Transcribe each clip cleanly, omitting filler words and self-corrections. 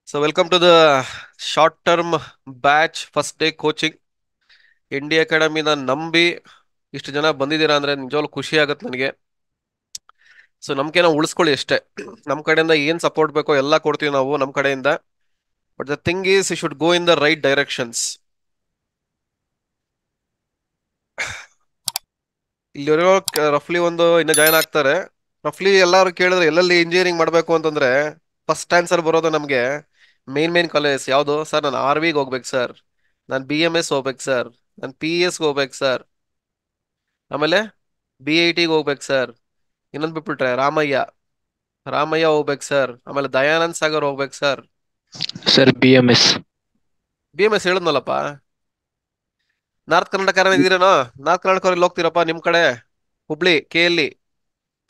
So welcome to the short-term batch first day coaching. India ಅಕಾಡೆಮಿನ ನಂಬಿ ಇಷ್ಟು ಜನ ಬಂದಿದ್ದೀರಾ ಅಂದ್ರೆ ನಿಜವಾಗ್ಲೂ ಖುಷಿ ಆಗತ್ತೆ ನನಗೆ. ಸೊ ನಮ್ಗೇನೋ ಉಳಿಸ್ಕೊಳ್ಳಿ ಅಷ್ಟೇ. ನಮ್ಮ ಕಡೆಯಿಂದ ಏನ್ ಸಪೋರ್ಟ್ ಬೇಕೋ ಎಲ್ಲ ಕೊಡ್ತೀವಿ ನಾವು ನಮ್ಮ ಕಡೆಯಿಂದ. But the thing is you should go in the right directions. ಇಲ್ಲಿರೋ ರಫ್ಲಿ ಇನ್ನ ಜಾಯ್ನ್ ಆಗ್ತಾರೆ. ರಫ್ಲಿ ಎಲ್ಲಾರು ಕೇಳಿದ್ರೆ ಎಲ್ಲೆಲ್ಲಿ ಇಂಜಿನಿಯರಿಂಗ್ ಮಾಡ್ಬೇಕು ಅಂತಂದ್ರೆ ಫಸ್ಟ್ ಆನ್ಸರ್ ಬರೋದು ನಮ್ಗೆ ಮೇನ್ ಕಾಲೇಜ್ ಯಾವುದು ಸರ್? ನಾನು RVಗೆ ಹೋಗ್ಬೇಕು ಸರ್, ನಾನು BMS ಹೋಗ್ಬೇಕು ಸರ್, ನಾನು PES ಹೋಗ್ಬೇಕು ಸರ್, ಆಮೇಲೆ BITಗೆ ಹೋಗ್ಬೇಕು ಸರ್, ಇನ್ನೊಂದು ಬಿಟ್ಬಿಟ್ರೆ ರಾಮಯ್ಯ ಹೋಗ್ಬೇಕು ಸರ್, ಆಮೇಲೆ ದಯಾನಂದ್ ಸಾಗರ್ ಹೋಗ್ಬೇಕು ಸರ್. Sir BMS. BMS ಹೇಳಿದ್ನಲ್ಲಪ್ಪ. ನಾರ್ತ್ ಕರ್ನಾಟಕ ಇದ್ದೀರೇನೋ? ನಾರ್ತ್ ಕರ್ನಾಟಕ ಹೋಗ್ತೀರಪ್ಪ ನಿಮ್ ಕಡೆ. ಹುಬ್ಳಿ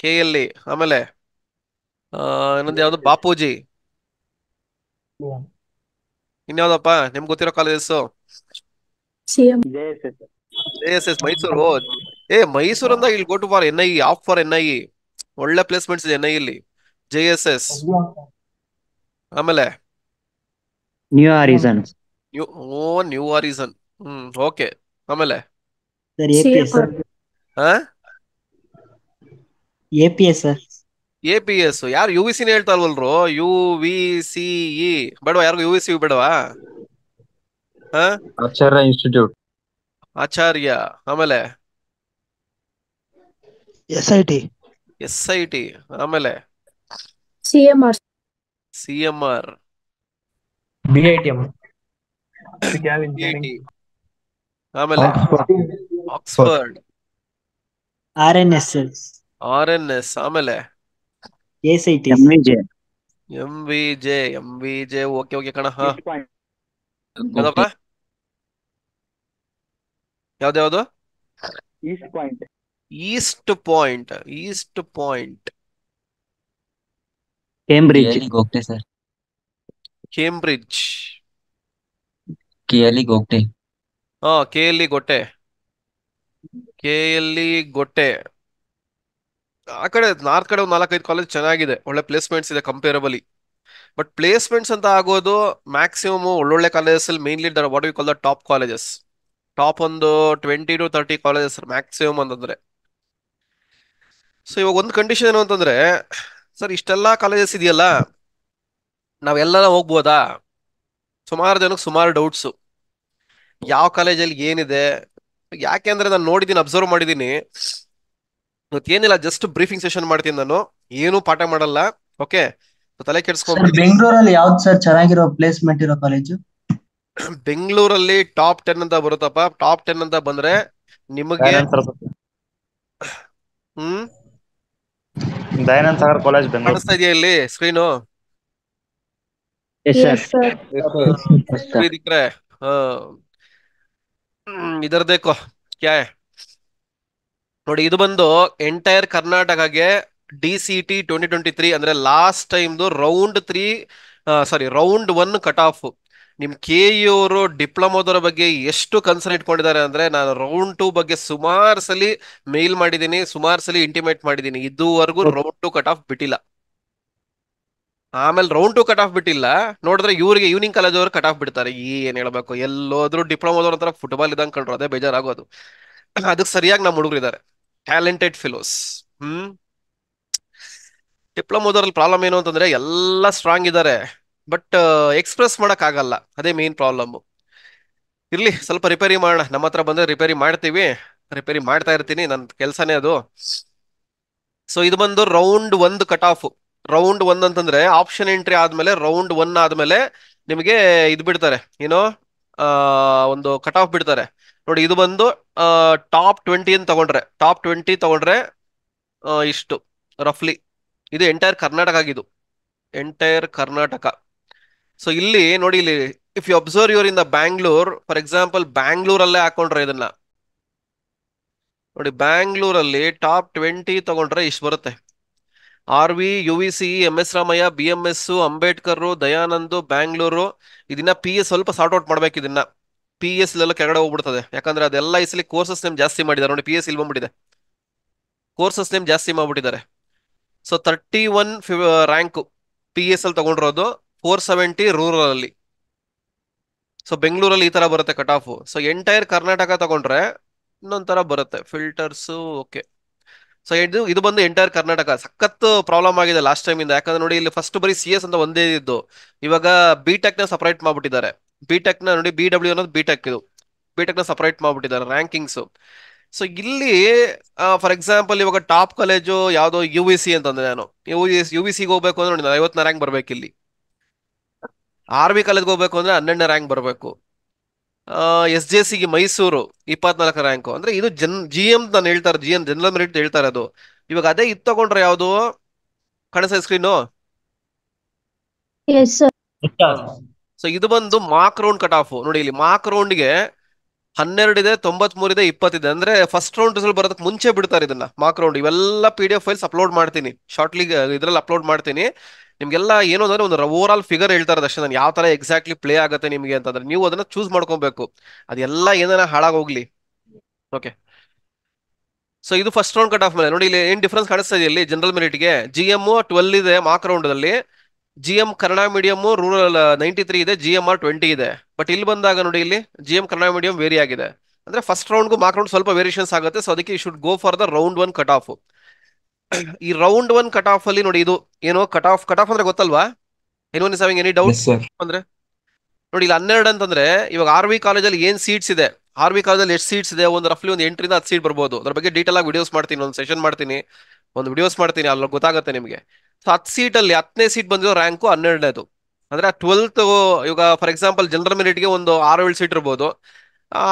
KLE ಆಮೇಲೆ ಇನ್ನೊಂದು ಯಾವ್ದು ಬಾಪೂಜಿ, ಇನ್ಯಾವ್ದಪ್ಪ ನಿಮ್ಗೆ ಗೊತ್ತಿರೋ ಕಾಲೇಜಸ್? CM. JSS ಮೈಸೂರು. ಮೈಸೂರಿಂದ ಇಲ್ಲಿ go to for NIE, of for NIE. ಒಳ್ಳೆ ಪ್ಲೇಸ್ಮೆಂಟ್ಸ್ ಇದೆ NIE ಇಲ್ಲಿ. JSS ಆಮೇಲೆ New Horizon. New Horizon. Okay. ಆಮೇಲೆ ಸರ್ APS ಸರ್. ಹಾ APS ಸರ್. APS ಯಾರು UVC ಹೇಳ್ತಾ ಇಲ್ವಲ್ರು? UVCE ಬೇಡವಾ? ಯಾರಿಗೂ UVC ಬೇಡವಾ? ಹಾ ಆಚಾರ್ಯ ಇನ್ಸ್ಟಿಟ್ಯೂಟ್. ಆಚಾರ್ಯ ಆಮೇಲೆ SIT. SIT ಆಮೇಲೆ CMR. CMR BITM. BIT ಆಮೇಲೆ ಆಕ್ಸ್ಫರ್ಡ್ RNS ಸರ್. RNS ಆಮೇಲೆ KCIT. MVJ ಓಕೆ ಕಣ. ಹಾ ಯಾವ್ದಪ್ಪ? ಯಾವ್ದು? East Point. Cambridge. Gogte sir. Cambridge. KLE Gogte. KLE Gogte. ಆ ಕಡೆ ನಾರ್ತ್ ಕಡೆ ಒಂದು 4-5 ಕಾಲೇಜ್ ಚೆನ್ನಾಗಿದೆ, ಒಳ್ಳೆ ಪ್ಲೇಸ್ಮೆಂಟ್ಸ್ ಇದೆ ಕಂಪೇರಬಲಿ. ಬಟ್ ಪ್ಲೇಸ್ಮೆಂಟ್ಸ್ ಅಂತ ಆಗೋದು ಮ್ಯಾಕ್ಸಿಮಮ್ ಒಳ್ಳೊಳ್ಳೆ ಕಾಲೇಜಸ್ ಅಲ್ಲಿ, mainly what we call the top colleges. Top ಒಂದು 20 to 30 ಕಾಲೇಜಸ್ ಮ್ಯಾಕ್ಸಿಮಮ್ ಅಂತಂದ್ರೆ. ಸೊ ಇವಾಗ ಒಂದು ಕಂಡೀಷನ್ ಏನು ಅಂತಂದ್ರೆ, ಸರ್ ಇಷ್ಟೆಲ್ಲಾ ಕಾಲೇಜಸ್ ಇದೆಯಲ್ಲ, ನಾವೆಲ್ಲ ಹೋಗ್ಬೋದಾ? ಸುಮಾರು ಜನಕ್ಕೆ ಸುಮಾರು ಡೌಟ್ಸು, ಯಾವ ಕಾಲೇಜಲ್ಲಿ ಏನಿದೆ. ಯಾಕೆಂದ್ರೆ ನಾನು ನೋಡಿದ್ದೀನಿ, ಅಬ್ಸರ್ವ್ ಮಾಡಿದ್ದೀನಿ. ಏನಿಲ್ಲ, ಜಸ್ಟ್ ಬ್ರೀಫಿಂಗ್ ಸೆಷನ್ ಮಾಡ್ತೀನಿ ನಾನು, ಏನು ಪಾಠ ಮಾಡಲ್ಲ. ಓಕೆ, ತಲೆ ಸರ್ ಕೆಡ್ಸ್ಕೊಂಬಿಡಿ. ಬೆಂಗಳೂರಲ್ಲಿ ಯಾವ್ದು ಸರ್ ಚೆನ್ನಾಗಿರೋ ಪ್ಲೇಸ್ಮೆಂಟ್ ಇರೋ ಕಾಲೇಜು? ಬೆಂಗಳೂರಲ್ಲಿ ಟಾಪ್ 10 ಅಂತ ಬರುತ್ತಪ್ಪ. ಟಾಪ್ 10 ಅಂತ ಬಂದ್ರೆ ನಿಮಗೆ ದಯಾನಂದ್ ಸಾಗರ್ ಕಾಲೇಜ್ ಬೆಂಗಳೂರು. ಕಾಣಿಸ್ತಾ ಇದೆಯಾ ಇಲ್ಲಿ screen? Yes Yes, sir. sir. Screen दिख रहा है? इधर देखो क्या है ನೋಡಿ. ಇದು ಬಂದು ಎಂಟೈರ್ ಕರ್ನಾಟಕಗೆ DCT 2023 ಅಂದ್ರೆ ಲಾಸ್ಟ್ ಟೈಮ್ದು ರೌಂಡ್ 1 ಕಟ್ ಆಫ್. ನಿಮ್ KE ಅವರು ಡಿಪ್ಲೊಮೋದವರ ಬಗ್ಗೆ ಎಷ್ಟು ಕನ್ಸರ್ನ್ ಇಟ್ಕೊಂಡಿದ್ದಾರೆ ಅಂದ್ರೆ, ನಾನು ರೌಂಡ್ 2 ಬಗ್ಗೆ ಸುಮಾರು ಸಲಿ ಮೇಲ್ ಮಾಡಿದ್ದೀನಿ, ಸುಮಾರು ಸಲಿ ಇಂಟಿಮೇಟ್ ಮಾಡಿದ್ದೀನಿ. ಇದುವರೆಗೂ ರೌಂಡ್ 2 ಕಟ್ ಆಫ್ ಬಿಟ್ಟಿಲ್ಲ. ಆಮೇಲೆ ರೌಂಡ್ 2 ಕಟ್ ಆಫ್ ಬಿಟ್ಟಿಲ್ಲ ನೋಡಿದ್ರೆ ಇವ್ರಿಗೆ ಈವ್ನಿಂಗ್ ಕಾಲೇಜ್ ಅವರು ಕಟ್ ಆಫ್ ಬಿಡ್ತಾರೆ. ಏನ್ ಹೇಳ್ಬೇಕು, ಎಲ್ಲೋದ್ರು ಡಿಪ್ಲೊಮಾದವ್ರ ಹತ್ರ ಫುಟ್ಬಾಲ್ ಇದ್ದಂಗೆ ಕಂಡ್ರು, ಅದೇ ಬೇಜಾರಾಗೋದು. ಅದಕ್ಕೆ ಸರಿಯಾಗಿ ನಮ್ಮ ಹುಡುಗರು ಇದ್ದಾರೆ, ಟ್ಯಾಲೆಂಟೆಡ್ ಫಿಲೋಸ್. ಡಿಪ್ಲೊಮಾದವ್ರಲ್ಲಿ ಪ್ರಾಬ್ಲಮ್ ಏನು ಅಂತಂದ್ರೆ ಎಲ್ಲ ಸ್ಟ್ರಾಂಗ್ ಇದ್ದಾರೆ, ಬಟ್ ಎಕ್ಸ್ಪ್ರೆಸ್ ಮಾಡಕ್ ಆಗಲ್ಲ, ಅದೇ ಮೇನ್ ಪ್ರಾಬ್ಲಮ್. ಇರ್ಲಿ, ಸ್ವಲ್ಪ ರಿಪೇರಿ ಮಾಡೋಣ. ನಮ್ಮ ಹತ್ರ ಬಂದ್ರೆ ರಿಪೇರಿ ಮಾಡ್ತೀವಿ, ರಿಪೇರಿ ಮಾಡ್ತಾ ಇರ್ತೀನಿ, ನನ್ನ ಕೆಲಸನೇ ಅದು. ಸೊ ಇದು ಬಂದು ರೌಂಡ್ 1 ಕಟ್ ಆಫ್. ರೌಂಡ್ 1 ಅಂತಂದ್ರೆ ಆಪ್ಷನ್ ಎಂಟ್ರಿ ಆದ್ಮೇಲೆ ರೌಂಡ್ 1 ಆದ್ಮೇಲೆ ನಿಮಗೆ ಇದು ಬಿಡ್ತಾರೆ, ಏನೋ ಒಂದು ಕಟ್ ಆಫ್ ಬಿಡ್ತಾರೆ ನೋಡಿ. ಇದು ಬಂದು ಟಾಪ್ 20 ಅಂತ ತಗೊಂಡ್ರೆ ಇಷ್ಟು ರಫ್ಲಿ. ಇದು ಎಂಟೈರ್ ಕರ್ನಾಟಕ ಆಗಿದ್ದು, ಎಂಟೈರ್ ಕರ್ನಾಟಕ. ಸೊ ಇಲ್ಲಿ ನೋಡಿ, ಇಲ್ಲಿ if you observe your in the Bangalore, for example ಬ್ಯಾಂಗ್ಳೂರಲ್ಲೇ ಹಾಕೊಂಡ್ರೆ ಇದನ್ನ ನೋಡಿ, ಬ್ಯಾಂಗ್ಳೂರಲ್ಲಿ ಟಾಪ್ 20 ತಗೊಂಡ್ರೆ ಇಷ್ಟು ಬರುತ್ತೆ. RV, UVC, MS Ramaiah, BMS, Ambedkar, Dayanand, Bangalore. ಇದನ್ನ PS ಸ್ವಲ್ಪ ಸಾರ್ಟ್ ಔಟ್ ಮಾಡ್ಬೇಕು. ಇದನ್ನ PS ಎಲ್ಲ ಕೆಳಗಡೆ ಹೋಗ್ಬಿಡ್ತದೆ, ಯಾಕಂದ್ರೆ ಅದೆಲ್ಲ ಈ ಸಲ ಕೋರ್ಸಸ್ ನೇಮ್ ಜಾಸ್ತಿ ಮಾಡಿದ್ದಾರೆ ನೋಡಿ. PS ಇಲ್ಲಿ ಬಂದ್ಬಿಟ್ಟಿದೆ, ಕೋರ್ಸಸ್ ನೇಮ್ ಜಾಸ್ತಿ ಮಾಡ್ಬಿಟ್ಟಿದ್ದಾರೆ. ಸೊ 31 ರ್ಯಾಂಕ್ PS ಅಲ್ಲಿ ತಗೊಂಡಿರೋದು, 470 ರೂರಲ್ ಅಲ್ಲಿ. ಸೊ ಬೆಂಗಳೂರಲ್ಲಿ ಈ ತರ ಬರುತ್ತೆ cut off. So entire Karnataka ತಗೊಂಡ್ರೆ ಇನ್ನೊಂದ್ ತರ ಬರುತ್ತೆ ಫಿಲ್ಟರ್ಸ್. ಓಕೆ, ಸೊ ಇದು ಬಂದು ಎಂಟೈರ್ ಕರ್ನಾಟಕ. ಸಖತ್ ಪ್ರಾಬ್ಲಮ್ ಆಗಿದೆ ಲಾಸ್ಟ್ ಟೈಮ್ ಇಂದ. ಯಾಕಂದ್ರೆ ನೋಡಿ, ಇಲ್ಲಿ ಫಸ್ಟ್ ಬರೀ CS ಅಂತ ಒಂದೇ ಇದ್ದು, ಇವಾಗ ಬಿಟೆಕ್ ನ ಸಪರೇಟ್ ಮಾಡ್ಬಿಟ್ಟಿದ್ದಾರೆ. ಬಿಟೆಕ್ ನ ನೋಡಿ, BW ಅನ್ನೋದು ಬಿಟೆಕ್, ಇದು ಬಿಟೆಕ್ ನ ಸಪರೇಟ್ ಮಾಡ್ಬಿಟ್ಟಿದ್ದಾರೆ ರ್ಯಾಂಕಿಂಗ್ಸ್. ಸೊ ಇಲ್ಲಿ ಫಾರ್ ಎಕ್ಸಾಂಪಲ್ ಇವಾಗ ಟಾಪ್ ಕಾಲೇಜು ಯಾವ್ದೋ UVC ಅಂತಂದ್ರೆ, ನಾನು UVCಗೆ ಹೋಗ್ಬೇಕು ಅಂದ್ರೆ ನೋಡಿ 50ನೇ ರ್ಯಾಂಕ್ ಬರ್ಬೇಕು. ಇಲ್ಲಿ RV ಕಾಲೇಜ್ಗೆ ಹೋಗ್ಬೇಕು ಅಂದ್ರೆ 12ನೇ ರ್ಯಾಂಕ್ ಬರ್ಬೇಕು. SJCಗೆ ಮೈಸೂರು 24 ರ್ಯಾಂಕು. ಅಂದ್ರೆ ಇದು GM ನಾನು ಹೇಳ್ತಾರೆ, ಜನರಲ್ ಮೆರಿಟ್ ಹೇಳ್ತಾ ಇರೋದು. ಇವಾಗ ಅದೇ ಇದು ತಗೊಂಡ್ರೆ ಯಾವ್ದು ಕಾಣಿಸ್ತಾ ಸ್ಕ್ರೀನು? Yes, sir. ಸೊ ಇದು ಬಂದು ಮಾರ್ಕ್ ರೌಂಡ್ ಕಟ್ ಆಫ್. ನೋಡಿ ಇಲ್ಲಿ ಮಾರ್ಕ್ ರೌಂಡ್ಗೆ 12 ಇದೆ, 93 ಇದೆ, 20 ಇದೆ. ಅಂದ್ರೆ ಫಸ್ಟ್ ರೌಂಡ್ ರಿಸಲ್ಟ್ ಬರೋದಕ್ಕೆ ಮುಂಚೆ ಬಿಡ್ತಾರೆ ಇದನ್ನ ಮಾರ್ಕ್ ರೌಂಡ್. ಇವೆಲ್ಲ PDF ಫೈಲ್ಸ್ ಅಪ್ಲೋಡ್ ಮಾಡ್ತೀನಿ ಶಾರ್ಟ್ಲಿ, ಇದ್ರಲ್ಲಿ ಅಪ್ಲೋಡ್ ಮಾಡ್ತೀನಿ ನಿಮ್ಗೆಲ್ಲ. ಏನು ಅಂದ್ರೆ ಒಂದು ಓವರ್ ಆಲ್ ಫಿಗರ್ ಹೇಳ್ತಾರೆ ಅಷ್ಟೇ, ನಾನು ಯಾವ ತರ ಎಕ್ಸಾಕ್ಟ್ಲಿ ಪ್ಲೇ ಆಗುತ್ತೆ ನಿಮ್ಗೆ ಅಂತಂದ್ರೆ ನೀವು ಅದನ್ನ ಚೂಸ್ ಮಾಡ್ಕೊಬೇಕು. ಅದೆಲ್ಲ ಏನಾರ ಹಾಳಾಗೋಗ್ಲಿ. ಓಕೆ, ಸೊ ಇದು ಫಸ್ಟ್ ರೌಂಡ್ ಕಟ್ ಆಫ್ ಮೇಲೆ ನೋಡಿ ಇಲ್ಲಿ ಏನ್ ಡಿಫ್ರೆನ್ಸ್ ಕಾಣಿಸ್ತಾ ಇದೆ. ಇಲ್ಲಿ ಜನರಲ್ ಮೆರಿಟ್ಗೆ GM 12 ಇದೆ ಮಾರ್ಕ್ ರೌಂಡ್ ಅಲ್ಲಿ, GM ಕನ್ನಡ ಮೀಡಿಯಂ ರೂರಲ್ 93 ಇದೆ, GMR 20 ಇದೆ. ಬಟ್ ಇಲ್ಲಿ ಬಂದಾಗ ನೋಡಿ, ಇಲ್ಲಿ GM ಕನ್ನಡ ಮೀಡಿಯಂ ವೇರಿ ಆಗಿದೆ. ಅಂದ್ರೆ ಫಸ್ಟ್ ರೌಂಡ್ಗೂ ಮಾರ್ಕ್ ರೌಂಡ್ ಸ್ವಲ್ಪ ವೇರಿಯೇಷನ್ಸ್ ಆಗುತ್ತೆ. ಸೊ ಅದಕ್ಕೆ you should go for the round 1 cut off. ಈ ರೌಂಡ್ 1 ಕಟ್ ಆಫ್ ಅಲ್ಲಿ ನೋಡಿ, ಇದು ಏನೋ ಕಟ್ ಆಫ್ ಅಂದ್ರೆ ಗೊತ್ತಲ್ವಾ? Any is having any doubt ಅಂದ್ರೆ ನೋಡಿ, ಇಲ್ಲಿ 12 ಅಂತಂದ್ರೆ ಇವಾಗ RV ಕಾಲೇಜಲ್ಲಿ ಏನ್ ಸೀಟ್ಸ್ ಇದೆ, RV ಕಾಲೇಜಲ್ಲಿ ಎಷ್ಟು ಸೀಟ್ಸ್ ಇದೆ, ಒಂದು ರಫ್ಲಿ ಒಂದು 8 ರಿಂದ 10 ಸೀಟ್ ಬರ್ಬೋದು. ಅದ್ರ ಬಗ್ಗೆ ಡೀಟೇಲ್ ಆಗಿ ವಿಡಿಯೋಸ್ ಮಾಡ್ತೀನಿ, ಒಂದು ಸೆಷನ್ ಮಾಡ್ತೀನಿ, ಒಂದು ವಿಡಿಯೋಸ್ ಮಾಡ್ತೀನಿ, ಅಲ್ಲಿ ಗೊತ್ತಾಗುತ್ತೆ ನಿಮಗೆ. ಸೊ 10 ಸೀಟಲ್ಲಿ 10ನೇ ಸೀಟ್ ಬಂದಿರೋ ರ್ಯಾಂಕು 12ನೇದು. ಅಂದ್ರೆ 12th ಇವಾಗ ಫಾರ್ ಎಕ್ಸಾಂಪಲ್ ಜನರಲ್ ಮೆರಿಟ್ಗೆ ಒಂದು 6-7 ಸೀಟ್ ಇರ್ಬೋದು.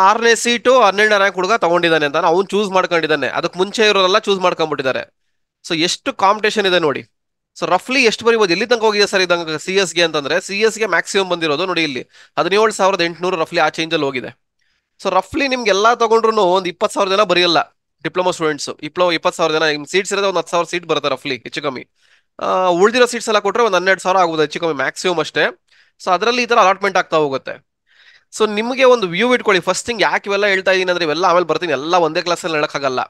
6ನೇ ಸೀಟು 12ನೇ ರ್ಯಾಂಕ್ ಹುಡುಗ ತಗೊಂಡಿದ್ದಾನೆ ಅಂತ ಅವ್ನು ಚೂಸ್ ಮಾಡ್ಕೊಂಡಿದ್ದಾನೆ. ಅದಕ್ಕೆ ಮುಂಚೆ ಇರೋರೆಲ್ಲ ಚೂಸ್ ಮಾಡ್ಕೊಂಡ್ಬಿಟ್ಟಿದ್ದಾರೆ. ಸೊ ಎಷ್ಟು ಕಾಂಪಿಟೇಷನ್ ಇದೆ ನೋಡಿ. ಸೊ ರಫ್ಲಿ ಎಷ್ಟು ಬರೀಬೋದು, ಎಲ್ಲಿ ತನಕ ಹೋಗಿದೆ ಸರ್ ಇದಂಗ CS ಗೆ ಅಂತಂದ್ರೆ, CS ಗೆ ಮ್ಯಾಕ್ಸಿಮಮ್ ಬಂದಿರೋದು ನೋಡಿ ಇಲ್ಲಿ 17,800 ರಫ್ಲಿ ಆ ಚೇಂಜಲ್ಲಿ ಹೋಗಿದೆ. ಸೊ ರಫ್ಲಿ ನಿಮ್ಗೆ ಎಲ್ಲಾ ತಗೊಂಡ್ರು ಒಂದು 20,000 ಜನ ಬರೆಯಲ್ಲ ಡಿಪ್ಲೊಮಾ ಸ್ಟೂಡೆಂಟ್ಸ್. 20,000 ಜನ ನಿಮ್ ಸೀಟ್ಸ್ ಇರೋದು ಒಂದು 10,000 ಸೀಟ್ ಬರುತ್ತೆ ರಫ್ಲಿ, ಹೆಚ್ಚು ಕಮ್ಮಿ. ಉಳಿದಿರೋ ಸೀಟ್ಸ್ ಎಲ್ಲ ಕೊಟ್ರೆ ಒಂದು 12,000 ಆಗ್ಬೋದು ಹೆಚ್ಚು ಕಮ್ಮಿ ಮ್ಯಾಕ್ಸಿಮಮ್ ಅಷ್ಟೇ. ಸೊ ಅದರಲ್ಲಿ ಈ ತರ ಅಲಾಟ್ಮೆಂಟ್ ಆಗ್ತಾ ಹೋಗುತ್ತೆ. ಸೊ ನಿಮಗೆ ಒಂದು ವ್ಯೂ ಇಟ್ಕೊಳ್ಳಿ. ಫಸ್ಟ್ ಥಿಂಗ್ ಯಾಕೆ ಇವೆಲ್ಲ ಹೇಳ್ತಾ ಇದೀನಿ ಅಂದ್ರೆ, ಇವೆಲ್ಲ ಆಮೇಲೆ ಬರ್ತೀನಿ, ಎಲ್ಲ ಒಂದೇ ಕ್ಲಾಸಲ್ಲಿ ಹೇಳಕ್ಕಾಗಲ್ಲ.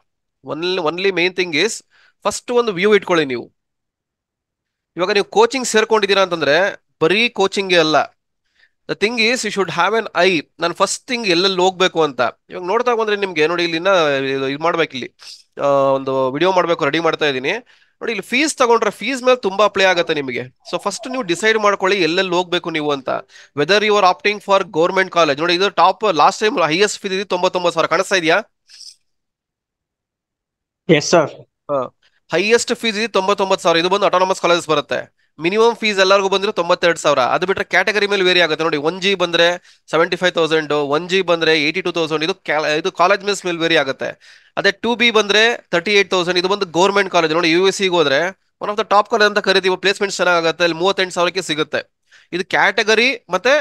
Only main thing is first ಒಂದು ವ್ಯೂ ಇಟ್ಕೊಳ್ಳಿ ನೀವು. ಇವಾಗ ನೀವು ಕೋಚಿಂಗ್ ಸೇರ್ಕೊಂಡಿದ್ದೀರಾ ಅಂತಂದ್ರೆ ಬರೀ ಕೋಚಿಂಗ್ ಅಲ್ಲ, the thing is you should have an eye. ನಾನು ಫಸ್ಟ್ ಥಿಂಗ್ ಎಲ್ಲೆಲ್ಲಿ ಹೋಗ್ಬೇಕು ಅಂತ ಇವಾಗ ನೋಡ್ತಾ ಬಂದ್ರೆ ನಿಮ್ಗೆ ನೋಡಿ, ಇಲ್ಲಿನ ಇದು ಮಾಡ್ಬೇಕು, ಇಲ್ಲಿ ಒಂದು ವಿಡಿಯೋ ಮಾಡ್ಬೇಕು, ರೆಡಿ ಮಾಡ್ತಾ ಇದ್ದೀನಿ ನೋಡಿ. ಇಲ್ಲಿ ಫೀಸ್ ತಗೊಂಡ್ರೆ ಫೀಸ್ ಮೇಲೆ ತುಂಬಾ ಅಪ್ಲೈ ಆಗುತ್ತೆ ನಿಮಗೆ. ಸೊ ಫಸ್ಟ್ ನೀವು ಡಿಸೈಡ್ ಮಾಡ್ಕೊಳ್ಳಿ ಎಲ್ಲೆಲ್ಲಿ ಹೋಗ್ಬೇಕು ನೀವು ಅಂತ. Whether you are opting for government college. ನೋಡಿ ಇದು top, last time highest fees ಇದೆ 99,000. ಕಾಣಿಸ್ತಾ ಇದೆಯಾ? Yes sir. ಹೈಯೆಸ್ಟ್ ಫೀಸ್ ಇದೆ 99,000. ಇದು ಬಂದು ಅಟಾನಮಸ್ ಕಾಲೇಜಸ್ ಬರುತ್ತೆ. ಮಿನಿಮಮ್ ಫೀಸ್ ಎಲ್ಲರಿಗೂ ಬಂದ್ರೆ 92,000. ಅದು ಬಿಟ್ರೆ ಕ್ಯಾಟಗರಿ ಮೇಲೆ ವೇರಿ ಆಗುತ್ತೆ ನೋಡಿ. 1G ಬಂದ್ರೆ 75,000, 1G ಬಂದ್ರೆ 82,000. ಇದು ಕಾಲೇಜ್ ಮಿಸ್ ಮೇಲೆ ವೇರಿ ಆಗುತ್ತೆ. ಅದೇ 2B ಬಂದ್ರೆ 38,000. ಇದು ಬಂದು ಗೌರ್ಮೆಂಟ್ ಕಾಲೇಜ್ ನೋಡಿ. USCಗೆ ಹೋದ್ರೆ one of the top college ಅಂತ ಕರಿತೀವಿ, ಪ್ಲೇಸ್ಮೆಂಟ್ಸ್ ಚೆನ್ನಾಗುತ್ತೆ, ಅಲ್ಲಿ 38,000ಕ್ಕೆ ಸಿಗುತ್ತೆ. ಇದು ಕ್ಯಾಟಗರಿ ಮತ್ತೆ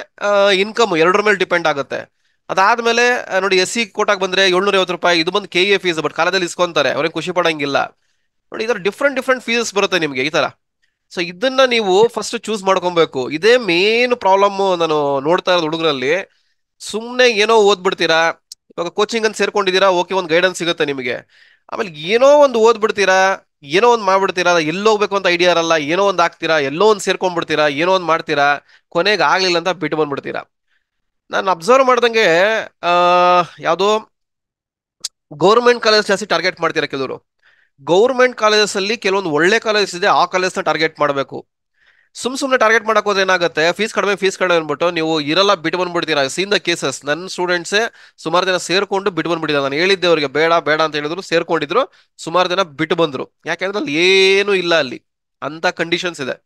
ಇನ್ಕಮ್ ಎರಡರ ಮೇಲೆ ಡಿಪೆಂಡ್ ಆಗುತ್ತೆ. ಅದಾದ್ಮೇಲೆ ನೋಡಿ SC ಕೋಟಾಗ್ ಬಂದ್ರೆ 750 ರೂಪಾಯಿ. ಇದು ಬಂದು KA ಫೀಸ್, ಬಟ್ ಕಾಲೇಜಲ್ಲಿ ಇಸ್ಕೊಂತಾರೆ, ಅವ್ರಿಗೆ ಖುಷಿ ಪಡಂಗಿಲ್ಲ ನೋಡಿ. ಇದರ ಡಿಫ್ರೆಂಟ್ ಫೀಸಸ್ ಬರುತ್ತೆ ನಿಮ್ಗೆ ಈ ತರ. ಸೊ ಇದನ್ನ ನೀವು ಫಸ್ಟ್ ಚೂಸ್ ಮಾಡ್ಕೊಬೇಕು. ಇದೇ ಮೇನ್ ಪ್ರಾಬ್ಲಮ್ ನಾನು ನೋಡ್ತಾ ಇರೋದು ಹುಡುಗರಲ್ಲಿ. ಸುಮ್ನೆ ಏನೋ ಓದ್ಬಿಡ್ತೀರಾ, ಇವಾಗ ಕೋಚಿಂಗ್ ಅಂತ ಸೇರ್ಕೊಂಡಿದ್ದೀರಾ, ಓಕೆ ಒಂದು ಗೈಡೆನ್ಸ್ ಸಿಗುತ್ತೆ ನಿಮಗೆ. ಆಮೇಲೆ ಏನೋ ಒಂದು ಓದ್ಬಿಡ್ತೀರಾ, ಏನೋ ಒಂದು ಮಾಡ್ಬಿಡ್ತೀರಾ, ಎಲ್ಲೋ ಹೋಗ್ಬೇಕು ಅಂತ ಐಡಿಯಾ ಇರಲ್ಲ, ಏನೋ ಒಂದು ಆಗ್ತೀರಾ, ಎಲ್ಲೋ ಒಂದು ಸೇರ್ಕೊಂಡ್ಬಿಡ್ತೀರಾ, ಏನೋ ಒಂದು ಮಾಡ್ತೀರಾ, ಕೊನೆಗೆ ಆಗ್ಲಿಲ್ಲ ಅಂತ ಬಿಟ್ಟು ಬಂದ್ಬಿಡ್ತೀರಾ. ನಾನು ಅಬ್ಸರ್ವ್ ಮಾಡ್ದಂಗೆ ಯಾವ್ದೋ ಗೌರ್ಮೆಂಟ್ ಕಾಲೇಜ್ ಜಾಸ್ತಿ ಟಾರ್ಗೆಟ್ ಮಾಡ್ತೀರಾ ಕೆಲವರು. ಗೌರ್ಮೆಂಟ್ ಕಾಲೇಜಸ್ ಅಲ್ಲಿ ಕೆಲವೊಂದು ಒಳ್ಳೆ ಕಾಲೇಜಸ್ ಇದೆ, ಆ ಕಾಲೇಜ್ನ ಟಾರ್ಗೆಟ್ ಮಾಡಬೇಕು. ಸುಮ್ನೆ ಟಾರ್ಗೆಟ್ ಮಾಡಕ್ ಹೋದ್ರೆ ಏನಾಗುತ್ತೆ, ಫೀಸ್ ಕಡಿಮೆ ಅಂದ್ಬಿಟ್ಟು ನೀವು ಇರಲ್ಲ ಬಿಟ್ಟು ಬಂದ್ಬಿಡ್ತೀರಾ. ಸೀನ್ ದ ಕೇಸಸ್, ನನ್ನ ಸ್ಟೂಡೆಂಟ್ಸೇ ಸುಮಾರು ಜನ ಸೇರ್ಕೊಂಡು ಬಿಟ್ಟು ಬಂದ್ಬಿಟ್ಟಿದ್ದಾರೆ. ನಾನು ಹೇಳಿದ್ದೆ ಅವ್ರಿಗೆ ಬೇಡ ಅಂತ ಹೇಳಿದ್ರು, ಸೇರ್ಕೊಂಡಿದ್ರು, ಸುಮಾರು ಜನ ಬಿಟ್ಟು ಬಂದ್ರು. ಯಾಕೆಂದ್ರೆ ಅಲ್ಲಿ ಏನು ಇಲ್ಲ, ಅಲ್ಲಿ ಅಂತ ಕಂಡೀಷನ್ಸ್ ಇದೆ.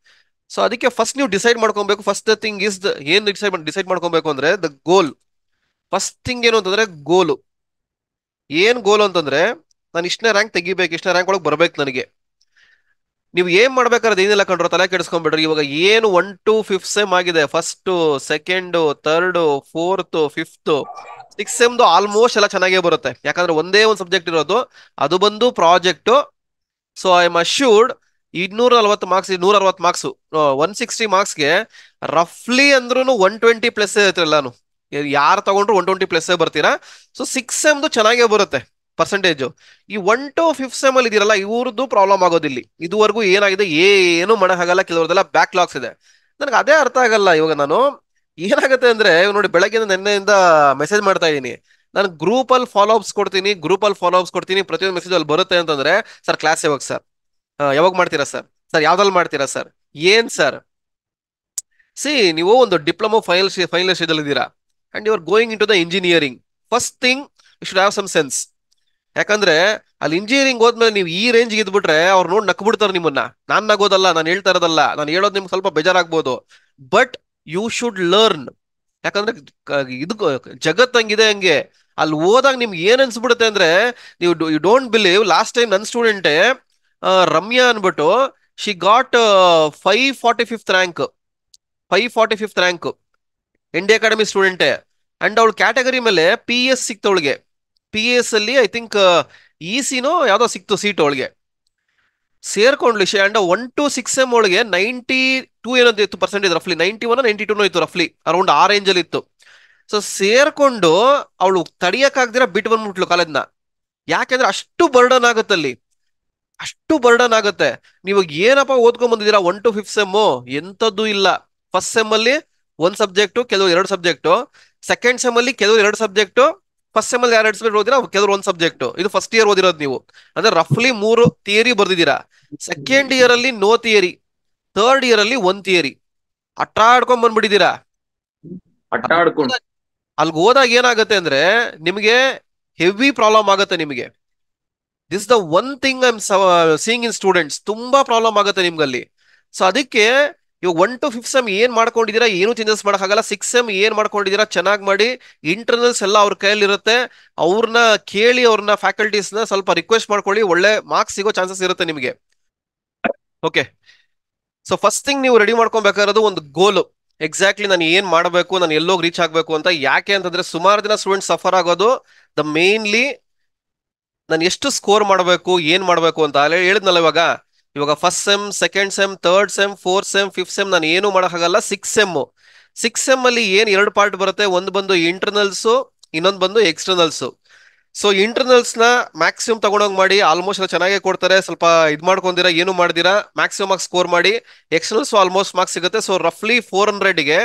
ಸೊ ಅದಕ್ಕೆ ಫಸ್ಟ್ ನೀವು ಡಿಸೈಡ್ ಮಾಡ್ಕೊಬೇಕು. ಫಸ್ಟ್ ಥಿಂಗ್ ಇಸ್ ಏನ್ ಡಿಸೈಡ್ ಮಾಡ್ಕೊಬೇಕು ಅಂದ್ರೆ ದ ಗೋಲ್. ಫಸ್ಟ್ ಥಿಂಗ್ ಏನು ಅಂತಂದ್ರೆ ಗೋಲು. ಏನ್ ಗೋಲ್ ಅಂತಂದ್ರೆ, ನಾನು ಇಷ್ಟನೇ ರ್ಯಾಂಕ್ ತೆಗಿಬೇಕು, ಇಷ್ಟನೇ ರ್ಯಾಂಕ್ ಒಳಗೆ ಬರ್ಬೇಕು ನನಗೆ. ನೀವು ಏನ್ ಮಾಡ್ಬೇಕಾದ್ರೆ ಏನಿಲ್ಲ ಕಂಡ್ರು, ತಲೆ ಕೆಡಿಸ್ಕೊಂಡ್ಬಿಡ್ರಿ. ಇವಾಗ ಏನು 1 to 5th ಸೆಮ್ ಆಗಿದೆ, first, second, third, fourth, fifth, 6th ಸೆಮ್ದು ಆಲ್ಮೋಸ್ಟ್ ಎಲ್ಲ ಚೆನ್ನಾಗೇ ಬರುತ್ತೆ. ಯಾಕಂದ್ರೆ ಒಂದೇ ಒಂದು ಸಬ್ಜೆಕ್ಟ್ ಇರೋದು, ಅದು ಬಂದು project. So I am assured 240 marks, 160 marks, 160 ಮಾರ್ಕ್ಸ್ಗೆ ರಫ್ಲಿ ಅಂದ್ರೂ 120 ಪ್ಲಸ್ ಇರ್ತೀರಲ್ಲ. ನಾನು ಯಾರು ತಗೊಂಡ್ರು 120 ಪ್ಲಸ್ ಬರ್ತೀರಾ. ಸೊ 6th ಸೆಮ್ದು ಚೆನ್ನಾಗೇ ಬರುತ್ತೆ ಪರ್ಸೆಂಟೇಜು. ಈ 1 to 5th ಸೆಮ್ ಅಲ್ಲಿ ಇದೀರಲ್ಲ, ಇವ್ರದ್ದು ಪ್ರಾಬ್ಲಮ್ ಆಗೋದಿಲ್ಲ. ಇದುವರೆಗೂ ಏನಾಗಿದೆ ಏನು ಮಾಡಕ್ಕಾಗಲ್ಲ, ಕೆಲವ್ರದೆಲ್ಲ ಬ್ಯಾಕ್ಲಾಗ್ಸ್ ಇದೆ. ನನಗೆ ಅದೇ ಅರ್ಥ ಆಗಲ್ಲ. ಇವಾಗ ನಾನು ಏನಾಗುತ್ತೆ ಅಂದ್ರೆ ಇವಾಗ ನೋಡಿ, ಬೆಳಗ್ಗೆ ನೆನ್ನೆಯಿಂದ ಮೆಸೇಜ್ ಮಾಡ್ತಾ ಇದ್ದೀನಿ. ನಾನು ಗ್ರೂಪಲ್ಲಿ ಫಾಲೋ ಅಪ್ಸ್ ಕೊಡ್ತೀನಿ, ಪ್ರತಿಯೊಂದು ಮೆಸೇಜ್ ಅಲ್ಲಿ ಬರುತ್ತೆ ಅಂತಂದ್ರೆ, ಸರ್ ಕ್ಲಾಸ್ ಯಾವಾಗ ಸರ್, ಯಾವಾಗ ಮಾಡ್ತೀರಾ ಸರ್, ಸರ್ ಯಾವ್ದ್ರಲ್ಲಿ ಮಾಡ್ತೀರಾ ಸರ್, ಏನ್ ಸರ್. ಸಿ, ನೀವು ಒಂದು ಡಿಪ್ಲೊಮಾ ಫೈನಲ್ ಸ್ಟೇಜ್ ಅಲ್ಲಿ ಇದ್ದೀರಾ and you are going in to the engineering. First thing you should have some sense. ಯಾಕಂದ್ರೆ ಅಲ್ಲಿ ಇಂಜಿನಿಯರಿಂಗ್ ಹೋದ್ಮೇಲೆ ನೀವು ಈ ರೇಂಜ್ ಇದ್ಬಿಟ್ರೆ ಅವ್ರು ನೋಡಿ ನಕ್ಬಿಡ್ತಾರೆ ನಿಮ್ಮನ್ನ. ನಾನ್ ನಗೋದಲ್ಲ, ನಾನು ಹೇಳ್ತಾ ಇರೋದಲ್ಲ, ನಾನು ಹೇಳೋದು ನಿಮ್ಗೆ ಸ್ವಲ್ಪ ಬೇಜಾರಾಗ್ಬೋದು, ಬಟ್ ಯು ಶುಡ್ ಲರ್ನ್. ಯಾಕಂದ್ರೆ ಇದು ಜಗತ್ತಂಗಿದೆ ಹಂಗೆ. ಅಲ್ಲಿ ಹೋದಾಗ ನಿಮ್ಗೆ ಏನ್ ಅನ್ಸ್ಬಿಡುತ್ತೆ ಅಂದ್ರೆ, you don't believe, last time ನನ್ನ ಸ್ಟೂಡೆಂಟೇ ರಮ್ಯಾ ಅನ್ಬಿಟ್ಟು, she got 545th rank, 545th rank, ND academy ಸ್ಟೂಡೆಂಟೇ. ಅಂಡ್ ಅವಳ ಕ್ಯಾಟಗರಿ ಮೇಲೆ PS ಸಿಕ್ತು ಅವಳಿಗೆ. PS ಅಲ್ಲಿ ಐ ಥಿಂಕ್ ECನೋ ಯಾವ್ದೋ ಸಿಕ್ತು ಸೀಟ್ ಅವಳಿಗೆ. ಸೇರ್ಕೊಂಡ್ಲಿ ಅಂಡ್ 1 to 6 ಒಳಗೆ 92 ಏನೋ ಇತ್ತು ಪರ್ಸೆಂಟೇಜ್, ರಫ್ಲಿ 91 92 ಇತ್ತು, ರಫ್ಲಿ ಅರೌಂಡ್ ಆ ರೇಂಜ್ ಅಲ್ಲಿ ಇತ್ತು. ಸೊ ಸೇರ್ಕೊಂಡು ಅವಳು ತಡಿಯಕ್ಕಾಗ್ದಿರ ಬಿಟ್ಟು ಬಂದ್ಬಿಟ್ಲು ಕಾಲೇಜ್ನ. ಯಾಕೆಂದ್ರೆ ಅಷ್ಟು ಬರ್ಡನ್ ಆಗುತ್ತಲ್ಲಿ, ಅಷ್ಟು ಬರ್ಡನ್ ಆಗುತ್ತೆ. ನೀವು ಏನಪ್ಪ ಓದ್ಕೊಂಡ್ ಬಂದಿದ್ದೀರಾ 1 to 5th ಸೆಮ್, ಎಂಥದ್ದು ಇಲ್ಲ. ಫಸ್ಟ್ ಸೆಮ್ ಅಲ್ಲಿ 1 ಸಬ್ಜೆಕ್ಟು, ಕೆಲವು 2 ಸಬ್ಜೆಕ್ಟು. ಸೆಕೆಂಡ್ ಸೆಮ್ ಅಲ್ಲಿ ಕೆಲವು 2 ಸಬ್ಜೆಕ್ಟು. ಫಸ್ಟ್ ಸೆಮ್ ಅಲ್ಲಿ 2 ಸಬ್ಜೆಕ್ಟ್ ಓದಿರಾ, ಕೆಲವರು 1 ಸಬ್ಜೆಕ್ಟ್. ಇದು ಫಸ್ಟ್ ಇಯರ್ ಓದಿರೋದು ನೀವು, ಅಂದ್ರೆ ರಫ್ಲಿ 3 ಥಿಯರಿ ಬರ್ದಿದ್ದೀರಾ. ಸೆಕೆಂಡ್ ಇಯರ್ ಅಲ್ಲಿ ನೋ ಥಿಯರಿ, ಥರ್ಡ್ ಇಯರ್ ಅಲ್ಲಿ 1 ಥಿಯರಿ. ಆಡ್ಕೊಂಡ್ ಬಂದ್ಬಿಟ್ಟಿದ್ದೀರಾ. ಅಲ್ಲಿಗೆ ಹೋದಾಗ ಏನಾಗುತ್ತೆ ಅಂದ್ರೆ ನಿಮಗೆ ಹೆವಿ ಪ್ರಾಬ್ಲಮ್ ಆಗುತ್ತೆ ನಿಮಗೆ. This the one thing I am seeing in students, ತುಂಬಾ ಪ್ರಾಬ್ಲಮ್ ಆಗುತ್ತೆ ನಿಮ್ಗಲ್ಲಿ. ಸೊ ಅದಕ್ಕೆ ಇವಾಗ 1 to 5th ಸೆಮ್ ಏನ್ ಮಾಡ್ಕೊಂಡಿದ್ದೀರಾ, ಏನು ಚೇಂಜಸ್ ಮಾಡಕ್ಕಾಗಲ್ಲ. 6th ಸೆಮ್ ಏನ್ ಮಾಡ್ಕೊಂಡಿದ್ದೀರಾ ಚೆನ್ನಾಗಿ ಮಾಡಿ. ಇಂಟರ್ನಲ್ಸ್ ಎಲ್ಲ ಅವ್ರ ಕೈಯಲ್ಲಿರುತ್ತೆ, ಅವ್ರನ್ನ ಕೇಳಿ, ಅವ್ರನ್ನ ಫ್ಯಾಕಲ್ಟೀಸ್ನ ಸ್ವಲ್ಪ ರಿಕ್ವೆಸ್ಟ್ ಮಾಡ್ಕೊಳ್ಳಿ, ಒಳ್ಳೆ ಮಾರ್ಕ್ಸ್ ಸಿಗೋ ಚಾನ್ಸಸ್ ಇರುತ್ತೆ ನಿಮಗೆ. ಓಕೆ, ಸೊ ಫಸ್ಟ್ ಥಿಂಗ್ ನೀವು ರೆಡಿ ಮಾಡ್ಕೊಬೇಕಾಗಿರೋದು ಒಂದು ಗೋಲು. ಎಕ್ಸಾಕ್ಟ್ಲಿ ನಾನು ಏನ್ ಮಾಡಬೇಕು, ನಾನು ಎಲ್ಲೋಗಿ ರೀಚ್ ಆಗ್ಬೇಕು ಅಂತ. ಯಾಕೆ ಅಂತಂದ್ರೆ ಸುಮಾರು ಜನ ಸ್ಟೂಡೆಂಟ್ ಸಫರ್ ಆಗೋದು ದ ಮೇನ್ಲಿ ನಾನು ಎಷ್ಟು ಸ್ಕೋರ್ ಮಾಡಬೇಕು, ಏನ್ ಮಾಡಬೇಕು ಅಂತ. ಅಲ್ಲೇ ಹೇಳಿದ್ನಲ್ಲ, ಇವಾಗ first sem, second sem, third sem, 4th sem, 5th sem ನಾನು ಏನು ಮಾಡೋಕ್ಕಾಗಲ್ಲ. 6th ಸೆಮ್ ಅಲ್ಲಿ ಏನ್ 2 ಪಾರ್ಟ್ ಬರುತ್ತೆ, ಒಂದು ಬಂದು ಇಂಟರ್ನಲ್ಸ್, ಇನ್ನೊಂದು ಬಂದು ಎಕ್ಸ್ಟರ್ನಲ್ಸ್. ಸೊ ಇಂಟರ್ನಲ್ಸ್ ನ ಮ್ಯಾಕ್ಸಿಮಮ್ ತಗೊಂಡೋಗಿ ಮಾಡಿ, ಆಲ್ಮೋಸ್ಟ್ ಎಲ್ಲ ಚೆನ್ನಾಗೇ ಕೊಡ್ತಾರೆ. ಸ್ವಲ್ಪ ಇದ್ ಮಾಡ್ಕೊಂಡಿರಾ, ಏನು ಮಾಡ್ದಿರಾ ಮ್ಯಾಕ್ಸಿಮಮ್ ಮಾರ್ಕ್ಸ್ ಸ್ಕೋರ್ ಮಾಡಿ. ಎಕ್ಸ್ಟರ್ನಲ್ಸ್ ಆಲ್ಮೋಸ್ಟ್ ಮಾರ್ಕ್ಸ್ ಸಿಗುತ್ತೆ. ಸೊ ರಫ್ಲಿ 400ಗೆ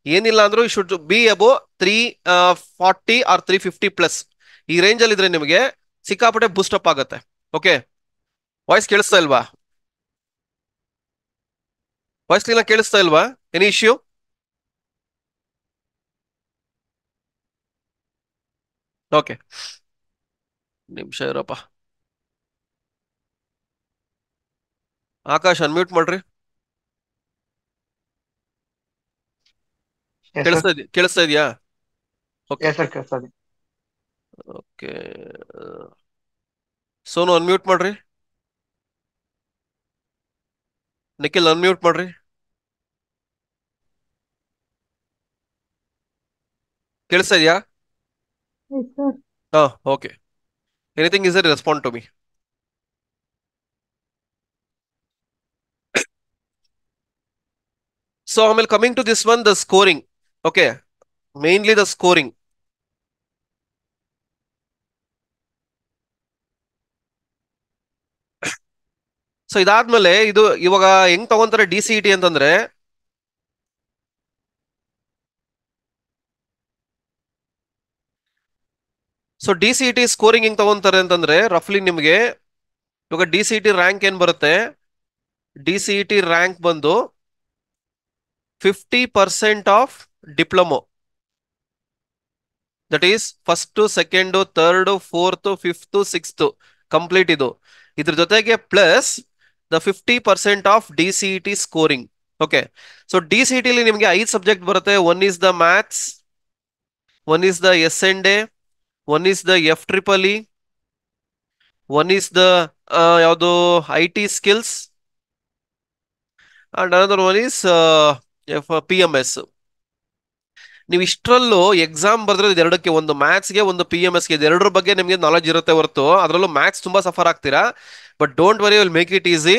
ಏನಿಲ್ಲ ಅಂದ್ರೂ you should be above 340 or 350+. ಈ ರೇಂಜ್ ಅಲ್ಲಿ ಇದ್ರೆ ನಿಮಗೆ ಸಿಕ್ಕಾಪಟ್ಟೆ ಬೂಸ್ಟಪ್ ಆಗುತ್ತೆ. ಓಕೆ, ವಾಯ್ಸ್ ಕೇಳಿಸ್ತಾ ಇಲ್ವಾ? ವಾಯ್ಸ್ ಕ್ಲೀನ್ ಆಗಿ ಕೇಳಿಸ್ತಾ ಇಲ್ವಾ? Any issue? ಓಕೆ, ನಿಮಿಷ ಇರಪ್ಪ. ಆಕಾಶ್ ಅನ್ಮ್ಯೂಟ್ ಮಾಡ್ರಿ. ಕೇಳಿಸ್ತಾ ಇದೆಯಾ? ಓಕೆ ಓಕೆ, ಸೋನು ಅನ್ಮ್ಯೂಟ್ ಮಾಡ್ರಿ. ನಿಖಿಲ್ ಅನ್ಮ್ಯೂಟ್ ಮಾಡ್ರಿ. ಕೇಳಿಸ್ತಾ ಇದೆಯಾ? ಹಾ, okay. Anything is there, respond to me. So ಆಮೇಲೆ coming to this one, the scoring. Okay, mainly the scoring. So ಇದಾದ್ಮೇಲೆ ಇದು ಇವಾಗ ಹೆಂಗ್ ತಗೊಂತಾರೆ DCET ಅಂತಂದ್ರೆ, ಸೊ DCET ಸ್ಕೋರಿಂಗ್ ಹೆಂಗ್ ತಗೊಂತಾರೆ ಅಂತಂದ್ರೆ, ರಫ್ಲಿ ನಿಮ್ಗೆ ಇವಾಗ DCET ರ್ಯಾಂಕ್ ಏನ್ ಬರುತ್ತೆ, DCET ರ್ಯಾಂಕ್ ಬಂದು 50% of diploma. That is first, second, third, 4th, 5th, 6th complete. ಇದ್ರ ಜೊತೆಗೆ plus the 50% of DCET scoring. Okay, so DCET ಅಲ್ಲಿ ನಿಮ್ಗೆ 5 ಸಬ್ಜೆಕ್ಟ್ ಬರುತ್ತೆ. 1 is the maths, 1 is the SNA, 1 is the FEEE, 1 is the ಯಾವುದು IT skills, and another one is PMS. ನೀವು ಇಷ್ಟರಲ್ಲೂ exam ಬರೆದ್ರೆ ಇದೆರಡಕ್ಕೆ, ಒಂದು ಮ್ಯಾಥ್ಸ್ಗೆ, ಒಂದು PMSಗೆ, ಇದೆರಡರ ಬಗ್ಗೆ ನಿಮಗೆ ನಾಲೆಜ್ ಇರುತ್ತೆ ಹೊರತು ಅದರಲ್ಲೂ ಮ್ಯಾಥ್ಸ್ ತುಂಬಾ ಸಫರ್ ಆಗ್ತೀರಾ. But don't worry, will make it easy.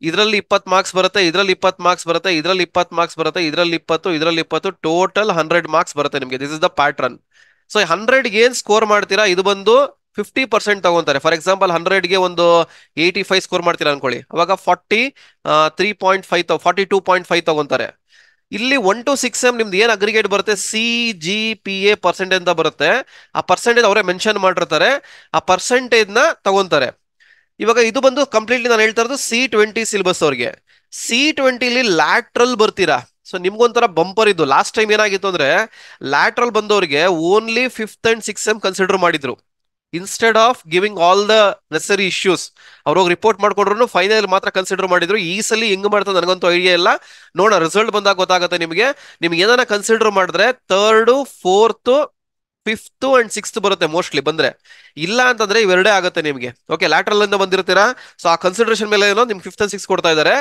ಇದರಲ್ಲಿ 20 ಮಾರ್ಕ್ಸ್ ಬರುತ್ತೆ, ಇದರಲ್ಲಿ 20 ಮಾರ್ಕ್ಸ್ ಬರುತ್ತೆ, ಇದರಲ್ಲಿ 20 ಮಾರ್ಕ್ಸ್ ಬರುತ್ತೆ, ಇದರಲ್ಲಿ 20, ಇದರಲ್ಲಿ 20, ಟೋಟಲ್ 100 ಮಾರ್ಕ್ಸ್ ಬರುತ್ತೆ ನಿಮಗೆ. This is the pattern. So 100ಗೆ ಏನ್ ಸ್ಕೋರ್ ಮಾಡ್ತೀರಾ, ಇದು ಬಂದು 50% ತಗೊಂತಾರೆ. ಫಾರ್ ಎಕ್ಸಾಂಪಲ್ 100ಗೆ ಒಂದು 85 ಸ್ಕೋರ್ ಮಾಡ್ತೀರಾ ಅನ್ಕೊಳ್ಳಿ, ಅವಾಗ 42.5 ತಗೊಂತಾರೆ. ಇಲ್ಲಿ 1 to 6 ನಿಮ್ದು ಏನ್ ಅಗ್ರಿಗೇಟ್ ಬರುತ್ತೆ, CGPA ಪರ್ಸೆಂಟೇಜ್ ಅಂತ ಬರುತ್ತೆ. ಆ ಪರ್ಸೆಂಟೇಜ್ ಅವರೇ ಮೆನ್ಷನ್ ಮಾಡಿರ್ತಾರೆ, ಆ ಪರ್ಸೆಂಟೇಜ್ ನ ತಗೊಂತಾರೆ. ಇವಾಗ ಇದು ಬಂದು ಕಂಪ್ಲೀಟ್ಲಿ ನಾನು ಹೇಳ್ತಾ ಇರೋದು C20 ಸಿಲೆಬಸ್ ಅವ್ರಿಗೆ. C20 ಲ್ಯಾಟ್ರಲ್ ಬರ್ತೀರಾ, ಸೊ ನಿಮ್ಗೊಂಥರ ಬಂಪರ್ ಇದು. ಲಾಸ್ಟ್ ಟೈಮ್ ಏನಾಗಿತ್ತು ಅಂದ್ರೆ ಲ್ಯಾಟ್ರಲ್ ಬಂದವ್ರಿಗೆ only 5th and 6th sem consider ಮಾಡಿದ್ರು. Instead of giving all the necessary issues ಅವ್ರೋಗಿ ರಿಪೋರ್ಟ್ ಮಾಡ್ಕೊಂಡ್ರು ಫೈನಲ್ ಮಾತ್ರ ಕನ್ಸಿಡರ್ ಮಾಡಿದ್ರು. ಈ ಸಲ ಹೆಂಗ್ ಮಾಡ್ತದೆ ನನಗಂತೂ ಐಡಿಯಾ ಇಲ್ಲ, ನೋಡೋಣ ರಿಸಲ್ಟ್ ಬಂದಾಗ ಗೊತ್ತಾಗುತ್ತೆ ನಿಮ್ಗೆ. ನಿಮ್ಗೆ ಏನಾರ ಕನ್ಸಿಡರ್ ಮಾಡಿದ್ರೆ 3rd, 4th, 5th and 6th ಬರುತ್ತೆ ಮೋಸ್ಟ್ಲಿ ಬಂದ್ರೆ. ಇಲ್ಲ ಅಂತಂದ್ರೆ ಇವೆರಡೇ ಆಗುತ್ತೆ ನಿಮ್ಗೆ. ಓಕೆ, ಲ್ಯಾಟ್ರಲ್ ಇಂದ ಬಂದಿರ್ತೀರಾ, ಸೊ ಆ ಕನ್ಸಿಡರೇಷನ್ ಮೇಲೆ ಏನೋ ನಿಮ್ಗೆ 5th and 6th ಕೊಡ್ತಾ ಇದ್ದಾರೆ.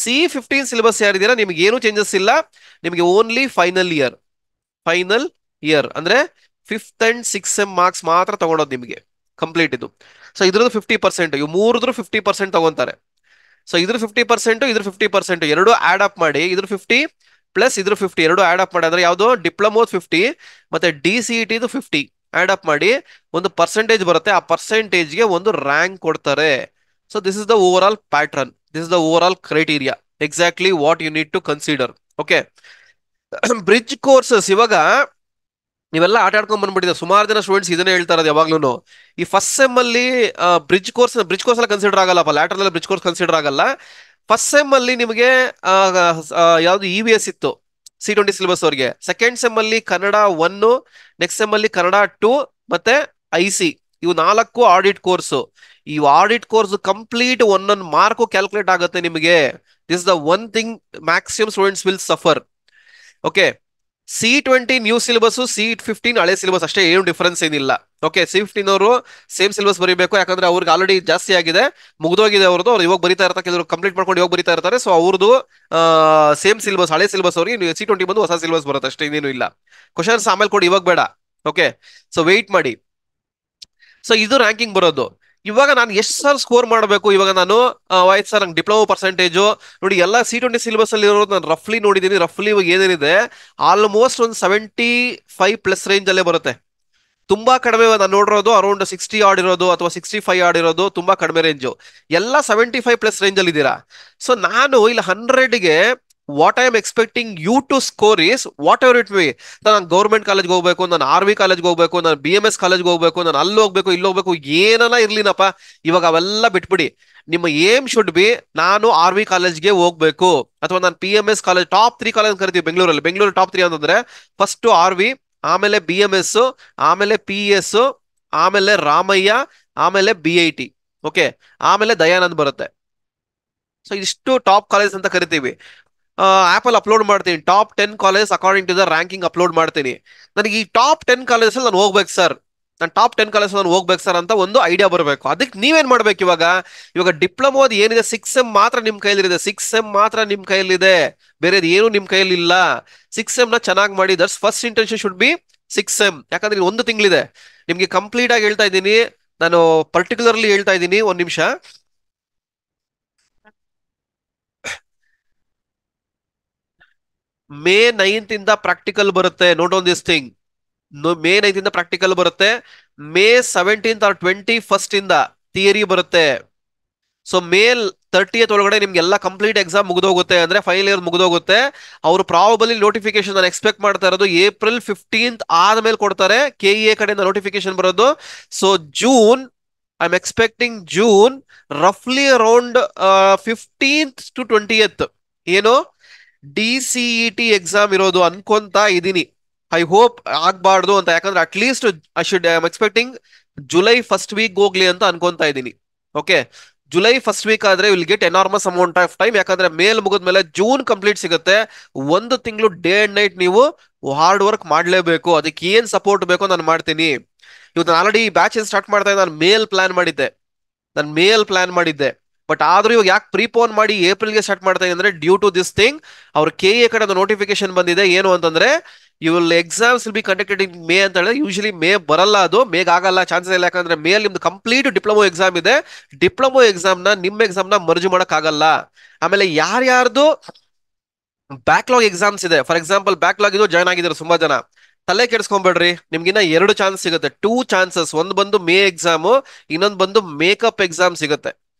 C15 ಸಿಲೆಬಸ್ ಯಾರಿದ್ದೀರಾ ನಿಮ್ಗೆ ಏನು ಚೇಂಜಸ್ ಇಲ್ಲ, ನಿಮ್ಗೆ ಓನ್ಲಿ ಫೈನಲ್ ಇಯರ್ ಅಂದ್ರೆ 5th and 6th sem marks ಮಾತ್ರ ತಗೊಳೋದು ನಿಮ್ಗೆ ಕಂಪ್ಲೀಟ್ ಇದು. ಸೊ ಇದ್ರದ್ದು 50%, ಇವು ಮೂರದ್ರ 50% ತಗೊಂತಾರೆ. ಸೊ ಇದ್ರ 50%, ಇದ್ರ 50% ಎರಡು ಆಡ್ ಅಪ್ ಮಾಡಿ, ಇದ್ರ 50 ಪ್ಲಸ್ ಇದ್ರ 50 ಎರಡು ಆಡ್ ಅಪ್ ಮಾಡಿ, ಅಂದ್ರೆ ಯಾವ್ದು ಡಿಪ್ಲೊಮೋದ್ 50 ಮತ್ತೆ DCET 50 ಆಡ್ ಅಪ್ ಮಾಡಿ ಒಂದು ಪರ್ಸೆಂಟೇಜ್ ಬರುತ್ತೆ. ಆ ಪರ್ಸೆಂಟೇಜ್ಗೆ ಒಂದು ರ್ಯಾಂಕ್ ಕೊಡ್ತಾರೆ. So this is the overall pattern, this is the overall criteria, exactly what you need to consider. Okay, bridge courses ಇವಾಗ ನೀವೆಲ್ಲ ಆಟ ಆಡ್ಕೊಂಡ್ ಬಂದ್ಬಿಟ್ಟಿದೆ. ಸುಮಾರು ಜನ ಸ್ಟೂಡೆಂಟ್ಸ್ ಇದನ್ನೇ ಹೇಳ್ತಾ ಇರೋದು ಯಾವಾಗ್ಲೂ. ಈ ಫಸ್ಟ್ ಸೆಮ್ ಅಲ್ಲಿ ಬ್ರಿಡ್ಜ್ ಕೋರ್ಸ್ ಎಲ್ಲ ಕನ್ಸಿಡರ್ ಆಗಲ್ಲಪ್ಪ, ಲ್ಯಾಟರಲ್ ಬ್ರಿಡ್ಜ್ ಕೋರ್ಸ್ ಕನ್ಸಿಡರ್ ಆಗಲ್ಲ. ಫಸ್ಟ್ ಸೆಮ್ ಅಲ್ಲಿ ನಿಮಗೆ ಯಾವ್ದು EVS ಇತ್ತು C20 ಸಿಲೆಬಸ್ ಅವ್ರಿಗೆ. ಸೆಕೆಂಡ್ ಸೆಮ್ ಅಲ್ಲಿ ಕನ್ನಡ 1, ನೆಕ್ಸ್ಟ್ ಸೆಮ್ ಅಲ್ಲಿ ಕನ್ನಡ 2 ಮತ್ತೆ IC, ಇವು 4 ಆಡಿಟ್ ಕೋರ್ಸ್. ಈ ಆಡಿಟ್ ಕೋರ್ಸ್ ಕಂಪ್ಲೀಟ್ ಒಂದೊಂದು ಮಾರ್ಕ್ ಕ್ಯಾಲ್ಕುಲೇಟ್ ಆಗುತ್ತೆ ನಿಮಗೆ. This the one thing maximum students will suffer. Okay, C20 new syllabus, C15 ಹಳೆ ಸಿಲೆಬಸ್ ಅಷ್ಟೇ, ಏನು ಡಿಫರೆನ್ಸ್ ಏನಿಲ್ಲ. ಓಕೆ, C15 ಅವರು ಸೇಮ್ ಸಿಲೆಬಸ್ ಬರೀಬೇಕು, ಯಾಕಂದ್ರೆ ಅವ್ರಿಗೆ ಆಲ್ರೆಡಿ ಜಾಸ್ತಿ ಆಗಿದೆ, ಮುಗ್ದೋಗಿದೆ ಅವ್ರದ್ದು. ಅವ್ರು ಇವಾಗ ಬರೀತಾ ಇರ್ತಾರೆ, ಕೆಲವರು ಕಂಪ್ಲೀಟ್ ಮಾಡ್ಕೊಂಡು ಇವಾಗ ಬರೀತಾ ಇರ್ತಾರೆ. ಸೊ ಅವ್ರದ್ದು ಸೇಮ್ ಸಿಲೆಬಸ್, ಹಳೆ ಸಿಲೆಬಸ್ ಅವ್ರಿಗೆ C20 ಬಂದು ಹೊಸ ಸಿಲೆಬಸ್ ಬರುತ್ತೆ ಅಷ್ಟೇ, ಇನ್ನೇನು ಇಲ್ಲ. ಕ್ವಶನ್ಸ್ ಆಮೇಲೆ ಕೊಡಿ, ಇವಾಗ ಬೇಡ. ಓಕೆ, ಸೊ ವೆಯ್ಟ್ ಮಾಡಿ. ಸೊ ಇದು ರ್ಯಾಂಕಿಂಗ್ ಬರೋದು. ಇವಾಗ ನಾನು ಎಷ್ಟು ಸರ್ ಸ್ಕೋರ್ ಮಾಡಬೇಕು, ಇವಾಗ ನಾನು ಆಯ್ತು ಸರ್ ನಂಗೆ ಡಿಪ್ಲೊಮಾ ಪರ್ಸೆಂಟೇಜು ನೋಡಿ ಎಲ್ಲ C20 ಸಿಲೆಬಸ್ ಅಲ್ಲಿ ಇರೋದು ನಾನು ರಫ್ಲಿ ನೋಡಿದ್ದೀನಿ. ರಫ್ಲಿ ಇವಾಗ ಏನೇನಿದೆ ಆಲ್ಮೋಸ್ಟ್ ಒಂದು 75+ ರೇಂಜ್ ಅಲ್ಲೇ ಬರುತ್ತೆ. ತುಂಬಾ ಕಡಿಮೆ ನಾನು ನೋಡಿರೋದು ಅರೌಂಡ್ 60 ಆಡಿರೋದು ಅಥವಾ 65 ಆಡಿರೋದು ತುಂಬಾ ಕಡಿಮೆ ರೇಂಜು. ಎಲ್ಲ 75+ ರೇಂಜ್ ಅಲ್ಲಿ ಇದ್ದೀರಾ. ಸೊ ನಾನು ಇಲ್ಲಿ 100ಗೆ what I am expecting you to score is whatever it may. ನಾನು ಗೌರ್ಮೆಂಟ್ ಕಾಲೇಜ್ಗೆ ಹೋಗ್ಬೇಕು, ನಾನು RV ಕಾಲೇಜ್ಗೆ ಹೋಗ್ಬೇಕು, ನಾನು BMS ಕಾಲೇಜ್ಗೆ ಹೋಗ್ಬೇಕು, ನಾನು ಅಲ್ಲಿ ಹೋಗ್ಬೇಕು, ಇಲ್ಲಿ ಹೋಗ್ಬೇಕು, ಏನನ್ನ ಇರ್ಲಿನಪ್ಪ, ಇವಾಗ ಅವೆಲ್ಲ ಬಿಟ್ಬಿಡಿ. ನಿಮ್ಮ ಏಮ್ ಶುಡ್ ಬಿ ನಾನು RV ಕಾಲೇಜ್ಗೆ ಹೋಗ್ಬೇಕು, ಅಥವಾ ನಾನು PMS ಕಾಲೇಜ್ ಟಾಪ್ 3 ಕಾಲೇಜ್ ಕರಿತೀವಿ ಬೆಂಗಳೂರಲ್ಲಿ. ಬೆಂಗಳೂರು ಟಾಪ್ 3 ಅಂತಂದ್ರೆ ಫಸ್ಟ್ RV, ಆಮೇಲೆ BMS, ಆಮೇಲೆ PS, ಆಮೇಲೆ ರಾಮಯ್ಯ, ಆಮೇಲೆ BIT. ಓಕೆ, ಆಮೇಲೆ ದಯಾನಂದ್ ಬರುತ್ತೆ. ಸೊ ಇಷ್ಟು ಟಾಪ್ ಕಾಲೇಜ್ ಅಂತ ಕರಿತೀವಿ. ಆಪಲ್ ಅಪ್ಲೋಡ್ ಮಾಡ್ತೀನಿ top 10 college according to the ranking upload ಮಾಡ್ತೀನಿ. ನನಗೆ ಈ ಟಾಪ್ 10 ಕಾಲೇಜ್ ನಾನು ಹೋಗ್ಬೇಕು ಸರ್, ನಾನು ಟಾಪ್ 10 ಕಾಲೇಜ್ ನಾನು ಹೋಗ್ಬೇಕು ಸರ್ ಅಂತ ಒಂದು ಐಡಿಯಾ ಬರಬೇಕು. ಅದಕ್ಕೆ ನೀವೇನ್ ಮಾಡ್ಬೇಕು, ಇವಾಗ ಡಿಪ್ಲೊಮೋದ್ ಏನಿದೆ 6 ಸೆಮ್ ಮಾತ್ರ ನಿಮ್ ಕೈಲಿದೆ, 6 ಸೆಮ್ ಮಾತ್ರ ನಿಮ್ ಕೈಲಿದೆ, ಬೇರೆದು ಏನು ನಿಮ್ ಕೈಯಲ್ಲಿ ಇಲ್ಲ. 6 ಸೆಮ್ ನ ಚೆನ್ನಾಗಿ ಮಾಡಿ. That's first intention should be 6 sem. ಯಾಕಂದ್ರೆ ಒಂದು ತಿಂಗಳಿದೆ ನಿಮ್ಗೆ. ಕಂಪ್ಲೀಟ್ ಆಗಿ ಹೇಳ್ತಾ ಇದ್ದೀನಿ ನಾನು, ಪರ್ಟಿಕ್ಯುಲರ್ಲಿ ಹೇಳ್ತಾ ಇದ್ದೀನಿ. ಒಂದ್ ನಿಮಿಷ, May 9th ಇಂದ ಪ್ರಾಕ್ಟಿಕಲ್ ಬರುತ್ತೆ. Note on this thing, May 9th ಇಂದ ಪ್ರಾಕ್ಟಿಕಲ್ ಬರುತ್ತೆ. May 17th or 21st ಇಂದ ಥಿಯರಿ ಬರುತ್ತೆ. ಸೊ May 30th ಒಳಗಡೆ ನಿಮ್ಗೆಲ್ಲ ಕಂಪ್ಲೀಟ್ ಎಕ್ಸಾಮ್ ಮುಗಿದೋಗುತ್ತೆ, ಅಂದ್ರೆ ಫೈನಲ್ ಇಯರ್ ಮುಗಿದೋಗುತ್ತೆ. ಅವರು ಪ್ರಾಬಬಲಿ ನೋಟಿಫಿಕೇಶನ್ ನಾನು ಎಕ್ಸ್ಪೆಕ್ಟ್ ಮಾಡ್ತಾ ಇರೋದು April 15th ಆದ್ಮೇಲೆ ಕೊಡ್ತಾರೆ, KEA ಕಡೆಯಿಂದ ನೋಟಿಫಿಕೇಶನ್ ಬರೋದು. So June, I am expecting June ರಫ್ಲಿ ಅರೌಂಡ್ 15th to 20th ಏನು DCET ಎಕ್ಸಾಮ್ ಇರೋದು ಅನ್ಕೊಂತಾ ಇದೀನಿ. ಐ ಹೋಪ್ ಆಗ್ಬಾರ್ದು ಅಂತ, ಯಾಕಂದ್ರೆ at least I am expecting July first week ಹೋಗ್ಲಿ ಅಂತ ಅನ್ಕೊಂತಾ ಇದೀನಿ. ಓಕೆ, ಜುಲೈ ಫಸ್ಟ್ ವೀಕ್ ಆದ್ರೆ will get enormous amount of time. ಯಾಕಂದ್ರೆ ಮೇಲ್ ಮುಗಿದ್ಮೇಲೆ ಜೂನ್ ಕಂಪ್ಲೀಟ್ ಸಿಗುತ್ತೆ. ಒಂದು ತಿಂಗಳು ಡೇ ಅಂಡ್ ನೈಟ್ ನೀವು ಹಾರ್ಡ್ ವರ್ಕ್ ಮಾಡ್ಲೇಬೇಕು. ಅದಕ್ಕೆ ಏನ್ ಸಪೋರ್ಟ್ ಬೇಕೋ ನಾನು ಮಾಡ್ತೀನಿ. ಇವತ್ತು ನಾನು ಆಲ್ರೆಡಿ ಬ್ಯಾಚ್ ಸ್ಟಾರ್ಟ್ ಮಾಡ್ತಾ ಇದ್ದೆ. ನಾನು ಮೇಲ್ ಪ್ಲಾನ್ ಮಾಡಿದ್ದೆ, ಬಟ್ ಆದ್ರೂ ಇವಾಗ ಯಾಕೆ ಪ್ರೀಪೋನ್ ಮಾಡಿ ಏಪ್ರಿಲ್ಗೆ ಸ್ಟಾರ್ಟ್ ಮಾಡ್ತಾ ಇದ್ದಾರೆ ಅಂದ್ರೆ ಡ್ಯೂ ಟು ದಿಸ್ ಥಿಂಗ್. ಅವ್ರ KEA ಕಡೆ ನೋಟಿಫಿಕೇಶನ್ ಬಂದಿದೆ ಏನು ಅಂತಂದ್ರೆ ಎಕ್ಸಾಮ್ಸ್ ವಿಲ್ ಬಿ ಕಂಡಕ್ಟೆಡ್ ಇನ್ ಮೇ ಅಂತ ಹೇಳಿದ್ರೆ, ಯೂಶಲಿ ಮೇ ಬರಲ್ಲ, ಅದು ಮೇಗ್ ಆಗಲ್ಲ, ಚಾನ್ಸಸ್ ಇಲ್ಲ. ಯಾಕಂದ್ರೆ ಮೇ ನಿಮ್ದು ಕಂಪ್ಲೀಟ್ ಡಿಪ್ಲೊಮೋ ಎಕ್ಸಾಮ್ ಇದೆ. ಡಿಪ್ಲೊಮೋ ಎಕ್ಸಾಮ್ ನ ನಿಮ್ಮ ಎಕ್ಸಾಮ್ ನ ಮರ್ಜ್ ಮಾಡಕ್ ಆಗಲ್ಲ. ಆಮೇಲೆ ಯಾರ್ಯಾರ್ದು ಬ್ಯಾಕ್ಲಾಗ್ ಎಕ್ಸಾಮ್ಸ್ ಇದೆ, ಫಾರ್ ಎಕ್ಸಾಂಪಲ್ ಬ್ಯಾಕ್ಲಾಗ್ ಇದು ಜಾಯ್ನ್ ಆಗಿದ್ದಾರೆ ತುಂಬಾ ಜನ, ತಲೆ ಕೆಡಿಸ್ಕೊಂಬೇಡ್ರಿ, ನಿಮ್ಗಿನ್ನ 2 ಚಾನ್ಸ್ ಸಿಗುತ್ತೆ, 2 ಚಾನ್ಸಸ್. ಒಂದು ಬಂದು ಮೇ ಎಕ್ಸಾಮು, ಇನ್ನೊಂದು ಬಂದು ಮೇಕಪ್ ಎಕ್ಸಾಮ್ ಸಿಗುತ್ತೆ.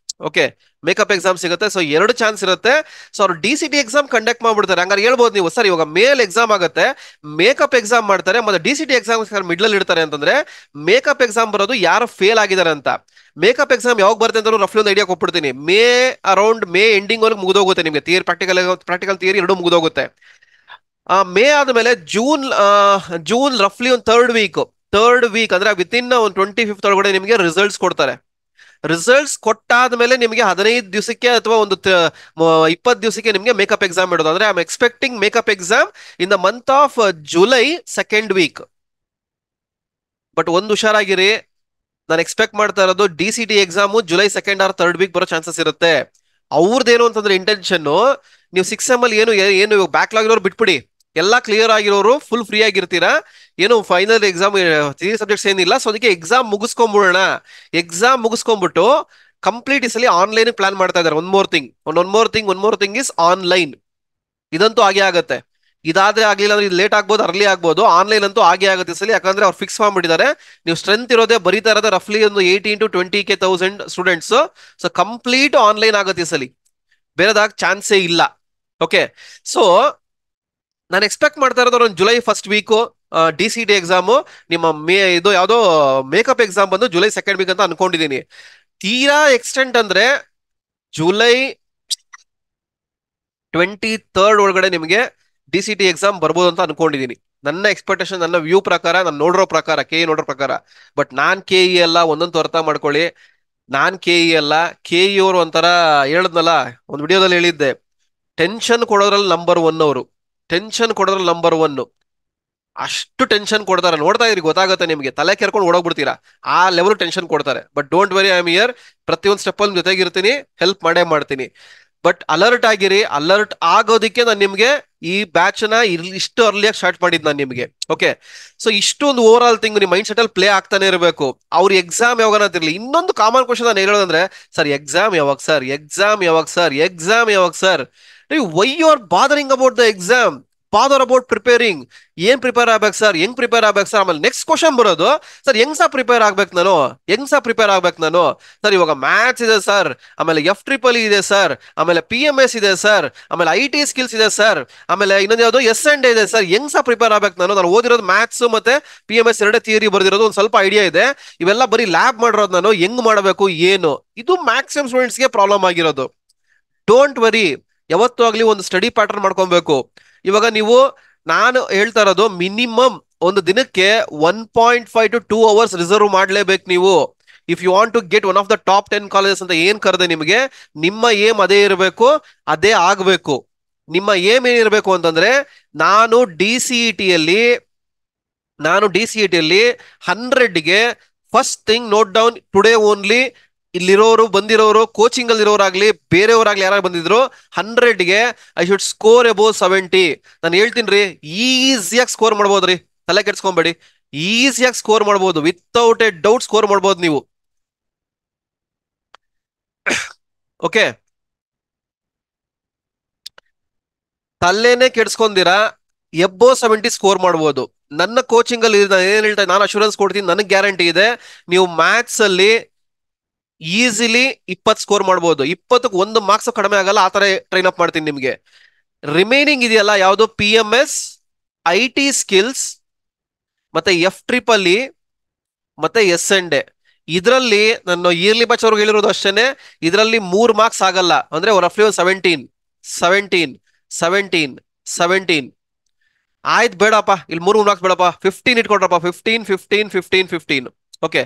ಓಕೆ, ಮೇಕಪ್ ಎಕ್ಸಾಮ್ ಸಿಗುತ್ತೆ. ಸೊ 2 ಚಾನ್ಸ್ ಇರುತ್ತೆ. ಸೊ ಅವ್ರು DCT ಎಕ್ಸಾಮ್ ಕಂಡಕ್ಟ್ ಮಾಡ್ಬಿಡ್ತಾರೆ. ಹಂಗಾರೆ ಹೇಳ್ಬೋದು ನೀವು, ಸರ್ ಇವಾಗ ಮೇಲ್ ಎಕ್ಸಾಮ್ ಆಗುತ್ತೆ, ಮೇಕಪ್ ಎಕ್ಸಾಮ್ ಮಾಡ್ತಾರೆ, ಮತ್ತೆ DCT ಎಕ್ಸಾಮ್ ಮಿಡ್ಲಲ್ಲಿ ಇಡ್ತಾರೆ ಅಂತಂದ್ರೆ ಮೇಕಪ್ ಎಕ್ಸಾಮ್ ಬರೋದು ಯಾರು ಫೇಲ್ ಆಗಿದ್ದಾರೆ ಅಂತ. ಮೇಕಪ್ ಎಕ್ಸಾಮ್ ಯಾವಾಗ ಬರುತ್ತೆ ಅಂತ ರಫ್ಲಿ ಒಂದು ಐಡಿಯಾ ಕೊಟ್ಬಿಡ್ತೀನಿ. ಅರೌಂಡ್ ಮೇ ಎಂಡಿಂಗ್ ವರೆಗೆ ಮುಗಿದೋಗುತ್ತೆ ನಿಮಗೆ. Practical theory 2 ಮುಗಿದೋಗುತ್ತೆ. ಮೇ ಆದ್ಮೇಲೆ ಜೂನ್ ರಫ್ಲಿ ಒಂದು ಥರ್ಡ್ ವೀಕ್ ಅಂದ್ರೆ ವಿತಿನ್ ಒಂದು 25th ಒಳಗಡೆ ನಿಮಗೆ ರಿಸಲ್ಟ್ಸ್ ಕೊಡ್ತಾರೆ. ರಿಸಲ್ಟ್ಸ್ ಕೊಟ್ಟಾದ್ಮೇಲೆ ನಿಮಗೆ 15 ದಿವಸಕ್ಕೆ ಅಥವಾ ಒಂದು 20 ದಿವಸಕ್ಕೆ ನಿಮಗೆ ಮೇಕಪ್ ಎಕ್ಸಾಮ್ ಇಡೋದು. ಅಂದ್ರೆ I am expecting makeup exam in the month of July 2nd week. But ಒಂದು ಹುಷಾರಾಗಿರಿ, ನಾನು ಎಕ್ಸ್ಪೆಕ್ಟ್ ಮಾಡ್ತಾ ಇರೋದು DCT exam July 2nd or 3rd week ಬರೋ ಚಾನ್ಸಸ್ ಇರುತ್ತೆ. ಅವ್ರದ್ದೇನು ಅಂತಂದ್ರೆ ಇಂಟೆನ್ಷನ್, ನೀವು 6 ಸೆಮ್ ಅಲ್ಲಿ ಏನು ಬ್ಯಾಕ್ಲಾಗ್ ಇರೋರು ಬಿಟ್ಬಿಡಿ, ಎಲ್ಲ ಕ್ಲಿಯರ್ ಆಗಿರೋರು ಫುಲ್ ಫ್ರೀ ಆಗಿರ್ತೀರಾ. ಏನು ಫೈನಲ್ ಎಕ್ಸಾಮ್ 3 ಸಬ್ಜೆಕ್ಟ್ಸ್ ಏನಿಲ್ಲ. ಸೊ ಅದಕ್ಕೆ ಎಕ್ಸಾಮ್ ಮುಗಿಸ್ಕೊಂಡ್ಬಿಡೋಣ. ಎಕ್ಸಾಮ್ ಮುಗಿಸ್ಕೊಂಡ್ಬಿಟ್ಟು ಕಂಪ್ಲೀಟ್ ಈ ಸಲ ಆನ್ಲೈನ್ ಪ್ಲಾನ್ ಮಾಡ್ತಾ ಇದ್ದಾರೆ. One more thing is online. ಇದಂತೂ ಆಗೇ ಆಗತ್ತೆ. ಇದಾದ್ರೆ ಆಗ್ಲಿಲ್ಲ ಅಂದ್ರೆ ಇದು ಲೇಟ್ ಆಗ್ಬೋದು, ಅರ್ಲಿ ಆಗ್ಬೋದು. ಆನ್ಲೈನ್ ಅಂತೂ ಆಗೇ ಆಗುತ್ತೆ ಈ ಸಲ. ಯಾಕಂದ್ರೆ ಅವ್ರು ಫಿಕ್ಸ್ ಮಾಡ್ಬಿಟ್ಟಿದ್ದಾರೆ, ನೀವು ಸ್ಟ್ರೆಂತ್ ಇರೋದೇ ಬರೀತಾ ಇರೋದೇ ರಫ್ಲಿ ಒಂದು 18 to 20,000 students. So complete online ಆಗುತ್ತೆ ಈ ಸಲ, ಬೇರೆದಾಗ ಚಾನ್ಸೇ ಇಲ್ಲ. ಓಕೆ, ಸೊ ನಾನು ಎಕ್ಸ್ಪೆಕ್ಟ್ ಮಾಡ್ತಾ ಇರೋದು ಒಂದು July 1st week DCT exam, ನಿಮ್ಮ ಇದು ಯಾವುದೋ ಮೇಕಪ್ ಎಕ್ಸಾಮ್ ಬಂದು ಜುಲೈ 2nd ವೀಕ್ ಅಂತ ಅನ್ಕೊಂಡಿದೀನಿ. ತೀರಾ ಎಕ್ಸ್ಟೆಂಟ್ ಅಂದ್ರೆ ಜುಲೈ 23rd ಒಳಗಡೆ ನಿಮಗೆ DCT ಎಕ್ಸಾಮ್ ಬರ್ಬೋದು ಅಂತ ಅನ್ಕೊಂಡಿದೀನಿ. ನನ್ನ ಎಕ್ಸ್ಪೆಕ್ಟೇಷನ್, ನನ್ನ ವ್ಯೂ ಪ್ರಕಾರ, ನಾನು ನೋಡಿರೋ ಪ್ರಕಾರ, KE ನೋಡೋ ಪ್ರಕಾರ. ಬಟ್ ನಾನ್ KE ಅಲ್ಲ, ಒಂದೊಂದು ಅರ್ಥ ಮಾಡ್ಕೊಳ್ಳಿ. ನಾನ್ KE ಅಲ್ಲ. KE ಅವರು ಒಂಥರ ಹೇಳದ್ನಲ್ಲ, ಒಂದು ವಿಡಿಯೋದಲ್ಲಿ ಹೇಳಿದ್ದೆ, ಟೆನ್ಷನ್ ಕೊಡೋದ್ರಲ್ಲಿ ನಂಬರ್ 1 ಅವರು. ಅಷ್ಟು ಟೆನ್ಷನ್ ಕೊಡ್ತಾರೆ. ನೋಡ್ತಾ ಇದ್ರಿ, ಗೊತ್ತಾಗುತ್ತೆ ನಿಮ್ಗೆ, ತಲೆ ಕೆರ್ಕೊಂಡು ಓಡೋಗ್ಬಿಡ್ತೀರಾ, ಆ ಲೆವೆಲ್ ಟೆನ್ಷನ್ ಕೊಡ್ತಾರೆ. But don't very, I am here. ಪ್ರತಿಯೊಂದು ಸ್ಟೆಪ್ ಅಲ್ಲಿ ಜೊತೆಗಿರ್ತೀನಿ, ಹೆಲ್ಪ್ ಮಾಡೇ ಮಾಡ್ತೀನಿ. ಬಟ್ ಅಲರ್ಟ್ ಆಗಿರಿ. ಅಲರ್ಟ್ ಆಗೋದಿಕ್ಕೆ ನಾನು ನಿಮ್ಗೆ ಈ ಬ್ಯಾಚ್ ನ ಇಷ್ಟು ಅರ್ಲಿಯಾಗಿ ಸ್ಟಾರ್ಟ್ ಮಾಡಿದ್ ನಾನು ನಿಮ್ಗೆ. ಓಕೆ, ಸೊ ಇಷ್ಟೊಂದು ಓವರ್ ಆಲ್ ಥಿಂಗ್ ನಿಮ್ಮ ಮೈಂಡ್ ಸೆಟ್ ಅಲ್ಲಿ ಪ್ಲೇ ಆಗ್ತಾನೆ ಇರಬೇಕು. ಅವ್ರ ಎಕ್ಸಾಮ್ ಯಾವಾಗ ಅಂತಿರ್ಲಿ. ಇನ್ನೊಂದು ಕಾಮನ್ ಕ್ವಶನ್ ನಾನು ಹೇಳೋದಂದ್ರೆ, ಸರ್ ಎಕ್ಸಾಮ್ ಯಾವಾಗ sir? Why you are bothering about the exam? Bother about preparing. ಏನ್ ಪ್ರಿಪೇರ್ ಆಗ್ಬೇಕು ಸರ್? ಹೆಂಗ್ ಪ್ರಿಪೇರ್ ಆಗ್ಬೇಕು ಸರ್? ಆಮೇಲೆ ನೆಕ್ಸ್ಟ್ ಕ್ವಶನ್ ಬರೋದು, ಸರ್ ಹೆಂಗ್ ಸಾ ಪ್ರಿಪೇರ್ ಆಗ್ಬೇಕು ನಾನು? ಸರ್ ಇವಾಗ ಮ್ಯಾಥ್ಸ್ ಇದೆ ಸರ್, ಆಮೇಲೆ FEEE ಇದೆ ಸರ್, ಆಮೇಲೆ PMS ಇದೆ ಸರ್, ಆಮೇಲೆ IT ಸ್ಕಿಲ್ಸ್ ಇದೆ ಸರ್, ಆಮೇಲೆ ಇನ್ನೊಂದು ಯಾವ್ದು S&A ಇದೆ ಸರ್. ಹೆಂಗ್ ಸಾ ಪ್ರಿಪೇರ್ ಆಗ್ಬೇಕು ನಾನು ಓದಿರೋದು ಮ್ಯಾಥ್ಸ್ ಮತ್ತೆ PMS 2 ಥಿಯರಿ ಬರ್ದಿರೋದು, ಒಂದು ಸ್ವಲ್ಪ ಐಡಿಯಾ ಇದೆ. ಇವೆಲ್ಲ ಬರೀ ಲ್ಯಾಬ್ ಮಾಡಿರೋದು. ನಾನು ಹೆಂಗ್ ಮಾಡಬೇಕು ಏನು? ಇದು ಮ್ಯಾಕ್ಸಿಮಮ್ ಸ್ಟೂಡೆಂಟ್ಸ್ಗೆ ಪ್ರಾಬ್ಲಮ್ ಆಗಿರೋದು. ಡೋಂಟ್ ವರಿ, ಯಾವತ್ತೂ ಆಗ್ಲಿ ಒಂದು ಸ್ಟಡಿ ಪ್ಯಾಟರ್ನ್ ಮಾಡ್ಕೊಬೇಕು. ಇವಾಗ ನಾನು ಹೇಳ್ತಾ ಇರೋದು, ಮಿನಿಮಮ್ ಒಂದು ದಿನಕ್ಕೆ 1.5 to 2 hours ರಿಸರ್ವ್ ಮಾಡ್ಲೇಬೇಕು ನೀವು. If you want to get one of the top 10 colleges ಅಂತ ಏನ್ ಕರೆದೆ ನಿಮಗೆ, ನಿಮ್ಮ ಏಮ್ ಅದೇ ಇರಬೇಕು, ಅದೇ ಆಗ್ಬೇಕು. ನಿಮ್ಮ ಏಮ್ ಏನಿರ್ಬೇಕು ಅಂತಂದ್ರೆ, ನಾನು DCET-ಯಲ್ಲಿ 100ಗೆ first thing note down today only. ಇಲ್ಲಿರೋರು ಬಂದಿರೋರು, ಕೋಚಿಂಗ್ ಅಲ್ಲಿ ಇರೋರಾಗ್ಲಿ, ಬೇರೆಯವರಾಗ್ಲಿ, ಯಾರು ಬಂದಿದ್ರು, 100ಗೆ ಐ ಶುಡ್ ಸ್ಕೋರ್ ಅಬೌವ್ 70. ನಾನು ಹೇಳ್ತೀನಿ ರೀ, ಈಸಿಯಾಗಿ ಸ್ಕೋರ್ ಮಾಡ್ಬೋದ್ರಿ, ತಲೆ ಕೆಡ್ಸ್ಕೊಂಬೇಡಿ. ಈಸಿಯಾಗಿ ಸ್ಕೋರ್ ಮಾಡ್ಬೋದು, ವಿತೌಟ್ ಎ ಡೌಟ್ ಸ್ಕೋರ್ ಮಾಡ್ಬೋದು ನೀವು. ಓಕೆ, ತಲೆನೇ ಕೆಡ್ಸ್ಕೊಂದಿರಾ ಎಬ್ಬೋ 70 ಸ್ಕೋರ್ ಮಾಡ್ಬೋದು. ನನ್ನ ಕೋಚಿಂಗ್ ಅಲ್ಲಿ ಏನ್ ಹೇಳ್ತಾ, ನಾನು ಅಶೂರೆನ್ಸ್ ಕೊಡ್ತೀನಿ, ನನಗೆ ಗ್ಯಾರಂಟಿ ಇದೆ, ನೀವು ಮ್ಯಾಥ್ಸ್ ಅಲ್ಲಿ ಈಸಿಲಿ 20 ಸ್ಕೋರ್ ಮಾಡ್ಬೋದು. 20ಕ್ಕೆ 1 ಮಾರ್ಕ್ಸ್ ಕಡಿಮೆ ಆಗಲ್ಲ, ಆ ತರ ಟ್ರೈನ್ ಅಪ್ ಮಾಡ್ತೀನಿ ನಿಮ್ಗೆ. ರಿಮೈನಿಂಗ್ ಇದೆಯಲ್ಲ, ಯಾವುದು PMS, IT ಸ್ಕಿಲ್ಸ್, ಮತ್ತೆ FEEE ಮತ್ತೆ S&A, ಇದರಲ್ಲಿ ನನ್ನ ಇಯರ್ಲಿ ಬ್ಯಾಚ್ ಅವ್ರಿಗೆ ಹೇಳಿರೋದು ಅಷ್ಟೇನೆ. ಇದರಲ್ಲಿ 3 ಮಾರ್ಕ್ಸ್ ಆಗಲ್ಲ, ಅಂದ್ರೆ ರಫ್ಲಿ 17. ಆಯ್ತು ಬೇಡಪ್ಪ, ಇಲ್ಲಿ 3 ಮಾರ್ಕ್ಸ್ ಬೇಡಪ್ಪ, 15 ಇಟ್ಕೊಡ್ರಪ್ಪ. 15. ಓಕೆ,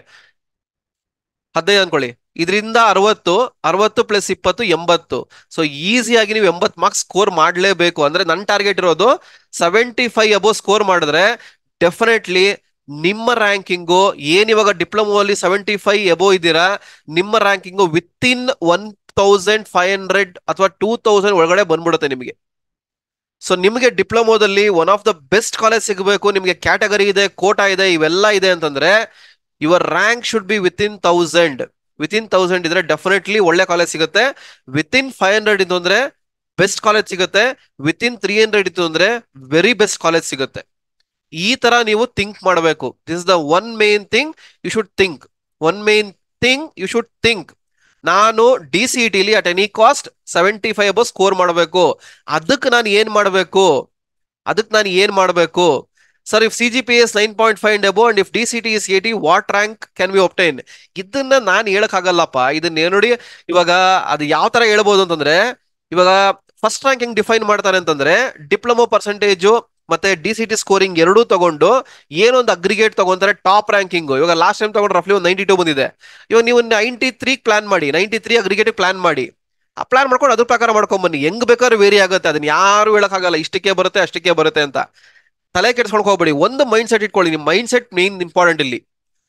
15 ಅನ್ಕೊಳ್ಳಿ. ಇದರಿಂದ 60 + 20 80. ಸೊ ಈಸಿಯಾಗಿ ನೀವು 80 ಮಾರ್ಕ್ಸ್ ಸ್ಕೋರ್ ಮಾಡ್ಲೇಬೇಕು. ಅಂದ್ರೆ ನನ್ನ ಟಾರ್ಗೆಟ್ ಇರೋದು 75 ಅಬೋ ಸ್ಕೋರ್ ಮಾಡಿದ್ರೆ ಡೆಫಿನೆಟ್ಲಿ ನಿಮ್ಮ ರ್ಯಾಂಕಿಂಗು ಏನಿವಾಗ ಡಿಪ್ಲೊಮೋ ಅಲ್ಲಿ 75 ಎಬೋ ಇದ್ದೀರಾ, ನಿಮ್ಮ ರ್ಯಾಂಕಿಂಗು ವಿತಿನ್ 1500 ಅಥವಾ 2000 ಒಳಗಡೆ ಬಂದ್ಬಿಡುತ್ತೆ ನಿಮಗೆ. ಸೊ ನಿಮಗೆ ಡಿಪ್ಲೊಮೋದಲ್ಲಿ one of the best college ಸಿಗಬೇಕು, ನಿಮಗೆ ಕ್ಯಾಟಗರಿ ಇದೆ, ಕೋಟಾ ಇದೆ, ಇವೆಲ್ಲ ಇದೆ ಅಂತಂದ್ರೆ your rank should be within 1000 ಇದ್ರೆ ಡೆಫಿನೆಟ್ಲಿ ಒಳ್ಳೆ ಕಾಲೇಜ್ ಸಿಗುತ್ತೆ. ವಿತಿನ್ 500 ಇತ್ತು ಅಂದ್ರೆ ಬೆಸ್ಟ್ ಕಾಲೇಜ್ ಸಿಗುತ್ತೆ. ವಿತಿನ್ 300 ಇತ್ತು ಅಂದ್ರೆ ವೆರಿ ಬೆಸ್ಟ್ ಕಾಲೇಜ್ ಸಿಗುತ್ತೆ. ಈ ತರ ನೀವು ಥಿಂಕ್ ಮಾಡಬೇಕು. This is the one main thing you should think. One main thing you should think. ನಾನು DCET at any cost 75 above score ಮಾಡಬೇಕು. ಅದಕ್ಕೆ ನಾನು ಏನ್ ಮಾಡಬೇಕು sir? If CGPA is 9.5 and above and if DCT is 80, what rank can we obtain? ಇದನ್ನ ನಾನು ಹೇಳಕ್ಕಾಗಲ್ಲಪ್ಪ. ಇದನ್ನ ನೋಡಿ, ಇವಾಗ ಅದು ಯಾವ ತರ ಹೇಳ್ಬೋದು ಅಂತಂದ್ರೆ, ಇವಾಗ ಫಸ್ಟ್ ರ್ಯಾಂಕ್ ಹೆಂಗ್ ಡಿಫೈನ್ ಮಾಡ್ತಾರೆ ಅಂತಂದ್ರೆ, ಡಿಪ್ಲೊಮಾ ಪರ್ಸೆಂಟೇಜು ಮತ್ತೆ DCT ಸ್ಕೋರಿಂಗ್ ಎರಡೂ ತಗೊಂಡು ಏನೊಂದು ಅಗ್ರಿಗೇಟ್ ತಗೊಂತಾರೆ, ಟಾಪ್ ರ್ಯಾಂಕಿಂಗ್. ಇವಾಗ ಲಾಸ್ಟ್ ಟೈಮ್ ತಗೊಂಡು ರಫ್ಲಿ ಒಂದು 92 ಬಂದಿದೆ. ಇವಾಗ ನೀವು 93 ಪ್ಲಾನ್ ಮಾಡಿ, 93 ಅಗ್ರಿಗೇಟ್ ಪ್ಲಾನ್ ಮಾಡಿ, ಆ ಪ್ಲಾನ್ ಮಾಡ್ಕೊಂಡು ಅದ್ರ ಪ್ರಕಾರ ಮಾಡ್ಕೊಂಡ್ ಬನ್ನಿ. ಹೆಂಗ್ ಬೇಕಾದ್ರೂ ವೇರಿ ಆಗುತ್ತೆ, ಅದನ್ನ ಯಾರು ಹೇಳಕ್ಕಾಗಲ್ಲ ಇಷ್ಟಕ್ಕೆ ಬರುತ್ತೆ ಅಷ್ಟಕ್ಕೆ ಬರುತ್ತೆ ಅಂತ. ತಲೆ ಕೆಡ್ಸ್ಕೊಳಕ್ ಹೋಗ್ಬೇಡಿ. ಒಂದು ಮೈಂಡ್ ಸೆಟ್ ಇಟ್ಕೊಳ್ಳಿ. ನಿಮ್ ಮೈಂಡ್ ಸೆಟ್ ಮೇನ್ ಇಂಪಾರ್ಟೆಂಟ್ ಇಲ್ಲಿ.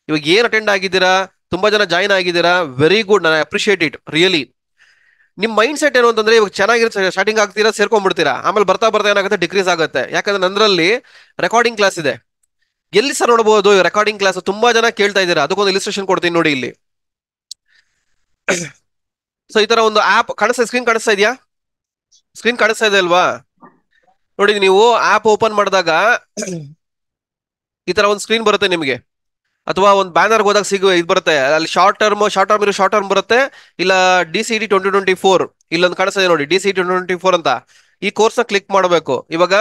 ಇವಾಗ ಏನ್ ಅಟೆಂಡ್ ಆಗಿದ್ದೀರಾ, ತುಂಬಾ ಜನ ಜಾಯ್ನ್ ಆಗಿದ್ದೀರಾ, ವೆರಿ ಗುಡ್, ನಾನು ಅಪ್ರಿಶಿಯೇಟ್ ಇಟ್ ರಿಯಲಿ. ನಿಮ್ ಮೈಂಡ್ ಸೆಟ್ ಏನು ಅಂತಂದ್ರೆ, ಇವಾಗ ಚೆನ್ನಾಗಿರುತ್ತೆ, ಸ್ಟಾರ್ಟಿಂಗ್ ಆಗ್ತೀರಾ, ಸೇರ್ಕೊಂಡ್ಬಿಡ್ತೀರಾ, ಆಮೇಲೆ ಬರ್ತಾ ಏನಾಗುತ್ತೆ, ಡಿಕ್ರೀಸ್ ಆಗುತ್ತೆ. ಯಾಕಂದ್ರೆ ನಂದ್ರಲ್ಲಿ ರೆಕಾರ್ಡಿಂಗ್ ಕ್ಲಾಸ್ ಇದೆ. ಎಲ್ಲಿ ಸರ್ ನೋಡಬಹುದು ರೆಕಾರ್ಡಿಂಗ್ ಕ್ಲಾಸ್? ತುಂಬಾ ಜನ ಕೇಳ್ತಾ ಇದ್ದೀರಾ, ಅದಕ್ಕೊಂದು ಇಲಿಸ್ಟ್ರೇಷನ್ ಕೊಡ್ತೀನಿ ನೋಡಿ ಇಲ್ಲಿ. ಸೊ ಈ ತರ ಒಂದು ಆಪ್ ಸ್ಕ್ರೀನ್ ಕಾಣಿಸ್ತಾ ಇದೆಯಾ? ಸ್ಕ್ರೀನ್ ಕಾಣಿಸ್ತಾ ಇದೆ ಅಲ್ವಾ? ನೋಡಿ, ನೀವು ಆಪ್ ಓಪನ್ ಮಾಡಿದಾಗ ಈ ತರ ಒಂದು ಸ್ಕ್ರೀನ್ ಬರುತ್ತೆ ನಿಮಗೆ, ಅಥವಾ ಒಂದು ಬ್ಯಾನರ್ ಹೋದಾಗ ಇದು ಬರುತ್ತೆ. ಅಲ್ಲಿ ಶಾರ್ಟ್ ಟರ್ಮ್ ಬರುತ್ತೆ, ಇಲ್ಲ DCET 2024 ಇಲ್ಲೊಂದು ಕಾಣಿಸ್ತಾ ಇದೆ ನೋಡಿ, DCET 2024 ಅಂತ. ಈ ಕೋರ್ಸ್ ನ ಕ್ಲಿಕ್ ಮಾಡಬೇಕು. ಇವಾಗ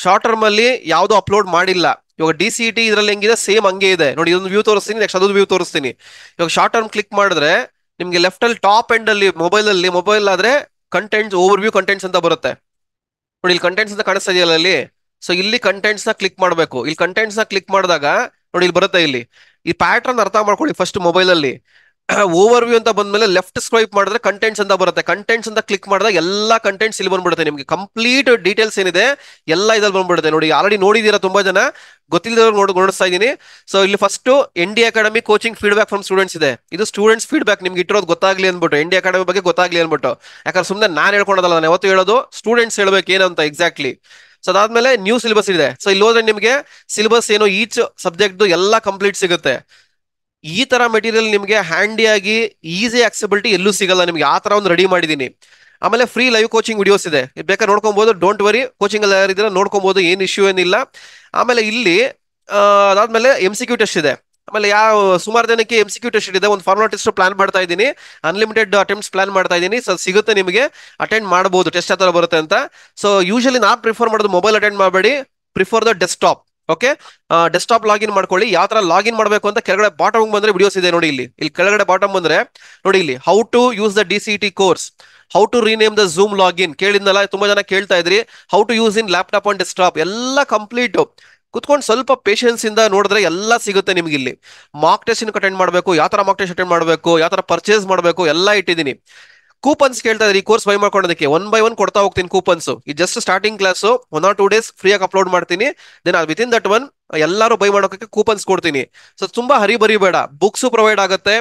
ಶಾರ್ಟ್ ಟರ್ಮ್ ಅಲ್ಲಿ ಯಾವ್ದು ಅಪ್ಲೋಡ್ ಮಾಡಿಲ್ಲ. ಇವಾಗ DCET ಇದ್ರಲ್ಲಿ ಹೆಂಗಿದೆ ಸೇಮ್ ಹಂಗೆ ಇದೆ ನೋಡಿ. ಇದೊಂದು ವ್ಯೂ ತೋರಿಸ್ತೀನಿ, ನೆಕ್ಸ್ಟ್ ಅದೊಂದು ವ್ಯೂ ತೋರಿಸ್ತೀನಿ. ಇವಾಗ ಶಾರ್ಟ್ ಟರ್ಮ್ ಕ್ಲಿಕ್ ಮಾಡಿದ್ರೆ ನಿಮ್ಗೆ ಲೆಫ್ಟ್ ಅಲ್ಲಿ ಟಾಪ್ ಎಂಡ್ ಅಲ್ಲಿ ಮೊಬೈಲ್ ಆದ್ರೆ ಕಂಟೆಂಟ್ಸ್, ಓವರ್ ವ್ಯೂ ಕಂಟೆಂಟ್ಸ್ ಅಂತ ಬರುತ್ತೆ ನೋಡಿ. ಇಲ್ಲಿ ಕಂಟೆಂಟ್ಸ್ ಅಂತ ಕಾಣಿಸ್ತಾ ಇದೆಯಲ್ಲ ಅಲ್ಲಿ. ಸೊ ಇಲ್ಲಿ ಕಂಟೆಂಟ್ಸ್ ನ ಕ್ಲಿಕ್ ಮಾಡಬೇಕು. ಇಲ್ಲಿ ಕಂಟೆಂಟ್ಸ್ ನ ಕ್ಲಿಕ್ ಮಾಡಿದಾಗ ನೋಡಿ, ಇಲ್ಲಿ ಬರುತ್ತೆ. ಇಲ್ಲಿ ಈ ಪ್ಯಾಟರ್ನ್ ಅರ್ಥ ಮಾಡ್ಕೊಳ್ಳಿ ಫಸ್ಟ್. ಮೊಬೈಲ್ ಅಲ್ಲಿ ಓವರ್ ವ್ಯೂ ಅಂತ ಬಂದ್ಮೇಲೆ ಲೆಫ್ಟ್ ಸ್ವೈಪ್ ಮಾಡಿದ್ರೆ ಕಂಟೆಂಟ್ಸ್ ಅಂತ ಬರುತ್ತೆ. ಕಂಟೆಂಟ್ಸ್ ಅಂತ ಕ್ಲಿಕ್ ಮಾಡಿದಾಗ ಎಲ್ಲಾ ಕಂಟೆಂಟ್ಸ್ ಇಲ್ಲಿ ಬಂದ್ಬಿಡುತ್ತೆ. ನಿಮ್ಗೆ ಕಂಪ್ಲೀಟ್ ಡೀಟೇಲ್ಸ್ ಏನಿದೆ ಎಲ್ಲ ಇದ್ರಲ್ಲಿ ಬಂದ್ಬಿಡುತ್ತೆ ನೋಡಿ. ಆಲ್ರೆಡಿ ನೋಡಿದೀರಾ ತುಂಬಾ ಜನ, ಗೊತ್ತಿಲ್ಲದವ್ರು ನೋಡಿಸ್ತಾ ಇದೀನಿ. ಸೊ ಇಲ್ಲಿ first ND academy coaching feedback from students ಇದೆ. ಇದು ಸ್ಟೂಡೆಂಟ್ಸ್ ಫೀಡ್ಬ್ಯಾಕ್, ನಿಮ್ಗೆ ಇಟ್ಟಿರೋದು ಗೊತ್ತಾಗ್ಲಿ ಅಂದ್ಬಿಟ್ಟು, ND ಅಕಾಡೆಮಿ ಬಗ್ಗೆ ಗೊತ್ತಾಗ್ಲಿ ಅಂದ್ಬಿಟ್ಟು. ಯಾಕಂದ್ರೆ ಸುಮ್ಮನೆ ನಾನು ಹೇಳ್ಕೊಳೋದಲ್ಲ, ನಾನು ಯಾವತ್ತು ಹೇಳೋದು ಸ್ಟೂಡೆಂಟ್ಸ್ ಹೇಳ್ಬೇಕು ಏನಂತ ಎಕ್ಸಾಕ್ಟ್ಲಿ. ಸೊ ಅದಾದ್ಮೇಲೆ ನ್ಯೂ ಸಿಲೆಬಸ್ ಇದೆ. ಸೊ ಇಲ್ಲಿ ಹೋದ್ರೆ ನಿಮ್ಗೆ ಸಿಲೆಬಸ್ ಏನು, ಈಚ್ ಸಬ್ಜೆಕ್ಟ್ ಎಲ್ಲ ಕಂಪ್ಲೀಟ್ ಸಿಗುತ್ತೆ. ಈ ತರ ಮೆಟೀರಿಯಲ್ ನಿಮ್ಗೆ ಹ್ಯಾಂಡಿಯಾಗಿ ಈಸಿ ಆಕ್ಸೆಬಿಲಿಟಿ ಎಲ್ಲೂ ಸಿಗಲ್ಲ ನಿಮ್ಗೆ. ಆ ತರ ಒಂದು ರೆಡಿ ಮಾಡಿದೀನಿ. ಆಮೇಲೆ ಫ್ರೀ ಲೈವ್ ಕೋಚಿಂಗ್ ವಿಡಿಯೋಸ್ ಇದೆ, ಬೇಕಾದ್ರೆ ನೋಡ್ಕೊಬಹುದು. ಡೋಂಟ್ ವರಿ, ಕೋಚಿಂಗ್ ಅಲ್ಲಿ ಯಾರಿದ್ದೀರಾ ನೋಡ್ಕೊಬಹುದು, ಏನ್ ಇಶ್ಯೂ ಏನಿಲ್ಲ. ಆಮೇಲೆ ಇಲ್ಲಿ ಅದಾದ್ಮೇಲೆ MCQ ಟೆಸ್ಟ್ ಇದೆ. ಆಮೇಲೆ ಸುಮಾರು ಜನಕ್ಕೆ MCQ ಟೆಸ್ಟ್ ಇದೆ. ಒಂದು ಫಾರ್ಮುಲಾ ಟೆಸ್ಟ್ ಪ್ಲಾನ್ ಮಾಡ್ತಾ ಇದ್ದೀನಿ, ಅನ್ಲಿಮಿಟೆಡ್ ಅಟೆಂಪ್ಟ್ಸ್ ಪ್ಲಾನ್ ಮಾಡ್ತಾ ಇದ್ದೀನಿ. ಸೊ ಸಿಗುತ್ತೆ ನಿಮಗೆ, ಅಟೆಂಡ್ ಮಾಡಬಹುದು, ಟೆಸ್ಟ್ ಯಾವ ತರ ಬರುತ್ತೆ ಅಂತ. ಸೊ ಯೂಶಲಿ ನಾ ಪ್ರಿಫರ್ ಮಾಡೋದು ಮೊಬೈಲ್ ಅಟೆಂಡ್ ಮಾಡಬೇಡಿ, prefer the desktop. Okay, desktop login ಮಾಡ್ಕೊಳ್ಳಿ. ಯಾವ ತರ ಲಾಗಿನ್ ಮಾಡಬೇಕು ಅಂತ ಕೆಳಗಡೆ ಬಾಟಮ್ ಬಂದ್ರೆ ವಿಡಿಯೋಸ್ ಇದೆ ನೋಡಿ. ಇಲ್ಲಿ ಕೆಳಗಡೆ ಬಾಟಮ್ ಬಂದ್ರೆ ನೋಡಿ, ಇಲ್ಲಿ how to use the DCET course, how to rename the zoom login ಕೇಳಿದ್ನಲ್ಲ, ತುಂಬಾ ಜನ ಕೇಳ್ತಾ ಇದ್ರಿ. How to use in laptop and desktop ಎಲ್ಲ ಕಂಪ್ಲೀಟ್. ಕುತ್ಕೊಂಡು ಸ್ವಲ್ಪ ಪೇಷನ್ಸ್ ಇಂದ ನೋಡಿದ್ರೆ ಎಲ್ಲ ಸಿಗುತ್ತೆ ನಿಮ್ಗೆ. ಇಲ್ಲಿ ಮಾಕ್ ಟೆಸ್ಟ್ ಅಟೆಂಡ್ ಮಾಡಬೇಕು, ಯಾವ ತರ ಮಾಕ್ ಟೆಸ್ಟ್ ಅಟೆಂಡ್ ಮಾಡಬೇಕು, ಯಾವ ತರ ಪರ್ಚೇಸ್ ಮಾಡಬೇಕು ಎಲ್ಲ ಇಟ್ಟಿದ್ದೀನಿ. ಕೂಪನ್ಸ್ ಕೇಳ್ತಾ ಇದ್ರಿ ಈ ಕೋರ್ಸ್ ಬೈ ಮಾಡ್ಕೊಳ್ಳೋದಕ್ಕೆ, 1 by 1 ಕೊಡ್ತಾ ಹೋಗ್ತೀನಿ ಕೂಪನ್ಸ್. ಈ just starting class 1 or 2 days free ಆಗಿ ಅಪ್ಲೋಡ್ ಮಾಡ್ತೀನಿ. ದೆನ್ ವಿತಿನ್ ದಟ್ ಒನ್ ಎಲ್ಲರೂ ಬೈ ಮಾಡೋಕೆ ಕೂಪನ್ಸ್ ಕೊಡ್ತೀನಿ. ಸೊ ತುಂಬಾ ಹರಿಬರಿ ಬೇಡ, ಬುಕ್ಸ್ ಪ್ರೊವೈಡ್ ಆಗುತ್ತೆ.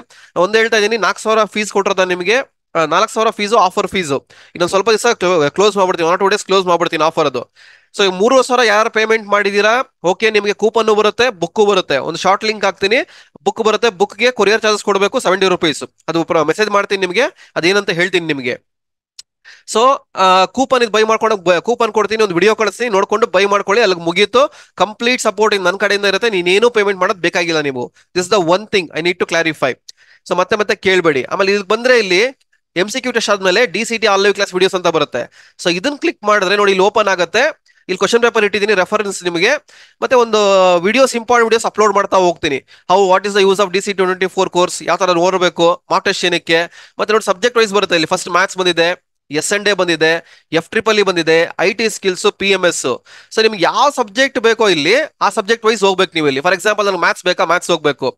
ಒಂದ್ ಹೇಳ್ತಾ ಇದೀನಿ, 4,000 ಫೀಸ್ ಕೊಟ್ಟಿರ್ತ ನಿಮಗೆ, 4,000 ಫೀಸು ಆಫರ್ ಫೀಸು. ಇನ್ನೊಂದು ಸ್ವಲ್ಪ ದಿವಸ ಕ್ಲೋಸ್ ಮಾಡ್ಬಿಡ್ತೀನಿ, 1 or 2 days ಕ್ಲೋಸ್ ಮಾಡ್ಬಿಡ್ತೀನಿ ಆಫರ್ ಅದು. ಸೊ 3,000 ಯಾರು ಪೇಮೆಂಟ್ ಮಾಡಿದೀರಾ, ಓಕೆ, ನಿಮಗೆ ಕೂಪನ್ ಬರುತ್ತೆ, ಬುಕ್ ಬರುತ್ತೆ. ಒಂದು ಶಾರ್ಟ್ ಲಿಂಕ್ ಹಾಕ್ತೀನಿ, ಬುಕ್ ಬರುತ್ತೆ. ಬುಕ್ಗೆ ಕೊರಿಯರ್ ಚಾರ್ಜಸ್ ಕೊಡಬೇಕು 70 rupees. ಅದು ಮೆಸೇಜ್ ಮಾಡ್ತೀನಿ ನಿಮಗೆ, ಅದೇನಂತ ಹೇಳ್ತೀನಿ ನಿಮಗೆ. ಸೊ ಕೂಪನ್ ಇದು ಬೈ ಮಾಡ್ಕೊಂಡು ಕೂಪನ್ ಕೊಡ್ತೀನಿ, ಒಂದು ವಿಡಿಯೋ ಕಳಿಸ್ತೀನಿ, ನೋಡ್ಕೊಂಡು ಬೈ ಮಾಡ್ಕೊಳ್ಳಿ. ಅಲ್ಲಿಗೆ ಮುಗೀತು. ಕಂಪ್ಲೀಟ್ ಸಪೋರ್ಟಿಂಗ್ ನನ್ನ ಕಡೆಯಿಂದ ಇರುತ್ತೆ, ನೀನೇನು ಪೇಮೆಂಟ್ ಮಾಡೋದು ಬೇಕಾಗಿಲ್ಲ ನೀವು. This the one thing I need to clarify. So ಮತ್ತೆ ಕೇಳಬೇಡಿ. ಆಮೇಲೆ ಇಲ್ಲಿ ಬಂದ್ರೆ ಇಲ್ಲಿ MCQ ಟೆಸ್ಟ್ ಆದ್ಮೇಲೆ DCET all live class videos ಅಂತ ಬರುತ್ತೆ. ಸೊ ಇದನ್ನ ಕ್ಲಿಕ್ ಮಾಡಿದ್ರೆ ನೋಡಿ, ಇಲ್ಲಿ ಓಪನ್ ಆಗುತ್ತೆ. ಇಲ್ಲಿ ಕ್ವಶನ್ ಪೇಪರ್ ಇಟ್ಟಿದ್ದೀನಿ, ರೆಫರೆನ್ಸ್ ನಿಮಗೆ, ಮತ್ತೆ ಒಂದು ವಿಡಿಯೋಸ್, ಇಂಪಾರ್ಟೆಂಟ್ ವಿಡಿಯೋಸ್ ಅಪ್ಲೋಡ್ ಮಾಡ್ತಾ ಹೋಗ್ತೀನಿ. What is the use of DCET 2024 course, ಯಾವ ತರ ಓದಬೇಕು, ಮಾರ್ಕ್ ಟೆಸ್ಟ್ ಏನಕ್ಕೆ, ಮತ್ತೆ ನೋಡಿ ಸಬ್ಜೆಕ್ಟ್ ವೈಸ್ ಬರುತ್ತೆ. ಇಲ್ಲಿ ಫಸ್ಟ್ ಮ್ಯಾಥ್ಸ್ ಬಂದಿದೆ, SND ಬಂದಿದೆ, FEEE ಬಂದಿದೆ, IT ಸ್ಕಿಲ್ಸ್, PMS. ಸೊ ನಿಮ್ಗೆ ಯಾವ ಸಬ್ಜೆಕ್ಟ್ ಬೇಕೋ ಇಲ್ಲಿ ಆ ಸಬ್ಜೆಕ್ಟ್ ವೈಸ್ ಹೋಗ್ಬೇಕು ನೀವು. ಇಲ್ಲಿ ಫಾರ್ ಎಕ್ಸಾಂಪಲ್ ನನಗೆ ಮ್ಯಾಥ್ಸ್ ಬೇಕಾ, ಮ್ಯಾಥ್ಸ್ ಹೋಗ್ಬೇಕು.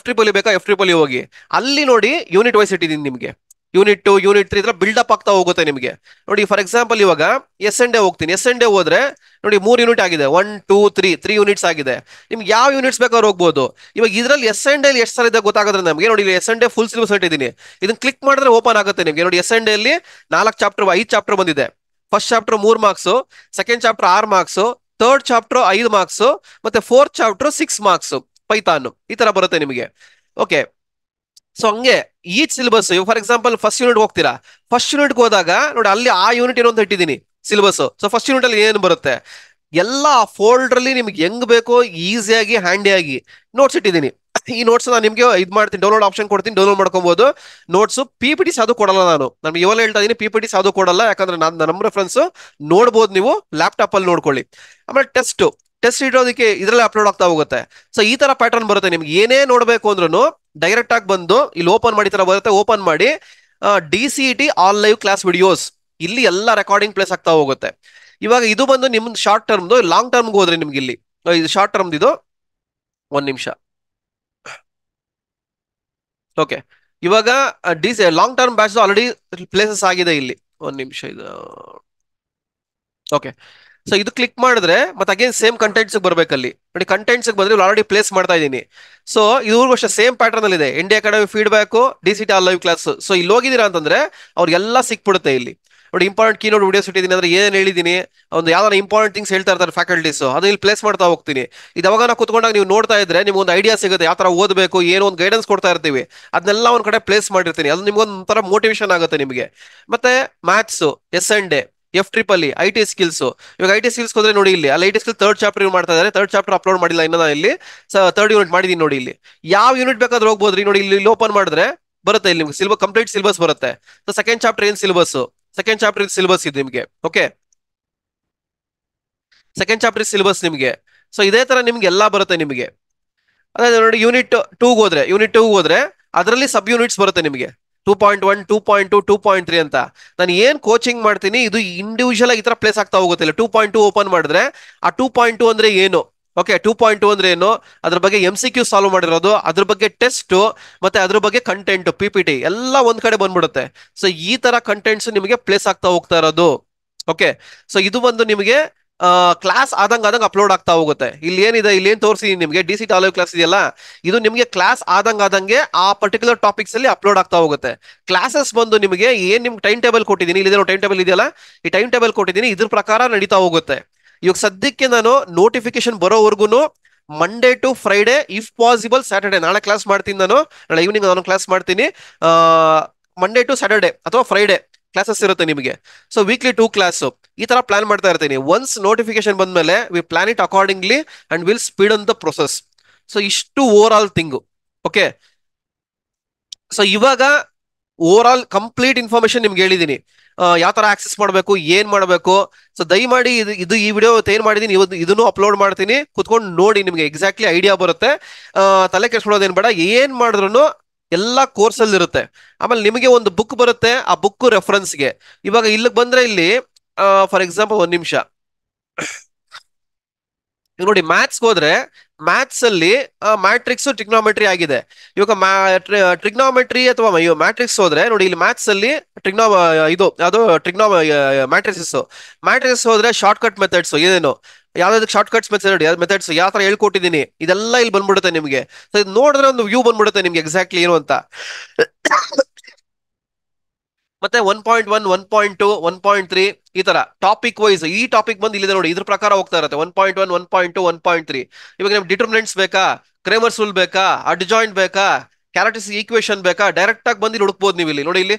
FEEE ಬೇಕಾ, FEEE ಹೋಗಿ. ಅಲ್ಲಿ ನೋಡಿ ಯೂನಿಟ್ ವೈಸ್ ಇಟ್ಟಿದ್ದೀನಿ ನಿಮಗೆ. ಯೂನಿಟ್ 2, ಯೂನಿಟ್ 3 ಇದ್ರ ಬಿಲ್ಡಪ್ ಆಗ್ತಾ ಹೋಗುತ್ತೆ ನಿಮಗೆ. ನೋಡಿ ಫಾರ್ ಎಕ್ಸಾಂಪಲ್ ಇವಾಗ SND ಹೋಗ್ತೀನಿ. SND ಹೋದ್ರೆ ನೋಡಿ 3 ಯೂನಿಟ್ ಆಗಿದೆ, 1, 2, 3 ಯೂನಿಟ್ಸ್ ಆಗಿದೆ. ನಿಮ್ಗೆ ಯಾವ ಯೂನಿಟ್ಸ್ ಬೇಕಾದ್ರೂ ಹೋಗ್ಬೋದು. ಇವಾಗ ಇದ್ರಲ್ಲಿ SND ಅಲ್ಲಿ ಎಷ್ಟು ಸಲ ಇದೆ ಗೊತ್ತಾಗೋದ್ರೆ ನಮಗೆ ನೋಡಿ, SND ಫುಲ್ ಸಿಲೆಬಸ್ ಇಟ್ಟಿದ್ದೀನಿ. ಇದನ್ನ ಕ್ಲಿಕ್ ಮಾಡಿದ್ರೆ ಓಪನ್ ಆಗುತ್ತೆ ನಿಮಗೆ. ನೋಡಿ SND ಅಲ್ಲಿ 4 ಚಾಪ್ಟರ್, 5 ಚಾಪ್ಟರ್ ಬಂದಿದೆ. First chapter 3 marks, second chapter 6 marks, third chapter 5 marks, ಮತ್ತೆ ಫೋರ್ತ್ ಚಾಪ್ಟರ್ 6 ಮಾರ್ಕ್ಸ್. ಪೈಥಾನ್ ಈ ತರ ಬರುತ್ತೆ ನಿಮಗೆ. ಓಕೆ, ಸೊ ಹಂಗೆ each syllabus. For example first unit ಹೋಗ್ತೀರಾ, ಫಸ್ಟ್ ಯೂನಿಟ್ ಹೋದಾಗ ನೋಡಿ ಅಲ್ಲಿ ಆ ಯೂನಿಟ್ ಏನೋ ಅಂತ ಇಟ್ಟಿದ್ದೀನಿ ಸಿಲೆಬಸ್. ಸೊ ಫಸ್ಟ್ ಯೂನಿಟ್ ಅಲ್ಲಿ ಏನು ಬರುತ್ತೆ, ಎಲ್ಲ ಫೋಲ್ಡರ್ ಅಲ್ಲಿ ನಿಮ್ಗೆ ಹೆಂಗ್ ಬೇಕೋ ಈಸಿಯಾಗಿ ಹ್ಯಾಂಡಿಯಾಗಿ ನೋಟ್ಸ್ ಇಟ್ಟಿದ್ದೀನಿ. ಈ ನೋಟ್ಸ್ ನಾನು ನಿಮ್ಗೆ ಇದು ಮಾಡ್ತೀನಿ, ಡೌನ್ಲೋಡ್ ಆಪ್ಷನ್ ಕೊಡ್ತೀನಿ, ಡೌನ್ಲೋಡ್ ಮಾಡ್ಕೊಬಹುದು. ನೋಟ್ಸ್ PPTs ಅದು ಕೊಡಲ್ಲ ನಾನು ಇವಾಗ ಹೇಳ್ತಾ ಇದೀನಿ, PPTs ಅದು ಕೊಡಲ್ಲ. ಯಾಕಂದ್ರೆ ನಮ್ಮ ರೆಫರೆನ್ಸ್ ನೋಡ್ಬೋದು, ನೀವು ಲ್ಯಾಪ್ಟಾಪ್ ಅಲ್ಲಿ ನೋಡ್ಕೊಳ್ಳಿ. ಆಮೇಲೆ ಟೆಸ್ಟ್ ಇಡೋದಕ್ಕೆ ಇದರಲ್ಲಿ ಅಪ್ಲೋಡ್ ಆಗ್ತಾ ಹೋಗುತ್ತೆ. ಸೊ ಈ ತರ ಪ್ಯಾಟರ್ನ್ ಬರುತ್ತೆ. ನಿಮ್ಗೆ ಏನೇ ನೋಡ್ಬೇಕು ಅಂದ್ರೂ ಡೈರೆಕ್ಟ್ ಆಗಿ ಬಂದು ಇಲ್ಲಿ ಓಪನ್ ಮಾಡಿ ತರ ಬರುತ್ತೆ. ಓಪನ್ ಮಾಡಿ DCET all live class videos, ಇಲ್ಲಿ ಎಲ್ಲ ರೆಕಾರ್ಡಿಂಗ್ ಪ್ಲೇಸ್ ಆಗ್ತಾ ಹೋಗುತ್ತೆ. ಇವಾಗ ಇದು ಬಂದು ನಿಮ್ದು ಶಾರ್ಟ್ ಟರ್ಮ್ದು. ಲಾಂಗ್ ಟರ್ಮ್ಗೆ ಹೋದ್ರೆ ನಿಮ್ಗೆ ಇಲ್ಲಿ ಇದು ಶಾರ್ಟ್ ಟರ್ಮ್ದು. ಇದು ಒಂದ್ ನಿಮಿಷ. ಓಕೆ, ಇವಾಗ long term batch already places ಆಗಿದೆ ಇಲ್ಲಿ. ಒಂದ್ ನಿಮಿಷ ಇದು. ಓಕೆ, ಸೊ ಇದು ಕ್ಲಿಕ್ ಮಾಡಿದ್ರೆ ಮತ್ತೆ ಅಗೇನ್ ಸೇಮ್ ಕಂಟೆಂಟ್ಸ್ ಬರ್ಬೇಕಲ್ಲಿ ನೋಡಿ. ಕಂಟೆಂಟ್ಸ್ ಬಂದ್ರೆ ಆಲ್ರೆಡಿ ಪ್ಲೇಸ್ ಮಾಡ್ತಾ ಇದ್ದೀನಿ. ಸೊ ಇದು ಅಷ್ಟೇ ಸೇಮ್ ಪ್ಯಾಟರ್ನ್ ಅಲ್ಲಿ ಇದೆ. India academy feedback, DCET all live class. So ಇಲ್ಲಿ ಹೋಗಿದ್ದೀರಾ ಅಂತಂದ್ರೆ ಅವ್ರಿಗೆಲ್ಲ ಸಿಕ್ಬಿಡುತ್ತೆ ಇಲ್ಲಿ ನೋಡಿ. ಇಂಪಾರ್ಟೆಂಟ್ ಕೀನೋಟ್ ವಿಡಿಯೋಸ್ ಇಟ್ಟಿದ್ದೀನಿ ಅಂದ್ರೆ ಏನ್ ಹೇಳಿದೀನಿ, ಒಂದು ಯಾವ್ದಾರ ಇಂಪಾರ್ಟೆಂಟ್ ಥಿಂಗ್ಸ್ ಹೇಳ್ತಾ ಇರ್ತಾರೆ ಫ್ಯಾಕಲ್ಟೀಸ್, ಅದು ಇಲ್ಲಿ ಪ್ಲೇಸ್ ಮಾಡ್ತಾ ಹೋಗ್ತೀನಿ. ಇದು ಯಾವಾಗ ನಾವು ಕುತ್ಕೊಂಡಾಗ ನೀವು ನೋಡ್ತಾ ಇದ್ರೆ ನಿಮ್ಗೆ ಒಂದು ಐಡಿಯಾ ಸಿಗುತ್ತೆ, ಯಾವ ತರ ಓದಬೇಕು, ಏನೋ ಒಂದು ಗೈಡೆನ್ಸ್ ಕೊಡ್ತಾ ಇರ್ತೀವಿ. ಅದನ್ನೆಲ್ಲ ಒಂದ್ ಕಡೆ ಪ್ಲೇಸ್ ಮಾಡಿರ್ತೀನಿ. ಅದು ನಿಮ್ಗೊಂಥರ ಮೋಟಿವೇಶನ್ ಆಗುತ್ತೆ ನಿಮಗೆ. ಮತ್ತೆ maths, SND, FEEE, IT skills. ಇವಾಗ IT ಸ್ಕಿಲ್ಸ್ ಹೋದ್ರೆ ನೋಡಿ ಇಲ್ಲಿ ಅಲ್ಲಿ IT ಸ್ಕಿಲ್ ಥರ್ಡ್ ಚಾಪ್ಟರ್ ಮಾಡ್ತಾ ಇದ್ದಾರೆ. ಥರ್ಡ್ ಚಾಪ್ಟರ್ ಅಪ್ಲೋಡ್ ಮಾಡಿಲ್ಲ ಇನ್ನ, ನಾನು ಇಲ್ಲಿ ಥರ್ಡ್ ಯೂನಿಟ್ ಮಾಡಿದೀನಿ ನೋಡಿ. ಇಲ್ಲಿ ಯಾವ ಯೂನಿಟ್ ಬೇಕಾದ್ರೂ ಹೋಗ್ಬೋದ್ರಿ ನೋಡಿ. ಇಲ್ಲಿ ಓಪನ್ ಮಾಡಿದ್ರೆ ಬರುತ್ತೆ, ಇಲ್ಲಿ ನಿಮ್ಗೆ ಕಂಪ್ಲೀಟ್ ಸಿಲೆಬಸ್ ಬರುತ್ತೆ. ಸೊ ಸೆಕೆಂಡ್ ಚಾಪ್ಟರ್ ಏನ್ ಸಿಲೆಬಸ್, ಸೆಕೆಂಡ್ ಚಾಪ್ಟರ್ ಸಿಲೆಬಸ್ ಇದೆ ನಿಮ್ಗೆ. ಓಕೆ, ಸೆಕೆಂಡ್ ಚಾಪ್ಟರ್ ಸಿಲೆಬಸ್ ನಿಮ್ಗೆ. ಸೊ ಇದೇ ತರ ನಿಮ್ಗೆ ಎಲ್ಲಾ ಬರುತ್ತೆ ನಿಮಗೆ. ಅದೇ ನೋಡಿ ಯೂನಿಟ್ 2 ಹೋದ್ರೆ ಅದರಲ್ಲಿ ಸಬ್ ಯೂನಿಟ್ಸ್ ಬರುತ್ತೆ ನಿಮಗೆ. 2.1, 2.2, 2.3 ಅಂತ. ನಾನು ಏನ್ ಕೋಚಿಂಗ್ ಮಾಡ್ತೀನಿ ಇದು ಇಂಡಿವಿಜುವಲ್ ಆಗಿ ಈ ತರ ಪ್ಲೇಸ್ ಆಗ್ತಾ ಹೋಗುತ್ತೆ. 2.2 ಓಪನ್ ಮಾಡಿದ್ರೆ ಆ 2.2 ಅಂದ್ರೆ ಏನು, ಓಕೆ 2.2 ಅಂದ್ರೆ ಏನು, ಅದ್ರ ಬಗ್ಗೆ MCQ ಸಾಲ್ವ್ ಮಾಡಿರೋದು, ಅದ್ರ ಬಗ್ಗೆ ಟೆಸ್ಟ್, ಮತ್ತೆ ಅದ್ರ ಬಗ್ಗೆ ಕಂಟೆಂಟ್ PPT ಎಲ್ಲ ಒಂದ್ ಕಡೆ ಬಂದ್ಬಿಡುತ್ತೆ. ಸೊ ಈ ತರ ಕಂಟೆಂಟ್ಸ್ ನಿಮಗೆ ಪ್ಲೇಸ್ ಆಗ್ತಾ ಹೋಗ್ತಾ ಇರೋದು. ಓಕೆ, ಸೊ ಇದು ಒಂದು ನಿಮಗೆ ಕ್ಲಾಸ್ ಆದಂಗ ಅಪ್ಲೋಡ್ ಆಗ್ತಾ ಹೋಗುತ್ತೆ. ಇಲ್ಲಿ ಏನಿದೆ, ಇಲ್ಲಿ ಏನ್ ತೋರಿಸಿದೀನಿ ನಿಮಗೆ DCET ಆಲ್ ಲೈವ್ ಕ್ಲಾಸ್ ಇದೆಯಲ್ಲ, ಇದು ನಿಮಗೆ ಕ್ಲಾಸ್ ಆದಂಗೆ ಆ ಪರ್ಟಿಕ್ಯುಲರ್ ಟಾಪಿಕ್ಸ್ ಅಲ್ಲಿ ಅಪ್ಲೋಡ್ ಆಗ್ತಾ ಹೋಗುತ್ತೆ. ಕ್ಲಾಸಸ್ ಬಂದು ನಿಮಗೆ ಏನ್ ನಿಮ್ಗೆ ಟೈಮ್ ಟೇಬಲ್ ಕೊಟ್ಟಿದ್ದೀನಿ, ಇಲ್ಲಿ ಟೈಮ್ ಟೇಬಲ್ ಇದೆಯಲ್ಲ, ಈ ಟೈಮ್ ಟೇಬಲ್ ಕೊಟ್ಟಿದ್ದೀನಿ, ಇದ್ರ ಪ್ರಕಾರ ನಡೀತಾ ಹೋಗುತ್ತೆ. ಇವಾಗ ಸದ್ಯಕ್ಕೆ ನಾನು ನೋಟಿಫಿಕೇಶನ್ ಬರೋವರೆಗೂ Monday to Friday, if possible Saturday, ನಾಳೆ ಕ್ಲಾಸ್ ಮಾಡ್ತೀನಿ ನಾನು, ನಾಳೆ ಈವ್ನಿಂಗ್ ನಾನು ಕ್ಲಾಸ್ ಮಾಡ್ತೀನಿ. ಮಂಡೇ ಟು ಸ್ಯಾಟರ್ಡೆ ಅಥವಾ ಫ್ರೈಡೆ ಕ್ಲಾಸಸ್ ಇರುತ್ತೆ ನಿಮಗೆ. ಸೊ ವೀಕ್ಲಿ 2 ಕ್ಲಾಸ್ ಈ ತರ ಪ್ಲಾನ್ ಮಾಡ್ತಾ ಇರ್ತೀನಿ. ಒನ್ಸ್ ನೋಟಿಫಿಕೇಶನ್ ಬಂದ್ಮೇಲೆ we plan it accordingly and will speed up the process. So ಇಷ್ಟು overall thing. Okay, so ಇವಾಗ ಓವರ್ ಆಲ್ ಕಂಪ್ಲೀಟ್ ಇನ್ಫಾರ್ಮೇಶನ್ ನಿಮ್ಗೆ ಹೇಳಿದೀನಿ. ಯಾವ ತರ ಆಕ್ಸೆಸ್ ಮಾಡಬೇಕು, ಏನ್ ಮಾಡಬೇಕು. ಸೊ ದಯಮಾಡಿ ಇದು ಈ ವಿಡಿಯೋ ಏನ್ ಮಾಡಿದೀನಿ ಇದನ್ನು ಅಪ್ಲೋಡ್ ಮಾಡ್ತೀನಿ, ಕುತ್ಕೊಂಡು ನೋಡಿ, ನಿಮ್ಗೆ ಎಕ್ಸಾಕ್ಟ್ಲಿ ಐಡಿಯಾ ಬರುತ್ತೆ. ತಲೆ ಕೆಡ್ಸ್ಕೊಳ್ಳೋದೇನ್ ಬೇಡ, ಏನ್ ಮಾಡಿದ್ರು ಎಲ್ಲ ಕೋರ್ಸ್ ಅಲ್ಲಿ ಇರುತ್ತೆ. ಆಮೇಲೆ ನಿಮಗೆ ಒಂದು ಬುಕ್ ಬರುತ್ತೆ, ಆ ಬುಕ್ ರೆಫರೆನ್ಸ್ಗೆ. ಇವಾಗ ಇಲ್ಲಿಗೆ ಬಂದ್ರೆ ಇಲ್ಲಿ ಫಾರ್ ಎಕ್ಸಾಂಪಲ್ ಒಂದ್ ನಿಮಿಷ ನೋಡಿ, ಮ್ಯಾಥ್ಸ್ ಹೋದ್ರೆ ಮ್ಯಾಥ್ಸ್ ಅಲ್ಲಿ ಮ್ಯಾಟ್ರಿಕ್ಸ್ ಟ್ರಿಗ್ನೋಮೆಟ್ರಿ ಆಗಿದೆ. ಇವಾಗ ಟ್ರಿಗ್ನೋಮೆಟ್ರಿ ಅಥವಾ ಮ್ಯಾಟ್ರಿಕ್ಸ್ ಹೋದ್ರೆ ನೋಡಿ, ಇಲ್ಲಿ ಮ್ಯಾಥ್ಸ್ ಅಲ್ಲಿ ಇದು ಮ್ಯಾಟ್ರಿಕ್ಸ್ ಹೋದ್ರೆ ಶಾರ್ಟ್ ಕಟ್ ಮೆಥಡ್ಸ್ ಏನೇನು, ಯಾವ್ದಾದ್ರು ಶಾರ್ಟ್ ಕಟ್ಸ್ ಮೆಥಡ್ಸ್ ಯಾವ ತರ ಹೇಳ್ಕೊಟ್ಟಿದ್ದೀನಿ ಇದೆಲ್ಲ ಇಲ್ಲಿ ಬಂದ್ಬಿಡುತ್ತೆ ನಿಮ್ಗೆ. ಸೊ ಇದು ನೋಡಿದ್ರೆ ಒಂದು ವ್ಯೂ ಬಂದ್ಬಿಡುತ್ತೆ ನಿಮ್ಗೆ ಎಕ್ಸಾಕ್ಟ್ಲಿ ಏನು ಅಂತ. ಮತ್ತೆ 1.1, 1.2, 1.3 ಈ ತರ ಟಾಪಿಕ್ ವೈಸ್ ಈ ಟಾಪಿಕ್ ಬಂದು ಇಲ್ಲಿದೆ ನೋಡಿ, ಇದ್ರ ಪ್ರಕಾರ ಹೋಗ್ತಾ ಇರುತ್ತೆ. 1.1, 1.2, 1.3. ಇವಾಗ ನಿಮ್ಗೆ ಡಿಟರ್ಮಿನೆಂಟ್ಸ್ ಬೇಕಾ, ಕ್ರೇಮರ್ಸ್ ರೂಲ್ ಬೇಕಾ, ಅಡ್ಜಾಯಿಂಟ್ ಬೇಕಾ, ಕ್ಯಾರೆಕ್ಟರಿಸ್ಟಿಕ್ ಈಕ್ವೇಶನ್ ಬೇಕಾ, ಡೈರೆಕ್ಟ್ ಆಗಿ ಬಂದು ಇಲ್ಲಿ ಹುಡುಕ್ಬೋದು ನೀವು. ಇಲ್ಲಿ ನೋಡಿ, ಇಲ್ಲಿ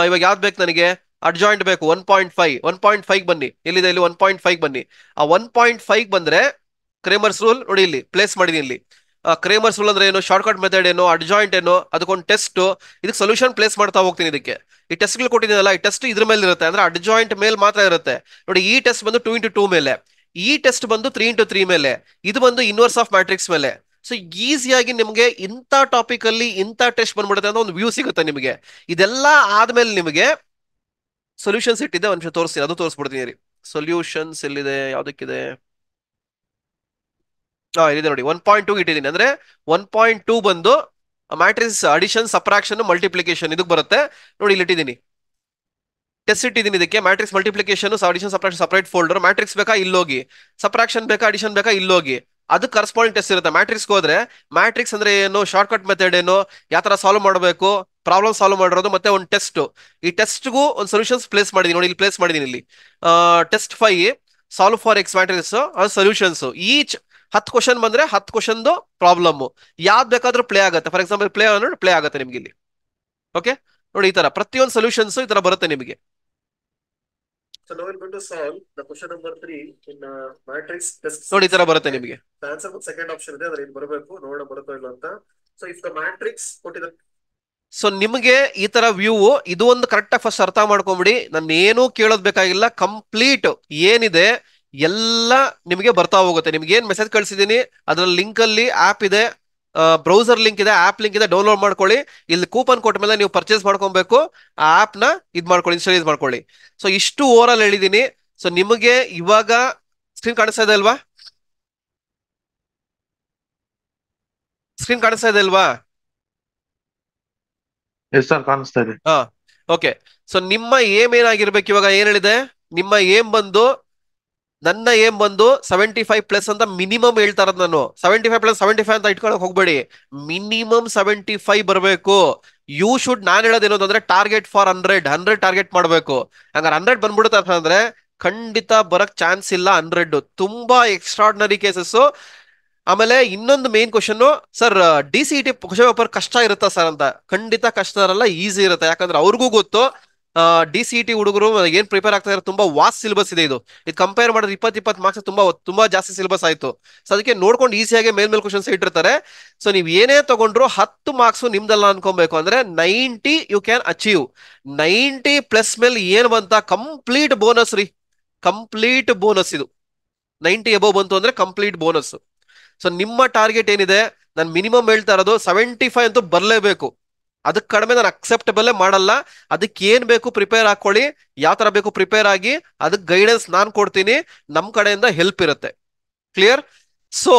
ಇವಾಗ ಯಾವ್ದು ಬೇಕು ನನಗೆ, ಅಡ್ಜಾಯಿಂಟ್ ಬೇಕು. 1.5 ಬನ್ನಿ, ಎಲ್ಲಿದೆ ಇಲ್ಲಿ 1.5 ಬನ್ನಿ. ಆ 1.5 ಬಂದ್ರೆ ಕ್ರೇಮರ್ಸ್ ರೂಲ್ ನೋಡಿ ಇಲ್ಲಿ ಪ್ಲೇಸ್ ಮಾಡಿದೀನಿ. ಇಲ್ಲಿ ಕ್ರೇಮರ್ಸ್ ರೂಲ್ ಅಂದ್ರೆ ಏನು, ಶಾರ್ಟ್ ಕಟ್ ಮೆಥಡ್ ಏನು, ಅಡ್ಜಾಯಿಂಟ್ ಏನು, ಅದಕ್ಕೊಂದು ಟೆಸ್ಟ್, ಇದಕ್ಕೆ ಸೊಲ್ಯೂಷನ್ ಪ್ಲೇಸ್ ಮಾಡ್ತಾ ಹೋಗ್ತೀನಿ. ಇದಕ್ಕೆ ಈ ಟೆಸ್ಟ್ಗಳು ಕೊಟ್ಟಿದ್ದೀನಲ್ಲ, ಈ ಟೆಸ್ಟ್ ಇದ್ರ ಮೇಲೆ ಇರುತ್ತೆ, ಅಂದ್ರೆ ಅಡ್ಜಾಯಿಂಟ್ ಮೇಲೆ ಮಾತ್ರ ಇರುತ್ತೆ ನೋಡಿ. ಈ ಟೆಸ್ಟ್ ಬಂದು 2x2 ಮೇಲೆ, ಈ ಟೆಸ್ಟ್ ಬಂದು 3x3 ಮೇಲೆ, ಇದು ಬಂದು ಇನ್ವರ್ಸ್ ಆಫ್ ಮ್ಯಾಟ್ರಿಕ್ಸ್ ಮೇಲೆ. ಸೊ ಈಸಿಯಾಗಿ ನಿಮಗೆ ಇಂಥ ಟಾಪಿಕ್ ಅಲ್ಲಿ ಇಂಥ ಟೆಸ್ಟ್ ಬಂದ್ಬಿಡುತ್ತೆ ಅಂತ ಒಂದು ವ್ಯೂ ಸಿಗುತ್ತೆ ನಿಮಗೆ. ಇದೆಲ್ಲ ಆದ್ಮೇಲೆ ನಿಮಗೆ ಸೊಲ್ಯೂಷನ್ಸ್ ಇಟ್ಟಿದೆ, ಒಂದು ನಿಮಿಷ ತೋರಿಸ್ತೀನಿ, ಅದು ತೋರಿಸ್ಬಿಡ್ತೀನಿ ರೀ. ಸೊಲ್ಯೂಷನ್ಸ್ ಎಲ್ಲಿದೆ, ಯಾವ್ದಕ್ಕಿದೆ, ಇಲ್ಲಿದೆ ನೋಡಿ. 1.2 ಇಟ್ಟಿದ್ದೀನಿ, ಅಂದ್ರೆ 1.2 ಬಂದು ಮ್ಯಾಟ್ರಿಕ್ಸ್ ಅಡಿಷನ್, ಸಬ್ಟ್ರಾಕ್ಷನ್, ಮಲ್ಟಿಪ್ಲಿಕೇಶನ್ ಇದಕ್ಕೆ ಬರುತ್ತೆ ನೋಡಿ. ಇಲ್ಲಿ ಇಟ್ಟಿದ್ದೀನಿ, ಟೆಸ್ಟ್ ಇಟ್ಟಿದ್ದೀನಿ ಇದಕ್ಕೆ. Matrix multiplication, addition, subtraction separate folder. Matrix ಬೇಕಾ ಇಲ್ಲೋಗಿ, ಸಬ್ಟ್ರಾಕ್ಷನ್ ಬೇಕಾ, ಅಡಿಷನ್ ಬೇಕಾ ಇಲ್ಲೋಗಿ, ಅದು ಕರೆಸ್ಪಾಂಡಿಂಗ್ ಟೆಸ್ಟ್ ಇರುತ್ತೆ. ಮ್ಯಾಟ್ರಿಕ್ಸ್ ಹೋದ್ರೆ ಮ್ಯಾಟ್ರಿಕ್ಸ್ ಅಂದ್ರೆ ಏನು, ಶಾರ್ಟ್ ಕಟ್ ಮೆಥಡ್ ಏನು, ಯಾವ ತರ ಸಾಲ್ವ್ ಮಾಡಬೇಕು, ಪ್ರಾಬ್ಲಮ್ ಸಾಲ್ವ್ ಮಾಡಿರೋದು, ಮತ್ತೆ ಒಂದು ಟೆಸ್ಟ್. ಈ ಟೆಸ್ಟ್ಗೂ ಒಂದು ಸೊಲ್ಯೂಷನ್ಸ್ ಪ್ಲೇಸ್ ಮಾಡಿದೀನಿ ನೋಡಿ, ಇಲ್ಲಿ ಪ್ಲೇಸ್ ಮಾಡಿದೀನಿ. ಇಲ್ಲಿ test 5 solve for X matrix, ಅದು ಸೊಲ್ಯೂಷನ್ಸ್. ಈಚ್ 10 ಕ್ವಶನ್ ಬಂದ್ರೆ 10 ಕ್ವಶನ್ದು ಪ್ರಾಬ್ಲಮ್ ಯಾವ್ದು ಬೇಕಾದ್ರೂ ಪ್ಲೇ ಆಗುತ್ತೆ. ಫಾರ್ ಎಕ್ಸಾಂಪಲ್ ಪ್ಲೇ ಆಗುತ್ತೆ ನಿಮ್ಗೆ ಇಲ್ಲಿ. ಓಕೆ ನೋಡಿ, ಈ ತರ ಪ್ರತಿಯೊಂದು ಸೊಲ್ಯೂಷನ್ಸ್ ಈ ತರ ಬರುತ್ತೆ ನಿಮಗೆ. So now we're going to solve the question number 3 in matrix test. ನೋಡಿ ಈ ತರ ಬರುತ್ತೆ ನಿಮಗೆ. The answer ಸೆಕೆಂಡ್ ಆಪ್ಷನ್ ಇದೆ, ಅದ್ರ ಬರಬೇಕು, ನೋಡೋಣ ಬರುತ್ತೋ ಇಲ್ಲ ಅಂತ. ಸೊ ಇಫ್ ದ ಮ್ಯಾಟ್ರಿಕ್ಸ್ ಕೊಟ್ಟಿದ್ದಾರೆ. ಸೊ ನಿಮಗೆ ಈ ತರ ವ್ಯೂ ಇದು ಒಂದು ಕರೆಕ್ಟ್ ಆಗಿ ಫಸ್ಟ್ ಅರ್ಥ ಮಾಡ್ಕೊಂಬಿಡಿ. ನಾನು ಏನು ಕೇಳೋದ್ ಬೇಕಾಗಿಲ್ಲ, ಕಂಪ್ಲೀಟ್ ಏನಿದೆ ಎಲ್ಲ ನಿಮಗೆ ಬರ್ತಾ ಹೋಗುತ್ತೆ. ನಿಮ್ಗೆ ಏನ್ ಮೆಸೇಜ್ ಕಳ್ಸಿದೀನಿ ಅದ್ರಲ್ಲಿ ಲಿಂಕ್ ಅಲ್ಲಿ ಆಪ್ ಇದೆ, ಬ್ರೌಸರ್ ಲಿಂಕ್ ಇದೆ, ಆಪ್ ಲಿಂಕ್ ಇದೆ, ಡೌನ್ಲೋಡ್ ಮಾಡ್ಕೊಳ್ಳಿ. ಇಲ್ಲಿ ಕೂಪನ್ ಕೊಟ್ಟ ಮೇಲೆ ನೀವು ಪರ್ಚೇಸ್ ಮಾಡ್ಕೊಬೇಕು, ಆ ಆಪ್ ನ ಮಾಡ್ಕೊಳ್ಳಿ, ಇನ್ಸ್ಟಾಲ್ ಮಾಡ್ಕೊಳ್ಳಿ. ಸೊ ಇಷ್ಟು ಓವರ್ ಆಲ್ ಹೇಳಿದೀನಿ. ಸೊ ನಿಮಗೆ ಇವಾಗ ಸ್ಕ್ರೀನ್ ಕಾಣಿಸ್ತಾ ಇದೆ ಅಲ್ವಾ? ಸ್ಕ್ರೀನ್ ಕಾಣಿಸ್ತಾ ಇದೆ ಅಲ್ವಾ? ಎಸ್ ಸರ್, ಕಾಣಿಸ್ತಾ ಇದೆ. ಹಾ, ಓಕೆ. ಸೊ ನಿಮ್ಮ ಏಮ್ ಏನಾಗಿರ್ಬೇಕು ಇವಾಗ? ಏನ್ ಹೇಳಿದೆ? ನಿಮ್ಮ ಏಮ್ ಬಂದು, ನನ್ನ ಏಮ್ ಬಂದು 75+ ಅಂತ ಮಿನಿಮಮ್ ಹೇಳ್ತಾ ಇರೋದು ನಾನು. 75 + 75 ಅಂತ ಇಟ್ಕೊಳಕ್ ಹೋಗ್ಬೇಡಿ, ಮಿನಿಮಮ್ 75 ಬರಬೇಕು. ಯು ಶುಡ್, ನಾನು ಹೇಳೋದೇನು ಅಂದ್ರೆ ಟಾರ್ಗೆಟ್ ಫಾರ್ 100 ಟಾರ್ಗೆಟ್ ಮಾಡ್ಬೇಕು. ಹಂಗಾರೆ 100 ಬಂದ್ಬಿಡುತ್ತೆ ಅಂದ್ರೆ ಖಂಡಿತ ಬರಕ್ ಚಾನ್ಸ್ ಇಲ್ಲ. 100 ತುಂಬಾ ಎಕ್ಸ್ಟ್ರಾರ್ಡಿನರಿ ಕೇಸಸ್. ಆಮೇಲೆ ಇನ್ನೊಂದು main question, sir DCET question paper ಕಷ್ಟ ಇರುತ್ತಾ ಸರ್ ಅಂತ. ಖಂಡಿತ ಕಷ್ಟ ಇರಲ್ಲ, ಈಸಿ ಇರುತ್ತೆ. ಯಾಕಂದ್ರೆ ಅವ್ರಿಗೂ ಗೊತ್ತು DCET ಹುಡುಗರು ಏನ್ ಪ್ರಿಪೇರ್ ಆಗ್ತಾ ಇರೋ ತುಂಬಾ ವಾಸ್ಟ್ ಸಿಲೆಬಸ್ ಇದೆ. ಇದು ಕಂಪೇರ್ ಮಾಡಿದ್ರೆ 20 ಮಾರ್ಕ್ಸ್ ತುಂಬಾ ಜಾಸ್ತಿ ಸಿಲೆಬಸ್ ಆಯ್ತು. ಸೊ ಅದಕ್ಕೆ ನೋಡ್ಕೊಂಡು ಈಸಿಯಾಗಿ ಮೇಲ್ ಕ್ವಶನ್ಸ್ ಇಟ್ಟಿರ್ತಾರೆ. ಸೊ ನೀವ್ ಏನೇ ತಗೊಂಡ್ರು 10 ಮಾರ್ಕ್ಸ್ ನಿಮ್ದಲ್ಲ ಅನ್ಕೊಬೇಕು. ಅಂದ್ರೆ 90 ಯು ಕ್ಯಾನ್ ಅಚೀವ್. 90+ ಮೇಲೆ ಏನ್ ಬಂತ ಕಂಪ್ಲೀಟ್ ಬೋನಸ್ ರೀ, ಕಂಪ್ಲೀಟ್ ಬೋನಸ್ ಇದು. 90 ಅಬೌವ್ ಬಂತು ಅಂದ್ರೆ ಕಂಪ್ಲೀಟ್ ಬೋನಸ್. ಸೊ ನಿಮ್ಮ ಟಾರ್ಗೆಟ್ ಏನಿದೆ, ನಾನು ಮಿನಿಮಮ್ ಹೇಳ್ತಾ ಇರೋದು 75 ಅಂತೂ ಬರ್ಲೇಬೇಕು. ಅದಕ್ಕೆ ಕಡಿಮೆ ನಾನು ಅಕ್ಸೆಪ್ಟಬಲ್ ಮಾಡಲ್ಲ. ಅದಕ್ಕೆ ಏನ್ ಬೇಕು ಪ್ರಿಪೇರ್ ಹಾಕೊಳ್ಳಿ, ಯಾವ ತರ ಬೇಕು ಪ್ರಿಪೇರ್ ಆಗಿ, ಅದಕ್ಕೆ ಗೈಡೆನ್ಸ್ ನಾನು ಕೊಡ್ತೀನಿ, ನಮ್ ಕಡೆಯಿಂದ ಹೆಲ್ಪ್ ಇರುತ್ತೆ. ಕ್ಲಿಯರ್? ಸೊ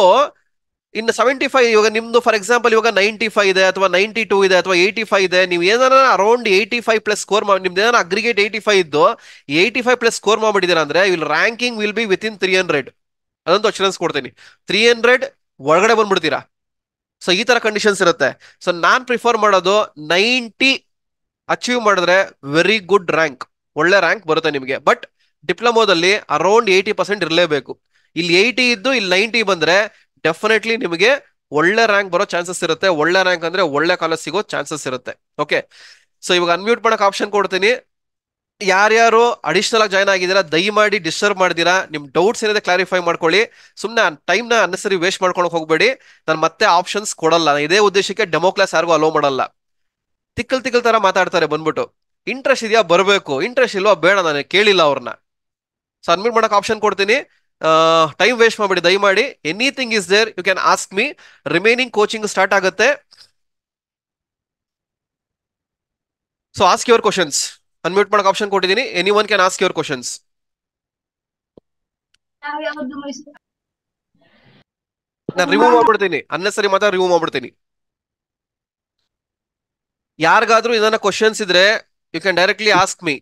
ಇನ್ನು 75 ಇವಾಗ ನಿಮ್ದು ಫಾರ್ ಎಕ್ಸಾಂಪಲ್ ಇವಾಗ 95 ಇದೆ ಅಥವಾ 92 ಇದೆ ಅಥವಾ 85 ಇದೆ. ನೀವು ಏನಾರ ಅರೌಂಡ್ 85+ ಸ್ಕೋರ್ ಮಾಡಿ, ನಿಮ್ದು ಏನಾರ ಅಗ್ರಿಗೇಟ್ 85 ಇದ್ದು 85+ ಸ್ಕೋರ್ ಮಾಡ್ಬಿಟ್ಟಿದ್ದೀರಾ ಅಂದ್ರೆ will ranking will be with in 300. ಅದಂತೂ ಅಶ್ಯೂರೆನ್ಸ್ ಕೊಡ್ತೀನಿ. 300 ಒಳಗಡೆ ಬಂದ್ಬಿಡ್ತೀರಾ. ಸೊ ಈ ತರ ಕಂಡೀಷನ್ಸ್ ಇರುತ್ತೆ. ಸೊ ನಾನ್ ಪ್ರಿಫರ್ ಮಾಡೋದು 90 ಅಚೀವ್ ಮಾಡಿದ್ರೆ ವೆರಿ ಗುಡ್ ರ್ಯಾಂಕ್, ಒಳ್ಳೆ ರ್ಯಾಂಕ್ ಬರುತ್ತೆ ನಿಮಗೆ. ಬಟ್ ಡಿಪ್ಲೊಮೋದಲ್ಲಿ ಅರೌಂಡ್ 80% ಇರಲೇಬೇಕು. ಇಲ್ಲಿ 80 ಇದ್ದು ಇಲ್ಲಿ 90 ಬಂದ್ರೆ ಡೆಫಿನೆಟ್ಲಿ ನಿಮಗೆ ಒಳ್ಳೆ ರ್ಯಾಂಕ್ ಬರೋ ಚಾನ್ಸಸ್ ಇರುತ್ತೆ. ಒಳ್ಳೆ ರ್ಯಾಂಕ್ ಅಂದ್ರೆ ಒಳ್ಳೆ ಕಾಲೇಜ್ ಸಿಗೋ ಚಾನ್ಸಸ್ ಇರುತ್ತೆ. ಓಕೆ, ಸೊ ಇವಾಗ ಅನ್ಮ್ಯೂಟ್ ಮಾಡಕ್ ಆಪ್ಷನ್ ಕೊಡ್ತೀನಿ. ಯಾರ್ಯಾರು ಅಡಿಷನಲ್ ಆಗಿ ಜಾಯ್ನ್ ಆಗಿದ್ದೀರಾ ದಯಮಾಡಿ ಡಿಸ್ಟರ್ಬ್ ಮಾಡಿದೀರಾ, ನಿಮ್ ಡೌಟ್ಸ್ ಏನಿದೆ ಕ್ಲಾರಿಫೈ ಮಾಡ್ಕೊಳ್ಳಿ. ಸುಮ್ಮನೆ ಟೈಮ್ ನ ಅನ್ನೆಸರಿ ವೇಸ್ಟ್ ಮಾಡ್ಕೊಳಕ್ ಹೋಗ್ಬೇಡಿ. ನಾನು ಮತ್ತೆ ಆಪ್ಷನ್ಸ್ ಕೊಡಲ್ಲ. ಇದೇ ಉದ್ದೇಶಕ್ಕೆ ಡೆಮೋ ಕ್ಲಾಸ್ ಯಾರಿಗೂ ಅಲೋ ಮಾಡಲ್ಲ. ತಿಕ್ಕಲ್ ತರ ಮಾತಾಡ್ತಾರೆ ಬಂದ್ಬಿಟ್ಟು. ಇಂಟ್ರೆಸ್ಟ್ ಇದೆಯಾ ಬರಬೇಕು, ಇಂಟ್ರೆಸ್ಟ್ ಇಲ್ವಾ ಬೇಡ, ನಾನು ಕೇಳಿಲ್ಲ ಅವ್ರನ್ನ. ಸೊ ಅನ್ಮ್ಯೂಟ್ ಮಾಡಕ್ ಆಪ್ಷನ್ ಕೊಡ್ತೀನಿ. ಟೈಮ್ ವೇಸ್ಟ್ ಮಾಡ್ಬೇಡಿ ದಯಮಾಡಿ. Anything is there you can ask me. Remaining coaching start ಆಗುತ್ತೆ. So ask your questions. Unmute ಮಾಡಕ್ ಆಪ್ಷನ್ ಕೊಟ್ಟಿದ್ದೀನಿ. Any one can ask your questions. ನಾನು ರಿಮೂವ್ ಮಾಡ್ಬಿಡ್ತೀನಿ, ಅನ್ನೆಸರಿ ಮಾತ್ರ ರಿಮೂವ್ ಮಾಡ್ಬಿಡ್ತೀನಿ. ಯಾರಿಗಾದ್ರೂ ಇದನ್ನ ಕ್ವಶನ್ಸ್ ಇದ್ರೆ you can directly ask me.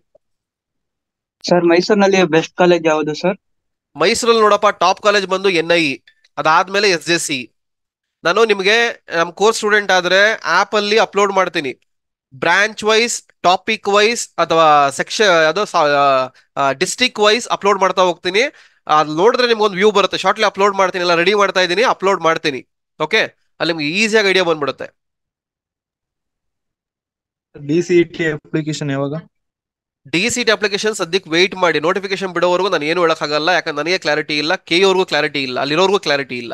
Sir ಮೈಸೂರಿನಲ್ಲಿ ಬೆಸ್ಟ್ ಕಾಲೇಜ್ ಯಾವುದು ಸರ್? ಮೈಸೂರಲ್ಲಿ ನೋಡಪ್ಪ ಟಾಪ್ ಕಾಲೇಜ್ ಬಂದು NIE, ಅದಾದ್ಮೇಲೆ SJC. ನಾನು ನಿಮ್ಗೆ ನಮ್ ಕೋರ್ಸ್ ಸ್ಟೂಡೆಂಟ್ ಆದ್ರೆ ಆಪ್ ಅಲ್ಲಿ ಅಪ್ಲೋಡ್ ಮಾಡ್ತೀನಿ. ಬ್ರಾಂಚ್ ವೈಸ್, ಟಾಪಿಕ್ ವೈಸ್ ಅಥವಾ ಸೆಕ್ಷನ್ ಅದು ಡಿಸ್ಟ್ರಿಕ್ಟ್ ವೈಸ್ ಅಪ್ಲೋಡ್ ಮಾಡ್ತಾ ಹೋಗ್ತೀನಿ. ಅದು ನೋಡಿದ್ರೆ ನಿಮ್ಗೆ ಒಂದು ವ್ಯೂ ಬರುತ್ತೆ. ಶಾರ್ಟ್ಲಿ ಅಪ್ಲೋಡ್ ಮಾಡ್ತೀನಿ, ಎಲ್ಲ ರೆಡಿ ಮಾಡ್ತಾ ಇದ್ದೀನಿ, ಅಪ್ಲೋಡ್ ಮಾಡ್ತೀನಿ. ಓಕೆ, ಅಲ್ಲಿ ನಿಮ್ಗೆ ಈಸಿಯಾಗಿ ಐಡಿಯಾ ಬಂದ್ಬಿಡುತ್ತೆ. DCET ಅಪ್ಲಿಕೇಶನ್ ಯಾವಾಗ? DCET ಅಪ್ಲಿಕೇಶನ್ ಸದ್ಯಕ್ಕೆ ವೆಯ್ಟ್ ಮಾಡಿ. ನೋಟಿಫಿಕೇಶನ್ ಬಿಡೋವರೆಗೂ ನಾನು ಏನು ಹೇಳಕ್ಕಾಗಲ್ಲ. ಯಾಕಂದ್ರೆ ನನಗೆ ಕ್ಲಾರಿಟಿ ಇಲ್ಲ, KE ಕ್ಲಾರಿಟಿ ಇಲ್ಲ, ಅಲ್ಲಿರೋರ್ಗೂ ಕ್ಲಾರಿಟಿ ಇಲ್ಲ.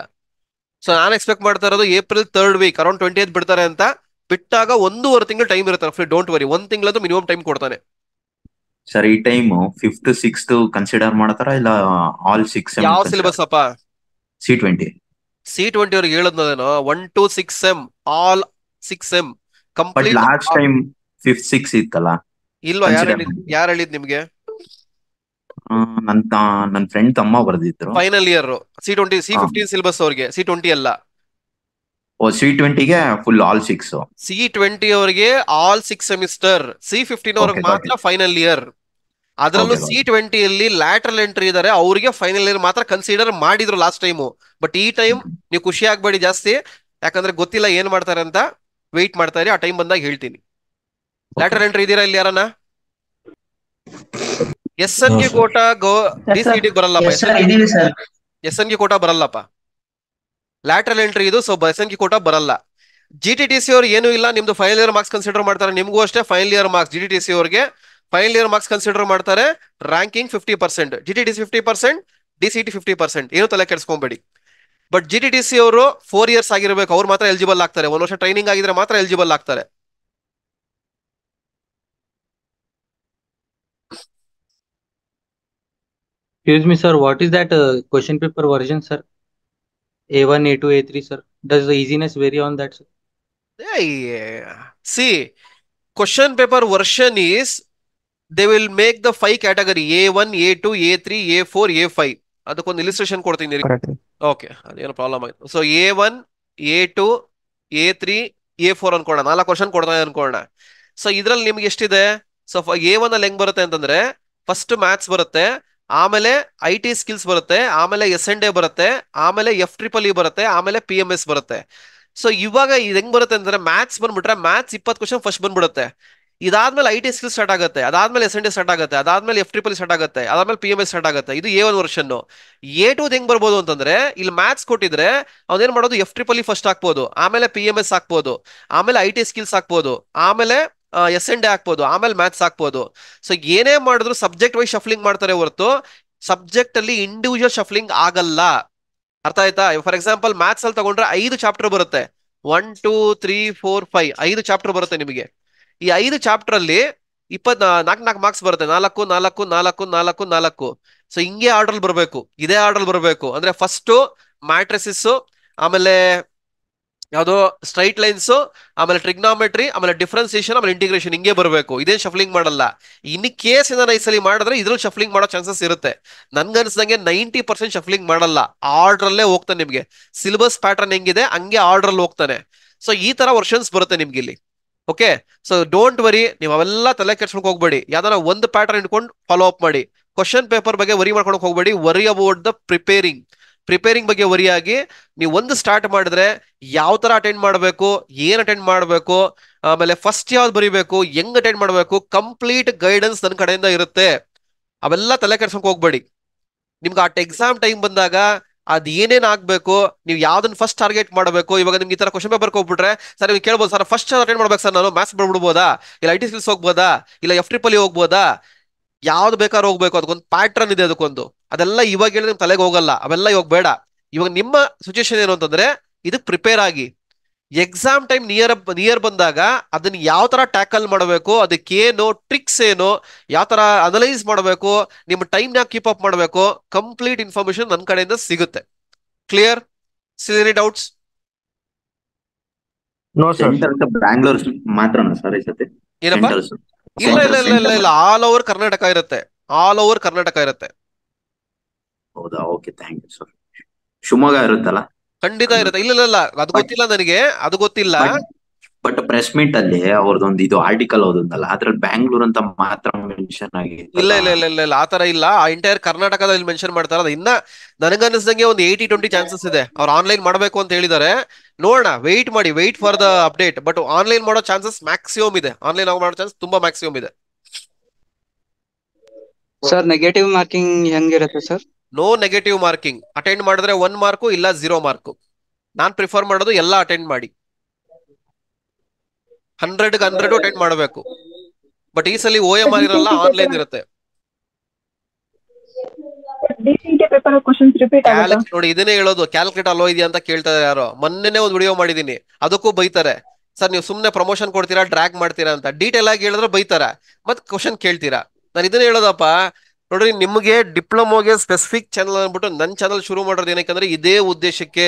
ಸೊ ನಾನು ಎಕ್ಸ್ಪೆಕ್ಟ್ ಮಾಡ್ತಾ ಇರೋದು ಏಪ್ರಿಲ್ 3rd ವೀಕ್ ಅರೌಂಡ್ 28 ಬಿಡ್ತಾರೆ ಅಂತ. ಬಿಟ್ಟಾಗ 1.5 ತಿಂಗಳು ಟೈಮ್ ಇರುತ್ತೆ. ಡೋಂಟ್ ವರಿ, 1 ತಿಂಗಳಂತೂ ಮಿನಿಮಮ್ ಟೈಮ್ ಕೊಡ್ತಾನೆ. ಸರ್ ಈ ಟೈಮ್ 5th 6th ಕನ್ಸಿಡರ್ ಮಾಡ್ತಾರ ಇಲ್ಲ ಆಲ್ 6 ಯಾವ ಸಿಲೆಬಸ್ ಅಪ್ಪ? C20 ಅವ್ರಿಗೆ ಹೇಳದ್ನೇನೋ 1 to 6 sem, all 6 sem complete. Last time 5th 6th ಇತ್ತಲ್ಲ. ಇಲ್ವಾ? ಯಾರು ಹೇಳಿದ್ ನಿಮ್ಗೆ? ನನ್ ಫ್ರೆಂಡ್ ತಮ್ಮ ಬರ್ದಿದ್ರು. Final year C20 C15 syllabus ಅವ್ರಿಗೆ. C20 ಅಲ್ಲ, C20ಗೆ ಫುಲ್ ಆಲ್ 6. C20 ಅವ್ರಿಗೆ ಆಲ್ 6 ಸೆಮಿಸ್ಟರ್. C15 ಅವ್ರಿಗೆ ಮಾತ್ರ ಫೈನಲ್ ಇಯರ್. ಅದರಲ್ಲೂ C20 ಅಲ್ಲಿ ಲ್ಯಾಟ್ರಲ್ ಎಂಟ್ರಿ ಇದಾರೆ, ಅವ್ರಿಗೆ ಫೈನಲ್ ಇಯರ್ ಮಾತ್ರ ಕನ್ಸಿಡರ್ ಮಾಡಿದ್ರು ಲಾಸ್ಟ್ ಟೈಮು. ಬಟ್ ಈ ಟೈಮ್ ನೀವು ಖುಷಿ ಆಗ್ಬೇಡಿ ಜಾಸ್ತಿ, ಯಾಕಂದ್ರೆ ಗೊತ್ತಿಲ್ಲ ಏನ್ ಮಾಡ್ತಾರೆ ಅಂತ. ವೆಯ್ಟ್ ಮಾಡ್ತಾ ಇರಿ, ಆ ಟೈಮ್ ಬಂದಾಗ ಹೇಳ್ತೀನಿ. ಲ್ಯಾಟ್ರಲ್ ಎಂಟ್ರಿ ಇದೀರಾ ಇಲ್ಲಿ ಯಾರನ್ನ? SNK ಕೋಟಾ DCET ಬರಲ್ಲಪ್ಪ. SNK ಕೋಟಾ ಬರಲ್ಲಪ್ಪ, ಲ್ಯಾಟ್ರಲ್ ಎಂಟ್ರಿ ಇದು. ಸೊ SNK ಕೋಟಾ ಬರಲ್ಲ. GTTC ಅವ್ರು ಏನು ಇಲ್ಲ, ನಿಮ್ದು ಫೈನಲ್ ಇಯರ್ ಮಾರ್ಕ್ಸ್ ಕನ್ಸಿಡರ್ ಮಾಡ್ತಾರೆ. ನಿಮ್ಗೂ ಅಷ್ಟೇ ಫೈನಲ್ ಇಯರ್ ಮಾರ್ಕ್ಸ್ GTTC ಅವ್ರಿಗೆ ಫೈನಲ್ ಇಯರ್ ಮಾರ್ಕ್ಸ್ ಕನ್ಸಿಡರ್ ಮಾಡ್ತಾರೆ. Ranking 50%, GTTC 50%, DCT 50%. ಏನು ತಲೆ ಕೆಡಿಸ್ಕೊಂಬೇಡಿ. ಬಟ್ GTTC ಅವರು 4 years ಆಗಿರ್ಬೇಕು, ಅವ್ರು ಮಾತ್ರ ಎಲಿಜಿಬಲ್ ಆಗ್ತಾರೆ. 1 ವರ್ಷ ಟ್ರೈನಿಂಗ್ ಆಗಿದ್ರೆ ಮಾತ್ರ ಎಲಿಜಿಬಲ್ ಆಗ್ತಾರೆ. Excuse me, sir. What is that question paper version, sir? A1, A2, A3, sir. Does the easiness vary on that, sir? See, question paper version is they will make the 5 category A1, A2, A3, A4, A5. ಅದಕ್ಕೊಂದು illustration ಕೊಡ್ತೀನಿ. Okay, ಅದೇನು problem ಆಯ್ತು. So A1, A2, A3, A4 ಅನ್ಕೋಣ, 4 question ಕೊಡ್ತಾ ಅನ್ಕೋಣ. So ಇದ್ರಲ್ಲಿ ನಿಮ್ಗೆ ಎಷ್ಟಿದೆ? So A1 ಅಲ್ಲಿ ಹೆಂಗ್ ಬರುತ್ತೆ ಅಂತಂದ್ರೆ ಫಸ್ಟ್ ಮ್ಯಾಥ್ಸ್ ಬರುತ್ತೆ, ಆಮೇಲೆ IT ಸ್ಕಿಲ್ಸ್ ಬರುತ್ತೆ, ಆಮೇಲೆ S&A ಬರುತ್ತೆ, ಆಮೇಲೆ FEEE ಬರುತ್ತೆ, ಆಮೇಲೆ PMS ಬರುತ್ತೆ. ಸೊ ಇವಾಗ ಇದು ಹೆಂಗ್ ಬರುತ್ತೆ ಅಂದ್ರೆ ಮ್ಯಾಥ್ಸ್ ಬಂದ್ಬಿಟ್ರೆ ಮ್ಯಾಥ್ಸ್ 20 ಕ್ವಶನ್ ಫಸ್ಟ್ ಬಂದ್ಬಿಡುತ್ತೆ. ಇದಾದ್ಮೇಲೆ IT ಸ್ಕಿಲ್ಸ್ ಸ್ಟಾರ್ಟ್ ಆಗುತ್ತೆ, ಅದಾದ್ಮೇಲೆ S&A ಸ್ಟಾರ್ಟ್ ಆಗುತ್ತೆ, ಅದಾದ್ಮೇಲೆ FEEE ಸ್ಟಾರ್ಟ್ ಆಗುತ್ತೆ, ಅದಾದ್ಮೇಲೆ PMS ಸ್ಟಾರ್ಟ್ ಆಗುತ್ತೆ. ಇದು A1 ವರ್ಷನ್. A2 ಹೆಂಗ್ ಬರ್ಬೋದು ಅಂತಂದ್ರೆ ಇಲ್ಲಿ ಮ್ಯಾಥ್ಸ್ ಕೊಟ್ಟಿದ್ರೆ ಅವ್ನೇನ್ ಮಾಡೋದು FEEE ಫಸ್ಟ್ ಹಾಕ್ಬೋದು, ಆಮೇಲೆ PMS ಹಾಕ್ಬೋದು, ಆಮೇಲೆ IT ಸ್ಕಿಲ್ಸ್ ಹಾಕ್ಬೋದು, ಆಮೇಲೆ S&A ಹಾಕ್ಬೋದು, ಆಮೇಲೆ ಮ್ಯಾಥ್ಸ್ ಹಾಕ್ಬೋದು. ಸೊ ಏನೇ ಮಾಡಿದ್ರು ಸಬ್ಜೆಕ್ಟ್ ವೈಸ್ ಶಫ್ಲಿಂಗ್ ಮಾಡ್ತಾರೆ ಹೊರತು ಸಬ್ಜೆಕ್ಟ್ ಅಲ್ಲಿ ಇಂಡಿವಿಜುವಲ್ ಶಫ್ಲಿಂಗ್ ಆಗಲ್ಲ. ಅರ್ಥ ಆಯ್ತಾ? ಫಾರ್ ಎಕ್ಸಾಂಪಲ್ ಮ್ಯಾಥ್ಸ್ ಅಲ್ಲಿ ತಗೊಂಡ್ರೆ 5 ಚಾಪ್ಟರ್ ಬರುತ್ತೆ. 1, 2, 3, 4, 5 5 ಚಾಪ್ಟರ್ ಬರುತ್ತೆ ನಿಮಗೆ. ಈ 5 ಚಾಪ್ಟರ್ ಅಲ್ಲಿ 24 ಮಾರ್ಕ್ಸ್ ಬರುತ್ತೆ. 4, 4, 4, 4, 4. ಸೊ ಹಿಂಗೆ ಆರ್ಡರ್ ಬರಬೇಕು, ಇದೇ ಆರ್ಡರ್ ಬರಬೇಕು. ಅಂದ್ರೆ ಫಸ್ಟ್ ಮ್ಯಾಟ್ರಿಸಿಸ್, ಆಮೇಲೆ ಯಾವ್ದೋ ಸ್ಟ್ರೈಟ್ ಲೈನ್ಸ್, ಆಮೇಲೆ ಟ್ರಿಗ್ನಾಮೆಟ್ರಿ, ಆಮೇಲೆ ಡಿಫ್ರೆನ್ಸಿಯೇಷನ್, ಆಮೇಲೆ ಇಂಟಿಗ್ರೇಷನ್, ಹಿಂಗೆ ಬರಬೇಕು. ಇದೇನ್ ಶಫ್ಲಿಂಗ್ ಮಾಡಲ್ಲ. ಇನ್ ಕೇಸ್ ಏನಾರ ಈ ಸಲ ಮಾಡಿದ್ರೆ ಇದ್ರಲ್ಲಿ ಶಫ್ಲಿಂಗ್ ಮಾಡೋ ಚಾನ್ಸಸ್ ಇರುತ್ತೆ. ನನ್ಗನ್ಸ್ದಂಗೆ 90% ಶಫ್ಲಿಂಗ್ ಮಾಡಲ್ಲ, ಆರ್ಡರ್ ಅಲ್ಲೇ ಹೋಗ್ತಾನೆ. ನಿಮ್ಗೆ ಸಿಲೆಬಸ್ ಪ್ಯಾಟರ್ನ್ ಹೆಂಗಿದೆ ಹಂಗೆ ಆರ್ಡರ್ ಅಲ್ಲಿ ಹೋಗ್ತಾನೆ. ಸೊ ಈ ತರ ವರ್ಷನ್ಸ್ ಬರುತ್ತೆ ನಿಮ್ಗೆ ಇಲ್ಲಿ. ಓಕೆ, ಸೊ ಡೋಂಟ್ ವರಿ, ನೀವು ಅವೆಲ್ಲ ತಲೆ ಕೆಡ್ಸ್ಕೊಂಡ್ ಹೋಗ್ಬೇಡಿ. ಯಾವ್ದಾರ ಒಂದು ಪ್ಯಾಟರ್ನ್ ಇಟ್ಕೊಂಡು ಫಾಲೋ ಅಪ್ ಮಾಡಿ. ಕ್ವಶನ್ ಪೇಪರ್ ಬಗ್ಗೆ ವರಿ ಮಾಡ್ಕೊಂಡು ಹೋಗ್ಬೇಡಿ. ವರಿ ಅಬೌಟ್ ದ ಪ್ರಿಪೇರಿಂಗ್ ಬಗ್ಗೆ ವರಿಯಾಗಿ ನೀವು ಒಂದು ಸ್ಟಾರ್ಟ್ ಮಾಡಿದ್ರೆ ಯಾವ ತರ ಅಟೆಂಡ್ ಮಾಡಬೇಕು, ಏನ್ ಅಟೆಂಡ್ ಮಾಡಬೇಕು, ಆಮೇಲೆ ಫಸ್ಟ್ ಯಾವ್ದು ಬರೀಬೇಕು, ಹೆಂಗ್ ಅಟೆಂಡ್ ಮಾಡಬೇಕು, ಕಂಪ್ಲೀಟ್ ಗೈಡೆನ್ಸ್ ನನ್ನ ಕಡೆಯಿಂದ ಇರುತ್ತೆ. ಅವೆಲ್ಲ ತಲೆ ಕೆಡ್ಸ್ಕೊಂಡ್ ಹೋಗ್ಬೇಡಿ. ನಿಮ್ಗೆ ಆ ಎಕ್ಸಾಮ್ ಟೈಮ್ ಬಂದಾಗ ಅದ್ ಏನೇನ್ ಆಗ್ಬೇಕು, ನೀವು ಯಾವ್ದನ್ನ ಫಸ್ಟ್ ಟಾರ್ಗೆಟ್ ಮಾಡಬೇಕು. ಇವಾಗ ನಿಮ್ಗೆ ಈ ತರ ಕ್ವಶನ್ ಪೇಪರ್ ಹೋಗ್ಬಿಟ್ರೆ ಸರ್ ನೀವು ಕೇಳ್ಬೋದು, ಸರ್ ಫಸ್ಟ್ ಅಟೆಂಡ್ ಮಾಡ್ಬೇಕು ಸರ್, ನಾನು ಮ್ಯಾಥ್ಸ್ ಬರ್ಬಿಡ್ಬೋದಾ, ಇಲ್ಲ IT ಸ್ಕಿಲ್ಸ್ ಹೋಗ್ಬೋದಾ, ಇಲ್ಲ FEEE ಹೋಗ್ಬೋದಾ, ಯಾವ್ದು ಬೇಕಾದ್ರೂ ಹೋಗ್ಬೇಕು, ಅದಕ್ಕೊಂದು ಪ್ಯಾಟ್ರನ್ ಇದೆ ಅದಕ್ಕೊಂದು. ಅದೆಲ್ಲ ಇವಾಗ ಹೇಳಿ ನಿಮ್ ತಲೆಗೆ ಹೋಗಲ್ಲ, ಅವೆಲ್ಲ ಇವಾಗ ಬೇಡ. ಇವಾಗ ನಿಮ್ಮ ಸಿಚುಯೇಷನ್ ಏನು ಅಂತಂದ್ರೆ ಇದಕ್ ಪ್ರಿಪೇರ್ ಆಗಿ. ಎಕ್ಸಾಮ್ ಟೈಮ್ ನಿಯರ್ ಬಂದಾಗ ಅದನ್ನ ಯಾವ ತರ ಟ್ಯಾಕಲ್ ಮಾಡಬೇಕು, ಅದಕ್ಕೇನು ಟ್ರಿಕ್ಸ್ ಏನು, ಯಾವ ತರ ಅನಲೈಸ್ ಮಾಡಬೇಕು, ನಿಮ್ಮ ಟೈಮ್ ನ ಕೀಪ್ ಅಪ್ ಮಾಡಬೇಕು, ಕಂಪ್ಲೀಟ್ ಇನ್ಫಾರ್ಮೇಶನ್ ನನ್ನ ಕಡೆಯಿಂದ ಸಿಗುತ್ತೆ. Clear? Any doubts? No sir. Bangalore ಮಾತ್ರನಾ ಸರ್ ಈ ಸತಿ? ಏನಪ್ಪಾ? ಇಲ್ಲ, ಆಲ್ ಓವರ್ ಕರ್ನಾಟಕ ಇರುತ್ತೆ. ಹೌದಾ? Okay, thank you sir. Shivamogga ಇರುತ್ತಲ್ಲ? ಖಂಡಿತ ಇರುತ್ತೆ. ಇಲ್ಲ, ಅದು ಗೊತ್ತಿಲ್ಲ ನನಗೆ, ಅದು ಗೊತ್ತಿಲ್ಲ. ಬಟ್ ಪ್ರೆಸ್ ಮೀಟ್ ಅಲ್ಲಿ ಅವ್ರದೊಂದು ಇದು ಆರ್ಟಿಕಲ್ ಓದಲ್ಲ, ಅದ್ರಲ್ಲಿ ಬ್ಯಾಂಗ್ಳೂರ್ ಅಂತ ಮಾತ್ರ ಮೆನ್ಷನ್ ಆಗಿದೆ. ಇಲ್ಲ ಆತರ ಇಲ್ಲ. ಆ ಎಂಟೈರ್ ಕರ್ನಾಟಕದಲ್ಲಿ ಮೆನ್ಷನ್ ಮಾಡ್ತಾರ. ಇನ್ನ ನನಗನ್ನಿಸ್ದಂಗೆ ಒಂದು 80-20 ಚಾನ್ಸಸ್ ಇದೆ. ಅವ್ರು ಆನ್ಲೈನ್ ಮಾಡಬೇಕು ಅಂತ ಹೇಳಿದಾರೆ. ನೋಡೋಣ, wait for the update. But online ಮಾಡೋ ಚಾನ್ಸಸ್ ಮ್ಯಾಕ್ಸಿಮಮ್ ಇದೆ. ಆನ್ಲೈನ್ ಮಾಡೋ ಚಾನ್ಸ್ ತುಂಬಾ ಮ್ಯಾಕ್ಸಿಮಮ್ ಇದೆ. ಸರ್ ನೆಗೆಟಿವ್ ಮಾರ್ಕಿಂಗ್ ಹೆಂಗಿರುತ್ತೆ sir? No negative marking. Attend ಮಾಡಿದ್ರೆ 1 ಮಾರ್ಕು ಇಲ್ಲ 0 ಮಾರ್ಕು. ನಾನ್ ಪ್ರಿಫರ್ ಮಾಡೋದು ಎಲ್ಲ ಅಟೆಂಡ್ ಮಾಡಿ, 100ಗೆ 100 ಅಟೆಂಡ್ ಮಾಡಬೇಕು. ಬಟ್ ಈ ಸಲ OMR ಇರಲ್ಲ, ಆನ್ಲೈನ್ ಇರುತ್ತೆ. ನೋಡಿ, ಇದನ್ನೇ ಹೇಳೋದು, ಕ್ಯಾಲ್ಕುಲೇಟ್ ಅಲ್ಲೋ ಇದೆಯಾ ಅಂತ ಕೇಳ್ತಾರೆ ಯಾರೋ. ಮೊನ್ನೆನೇ ಒಂದು ವಿಡಿಯೋ ಮಾಡಿದೀನಿ, ಅದಕ್ಕೂ ಬೈತಾರೆ. ಸರ್ ನೀವು ಸುಮ್ನೆ ಪ್ರಮೋಷನ್ ಕೊಡ್ತೀರಾ, ಡ್ರ್ಯಾಗ್ ಮಾಡ್ತೀರಾ ಅಂತ. ಡೀಟೇಲ್ ಆಗಿ ಹೇಳಿದ್ರೆ ಬೈತಾರ, ಮತ್ ಕ್ವಶನ್ ಕೇಳ್ತೀರಾ. ನಾನು ಇದನ್ನೇ ಹೇಳೋದಪ್ಪ. ನೋಡ್ರಿ, ನಿಮ್ಗೆ ಡಿಪ್ಲೊಮೋಗೆ ಸ್ಪೆಸಿಫಿಕ್ ಚಾನಲ್ ಅಂದ್ಬಿಟ್ಟು ನನ್ನ ಚಾನಲ್ ಶುರು ಮಾಡೋದು ಏನಕ್ಕೆ, ಇದೇ ಉದ್ದೇಶಕ್ಕೆ.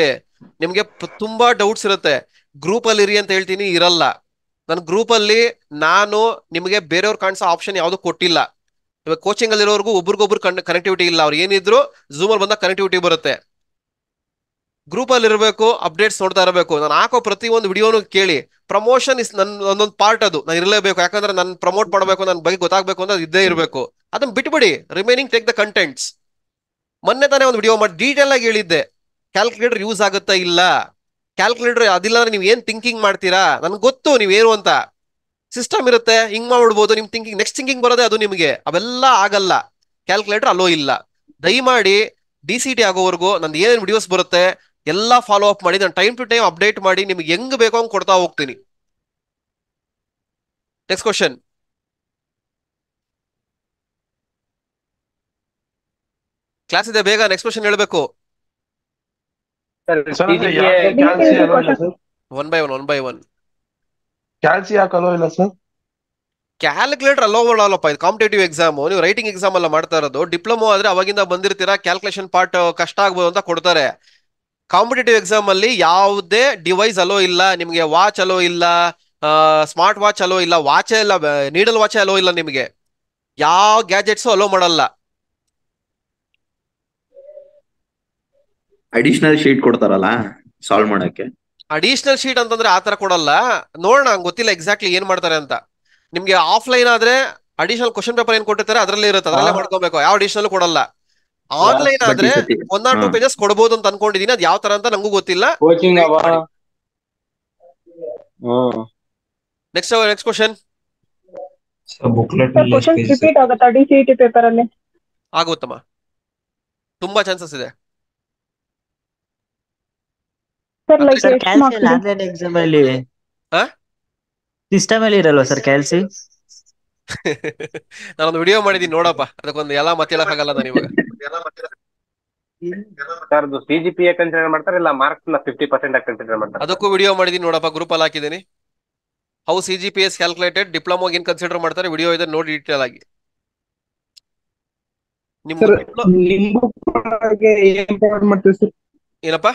ನಿಮ್ಗೆ ತುಂಬಾ ಡೌಟ್ಸ್ ಇರುತ್ತೆ. ಗ್ರೂಪ್ ಅಲ್ಲಿ ಇರಿ ಅಂತ ಹೇಳ್ತೀನಿ, ಇರಲ್ಲ. ನನ್ನ ಗ್ರೂಪ್ ಅಲ್ಲಿ ನಾನು ನಿಮಗೆ ಬೇರೆಯವ್ರು ಕಾಣಿಸೋ ಆಪ್ಷನ್ ಯಾವ್ದು ಕೊಟ್ಟಿಲ್ಲ. ಇವಾಗ ಕೋಚಿಂಗ್ ಅಲ್ಲಿರೋರ್ಗು ಒಬ್ರಿಗೊಬ್ರು ಕನೆಕ್ಟಿವಿಟಿ ಇಲ್ಲ. ಅವ್ರು ಏನಿದ್ರು ಝೂಮ್ ಅಲ್ಲಿ ಬಂದಾಗ ಕನೆಕ್ಟಿವಿಟಿ ಬರುತ್ತೆ. ಗ್ರೂಪ್ ಅಲ್ಲಿ ಇರಬೇಕು, ಅಪ್ಡೇಟ್ಸ್ ನೋಡ್ತಾ ಇರಬೇಕು. ನಾನು ಹಾಕೋ ಪ್ರತಿ ಒಂದು ವಿಡಿಯೋನು ಕೇಳಿ. ಪ್ರಮೋಷನ್ ಇಸ್ ಒಂದೊಂದು ಪಾರ್ಟ್, ಅದು ನಾನು ಇರಲೇಬೇಕು. ಯಾಕಂದ್ರೆ ನಾನು ಪ್ರಮೋಟ್ ಮಾಡಬೇಕು, ನನ್ನ ಬಗ್ಗೆ ಗೊತ್ತಾಗಬೇಕು ಅಂದ್ರೆ ಇದ್ದೇ ಇರಬೇಕು. ಅದನ್ನ ಬಿಟ್ಬಿಡಿ. Remaining take the contents. ಮೊನ್ನೆ ತಾನೇ ಒಂದು ವಿಡಿಯೋ ಮಾಡಿ ಡೀಟೇಲ್ ಆಗಿ ಹೇಳಿದ್ದೆ, ಕ್ಯಾಲ್ಕುಲೇಟರ್ ಯೂಸ್ ಆಗುತ್ತಾ ಇಲ್ಲ. ಕ್ಯಾಲ್ಕುಲೇಟರ್ ಅದಿಲ್ಲ ಅಂದ್ರೆ ನೀವು ಏನ್ ಥಿಂಕಿಂಗ್ ಮಾಡ್ತೀರಾ, ನನ್ಗೆ ಗೊತ್ತು ನೀವೇನು ಅಂತ. ಸಿಸ್ಟಮ್ ಇರುತ್ತೆ, ಹಿಂಗ್ ಮಾಡ್ಬಿಡ್ಬೋದು. ನಿಮ್ ಥಿಂಕಿಂಗ್ ನೆಕ್ಸ್ಟ್ ಥಿಂಕಿಂಗ್ ಬರೋದೇ ಅದು ನಿಮಗೆ. ಅವೆಲ್ಲ ಆಗಲ್ಲ. ಕ್ಯಾಲ್ಕುಲೇಟರ್ ಅಲೋ ಇಲ್ಲ. ದಯಮಾಡಿ DCT ಆಗೋವರೆಗೂ ನಂದು ಏನೇನು ವಿಡಿಯೋಸ್ ಬರುತ್ತೆ ಎಲ್ಲ ಫಾಲೋ ಅಪ್ ಮಾಡಿ. ನಾನು ಟೈಮ್ ಟು ಟೈಮ್ ಅಪ್ಡೇಟ್ ಮಾಡಿ ನಿಮ್ಗೆ ಹೆಂಗ್ ಬೇಕೋ ಹಂಗೆ ಕೊಡ್ತಾ ಹೋಗ್ತೀನಿ. Next question. ಕ್ಲಾಸ್ ಇದೆ, ಬೇಗ ನೆಕ್ಸ್ಟ್ ಕ್ವಶನ್ ಹೇಳ್ಬೇಕು. ಸರ್ ಅಂದ್ರೆ Repeat ಕ್ಯಾಲ್ಸಿ the ಅಲೋ ಇಲ್ಲ question. Sir? One by one. Calci ಯಾಕೆ ಅಲೋ ಇಲ್ಲ ಸರ್? ಕ್ಯಾಲ್ಕುಲೇಟರ್ ಅಲೋ ಮಾಡಲ್ಲಪ್ಪ, ಇದು ಕಾಂಪಿಟೇಟಿವ್ ಎಕ್ಸಾಮ್. ನೀವು ರೈಟಿಂಗ್ ಎಕ್ಸಾಮ್ ಎಲ್ಲ ಮಾಡ್ತಾ ಇರೋದು. ಡಿಪ್ಲೊಮೋ ಆದ್ರೆ ಅವಾಗಿಂದ ಬಂದಿರ್ತೀರಾ, ಕ್ಯಾಲ್ಕುಲೇಷನ್ ಪಾರ್ಟ್ ಕಷ್ಟ ಆಗ್ಬೋದು ಅಂತ ಕೊಡ್ತಾರೆ. ಕಾಂಪಿಟೇಟಿವ್ ಎಕ್ಸಾಮ್ ಅಲ್ಲಿ ಯಾವುದೇ ಡಿವೈಸ್ ಅಲೋ ಇಲ್ಲ ನಿಮ್ಗೆ. ವಾಚ್ ಅಲೋ ಇಲ್ಲ, ಸ್ಮಾರ್ಟ್ ವಾಚ್ ಅಲೋ ಇಲ್ಲ, ವಾಚೇ ಇಲ್ಲ, ನೀಡಲ್ ವಾಚ್ ಅಲೋ ಇಲ್ಲ ನಿಮ್ಗೆ. ಯಾವ ಗ್ಯಾಜೆಟ್ಸ್ ಅಲೋ ಮಾಡಲ್ಲ. ಅಡಿಷನಲ್ ಶೀಟ್ ಕೊಡ್ತಾರಲ್ಲ ಸಾಲ್ವ್ ಮಾಡಕ್ಕೆ. ಅಡಿಷನಲ್ ಶೀಟ್ ಅಂತಂದ್ರೆ ಆತರ ಕೊಡಲ್ಲ. ನೋಡೋಣ, ನಂಗೆ ಗೊತ್ತಿಲ್ಲ ಎಕ್ಸಾಕ್ಟ್ಲಿ ಏನ್ ಮಾಡ್ತಾರೆ ಅಂತ. ನಿಮ್ಗೆ ಆಫ್ಲೈನ್ ಆದ್ರೆ ಅಡಿಷನಲ್ ಕ್ವಶನ್ ಪೇಪರ್ ಏನ್ ಕೊಟ್ಟಿರ್ತಾರೆ ಅದರಲ್ಲೇ ಇರುತ್ತೆ, ಅದರಲ್ಲೇ ಮಾಡ್ಕೋಬೇಕು. ಯಾವ ಅಡಿಷನಲ್ ಕೊಡಲ್ಲ. ಆನ್ಲೈನ್ ಬಟ್ ಆದ್ರೆ ಈ ಸತಿ 1 or 2 ಪೇಜಸ್ ಕೊಡಬಹುದು ಅಂತ ಅನ್ಕೊಂಡಿದೀನಿ. ಅದ್ ಯಾವ ತರ ಅಂತ ನಂಗೂ ಗೊತ್ತಿಲ್ಲ. ಕೋಚಿಂಗ್ ಅವ. Next question booklet Sir, questions repeat ಆಗುತ್ತಾ DCET ಪೇಪರ್ ಅಲ್ಲಿ? ಆಗುತ್ತಮ್ಮ, ತುಂಬಾ ಚಾನ್ಸಸ್ ಇದೆ. ಸರ್ ಲೈಕ್ ಸರ್ ಎಷ್ಟು ಕ್ಯಾಲ್ಸಿ ಮಾರ್ಕ್ಸ್ ಇದೆ? ಆನ್ಲೈನ್ ಎಕ್ಸಾಮ್ ಅಲ್ಲಿ ಆ? ಸಿಸ್ಟಮ್ ಅಲ್ಲಿ ಇರಲ್ವಾ ಸರ್ ಕ್ಯಾಲ್ಸಿ? ನಾನೊಂದು ವಿಡಿಯೋ ಮಾಡಿದೀನಿ ನೋಡಪ್ಪ, ಅದಕ್ಕೊಂದು ಎಲ್ಲ ಮತ್ತೆ ಹೇಳಕ್ಕಾಗಲ್ಲ ನಾನು ಇವಾಗ. ಸರ್ ಅದು CGPA ಕನ್ಸಿಡರ್ ಮಾಡ್ತಾರೆ ಇಲ್ಲ ಮಾರ್ಕ್ಸ್ ನ 50% ಕನ್ಸಿಡರ್ ಮಾಡ್ತಾರೆ? ಅದಕ್ಕೂ ವಿಡಿಯೋ ಮಾಡಿದೀನಿ ನೋಡಪ್ಪ, ಗ್ರೂಪ್ ಅಲ್ಲಿ ಹಾಕಿದ್ದೀನಿ. ಹೌ CGPS ಕ್ಯಾಲ್ಕುಲೇಟೆಡ್, ಡಿಪ್ಲೊಮೋಗೆ ಏನ್ ಕನ್ಸಿಡರ್ ಮಾಡ್ತಾರೆ ವಿಡಿಯೋ ಇದೆ, ನೋಡಿ ಡೀಟೇಲ್ ಆಗಿ. ನಿಮ್ ಸರ್ ನಿಮ್ ಬುಕ್ ಒಳಗೆ ಏನ್ ಪ್ರೊವೈಡ್ ಮಾಡ್ತೀವಿ ಸರ್? ಏನಪ್ಪ?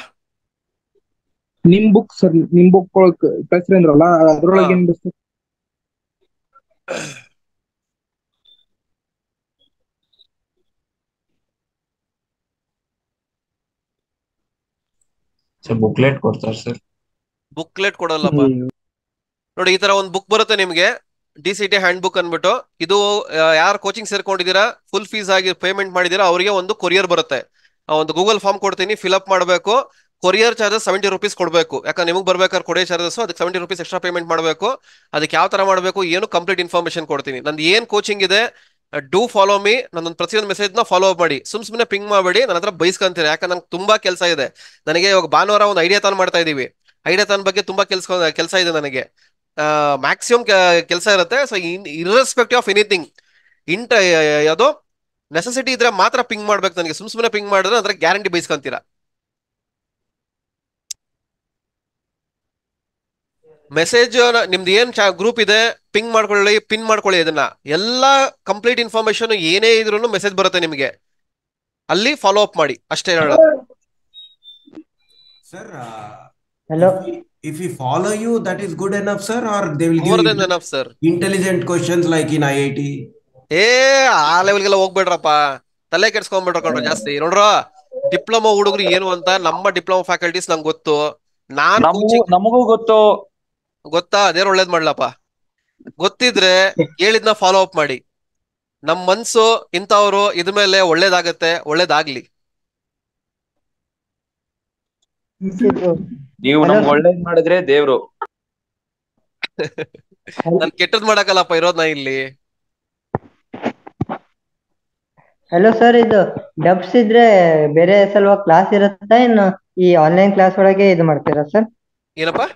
ನಿಮ್ ಬುಕ್ ಸರ್, ನಿಮ್ ಬುಕ್ ಕಳ್ಸಿರಿ ಅಂದ್ರಲ್ಲ ಅದ್ರೊಳಗೆ ಏನ್ ಸರ್? ಬುಕ್ಲೆಟ್ ಕೊಡ್ತಾರೆ ಸರ್. ಬುಕ್ಲೆಟ್ ಕೊಡಲ್ಲಪ್ಪ. ನೋಡಿ, ಈ ತರ ಒಂದು ಬುಕ್ ಬರುತ್ತೆ ನಿಮ್ಗೆ, DCT ಹ್ಯಾಂಡ್ ಬುಕ್ ಅನ್ಬಿಟ್ಟು. ಇದು ಯಾರು ಕೋಚಿಂಗ್ ಸೇರ್ಕೊಂಡಿದ್ದೀರಾ, ಫುಲ್ ಫೀಸ್ ಆಗಿ ಪೇಮೆಂಟ್ ಮಾಡಿದೀರಾ, ಅವರಿಗೆ ಒಂದು ಕೊರಿಯರ್ ಬರುತ್ತೆ. ಒಂದು ಗೂಗಲ್ ಫಾರ್ಮ್ ಕೊಡ್ತೀನಿ, ಫಿಲ್ಅಪ್ ಮಾಡಬೇಕು. ಕೊರಿಯರ್ ಚಾರ್ಜಸ್ 70 rupees ಕೊಡಬೇಕು. ಯಾಕಂದ್ರೆ ನಿಮಗೆ ಬರ್ಬೇಕಾದ್ರೆ ಕೊರಿಯರ್ ಚಾರ್ಜಸ್, ಅದಕ್ಕೆ 70 rupees ಎಕ್ಸ್ಟ್ರಾ ಪೇಮೆಂಟ್ ಮಾಡಬೇಕು. ಅದಕ್ಕೆ ಯಾವ ತರ ಮಾಡಬೇಕು ಏನು ಕಂಪ್ಲೀಟ್ ಇನ್ಫಾರ್ಮೇಶನ್ ಕೊಡ್ತೀನಿ. ನಂದು ಏನ್ ಕೋಚಿಂಗ್ ಇದೆ, ಡೂ ಫಾಲೋ ಮೀ. ನನ್ನ ಪ್ರತಿಯೊಂದು ಮೆಸೇಜ್ ನ ಫಾಲೋ ಮಾಡಿ, ಸುಮ್ಮನೆ ಪಿಂಗ್ ಮಾಡಬೇಡಿ, ನನ್ನ ಹತ್ರ ಬೈಸ್ಕೊಂತೀರಿ. ಯಾಕಂದ್ರೆ ನಂಗೆ ತುಂಬಾ ಕೆಲಸ ಇದೆ. ನನಗೆ ಇವಾಗ ಭಾನುವಾರ ಒಂದು ಐಡಿಯಾ ತಾನ್ ಮಾಡ್ತಾ ಇದೀವಿ. ಐಡಿಯಾ ತಾನ್ ಬಗ್ಗೆ ತುಂಬಾ ಕೆಲಸ ಇದೆ ನನಗೆ. ಮ್ಯಾಕ್ಸಿಮಮ್ ಕೆಲಸ ಇರುತ್ತೆ. ಸೊ ಇರ್ರೆಸ್ಪೆಕ್ಟಿವ್ ಆಫ್ ಎನಿಥಿಂಗ್, ಯಾವುದೋ ನೆಸೆಸಿಟಿ ಇದ್ರೆ ಮಾತ್ರ ಪಿಂಗ್ ಮಾಡ್ಬೇಕು ನನಗೆ. ಸುಮ್ಮನೆ ಪಿಂಗ್ ಮಾಡಿದ್ರೆ ಅದ್ರ ಗ್ಯಾರಂಟಿ ಬೈಸ್ಕೊಂತೀರಾ. ಮೆಸೇಜ್ ನಿಮ್ದು ಏನ್ ಗ್ರೂಪ್ ಇದೆ ಪಿಂಗ್ ಮಾಡ್ಕೊಳ್ಳಿ, ಪಿನ್ ಮಾಡ್ಕೊಳ್ಳಿ. ಇದನ್ನ ಎಲ್ಲ ಕಂಪ್ಲೀಟ್ ಇನ್ಫಾರ್ಮೇಶನ್ ಏನೇ ಇದ್ರೂ ಮೆಸೇಜ್ ಬರುತ್ತೆ ನಿಮಗೆ, ಅಲ್ಲಿ ಫಾಲೋ ಅಪ್ ಮಾಡಿ ಅಷ್ಟೇ ಹೇಳೋದು. Sir, Hello. if we follow you, that is good enough, sir, or they will more give than enough sir. intelligent questions like in IIT? ಆ ಲೆವೆಲ್ಗೆಲ್ಲ ಹೋಗ್ಬೇಡ್ರಪ್ಪ, ತಲೆ ಕೆಡ್ಸ್ಕೊಂಡ್ಬಿಟ್ರ ಜಾಸ್ತಿ. ನೋಡ್ರ, ಡಿಪ್ಲೊಮಾ ಹುಡುಗರು ಏನು ಅಂತ ನಮ್ಮ ಡಿಪ್ಲೊಮಾ ಫ್ಯಾಕಲ್ಟೀಸ್ ನಂಗೆ ಗೊತ್ತು. ನಾನ್ ನಮಗೂ ಗೊತ್ತು. ಗೊತ್ತಾ, ಅದೇನು ಒಳ್ಳೇದ್ ಮಾಡ್ಲಪ್ಪ. ಗೊತ್ತಿದ್ರೆ ಹೇಳಿದ್ನ ಫಾಲೋ ಅಪ್ ಮಾಡಿ. ನಮ್ ಮನ್ಸು ಇಂಥವ್ರು ಇದ್ಮೇಲೆ ಒಳ್ಳೇದಾಗತ್ತೆ, ಒಳ್ಳೇದಾಗ್ಲಿ. ನೀವು ನಮ್ಗೆ ಒಳ್ಳೇದ್ ಮಾಡಿದ್ರೆ ದೇವ್ರು. ನನ್ ಕೆಟ್ಟದ್ ಮಾಡಕಲ್ಲಪ್ಪ ಇರೋದ್ ನಾ ಇಲ್ಲಿ. ಹಲೋ ಸರ್, ಇದು ಡಬ್ಸ್ ಇದ್ರೆ ಬೇರೆ ಸಲುವಾಗಿ ಕ್ಲಾಸ್ ಇರುತ್ತಾ, ಇನ್ನು ಈ ಆನ್ಲೈನ್ ಕ್ಲಾಸ್ ಒಳಗೆ ಇದು ಮಾಡ್ತೀರಾ ಸರ್? ಏನಪ್ಪಾ?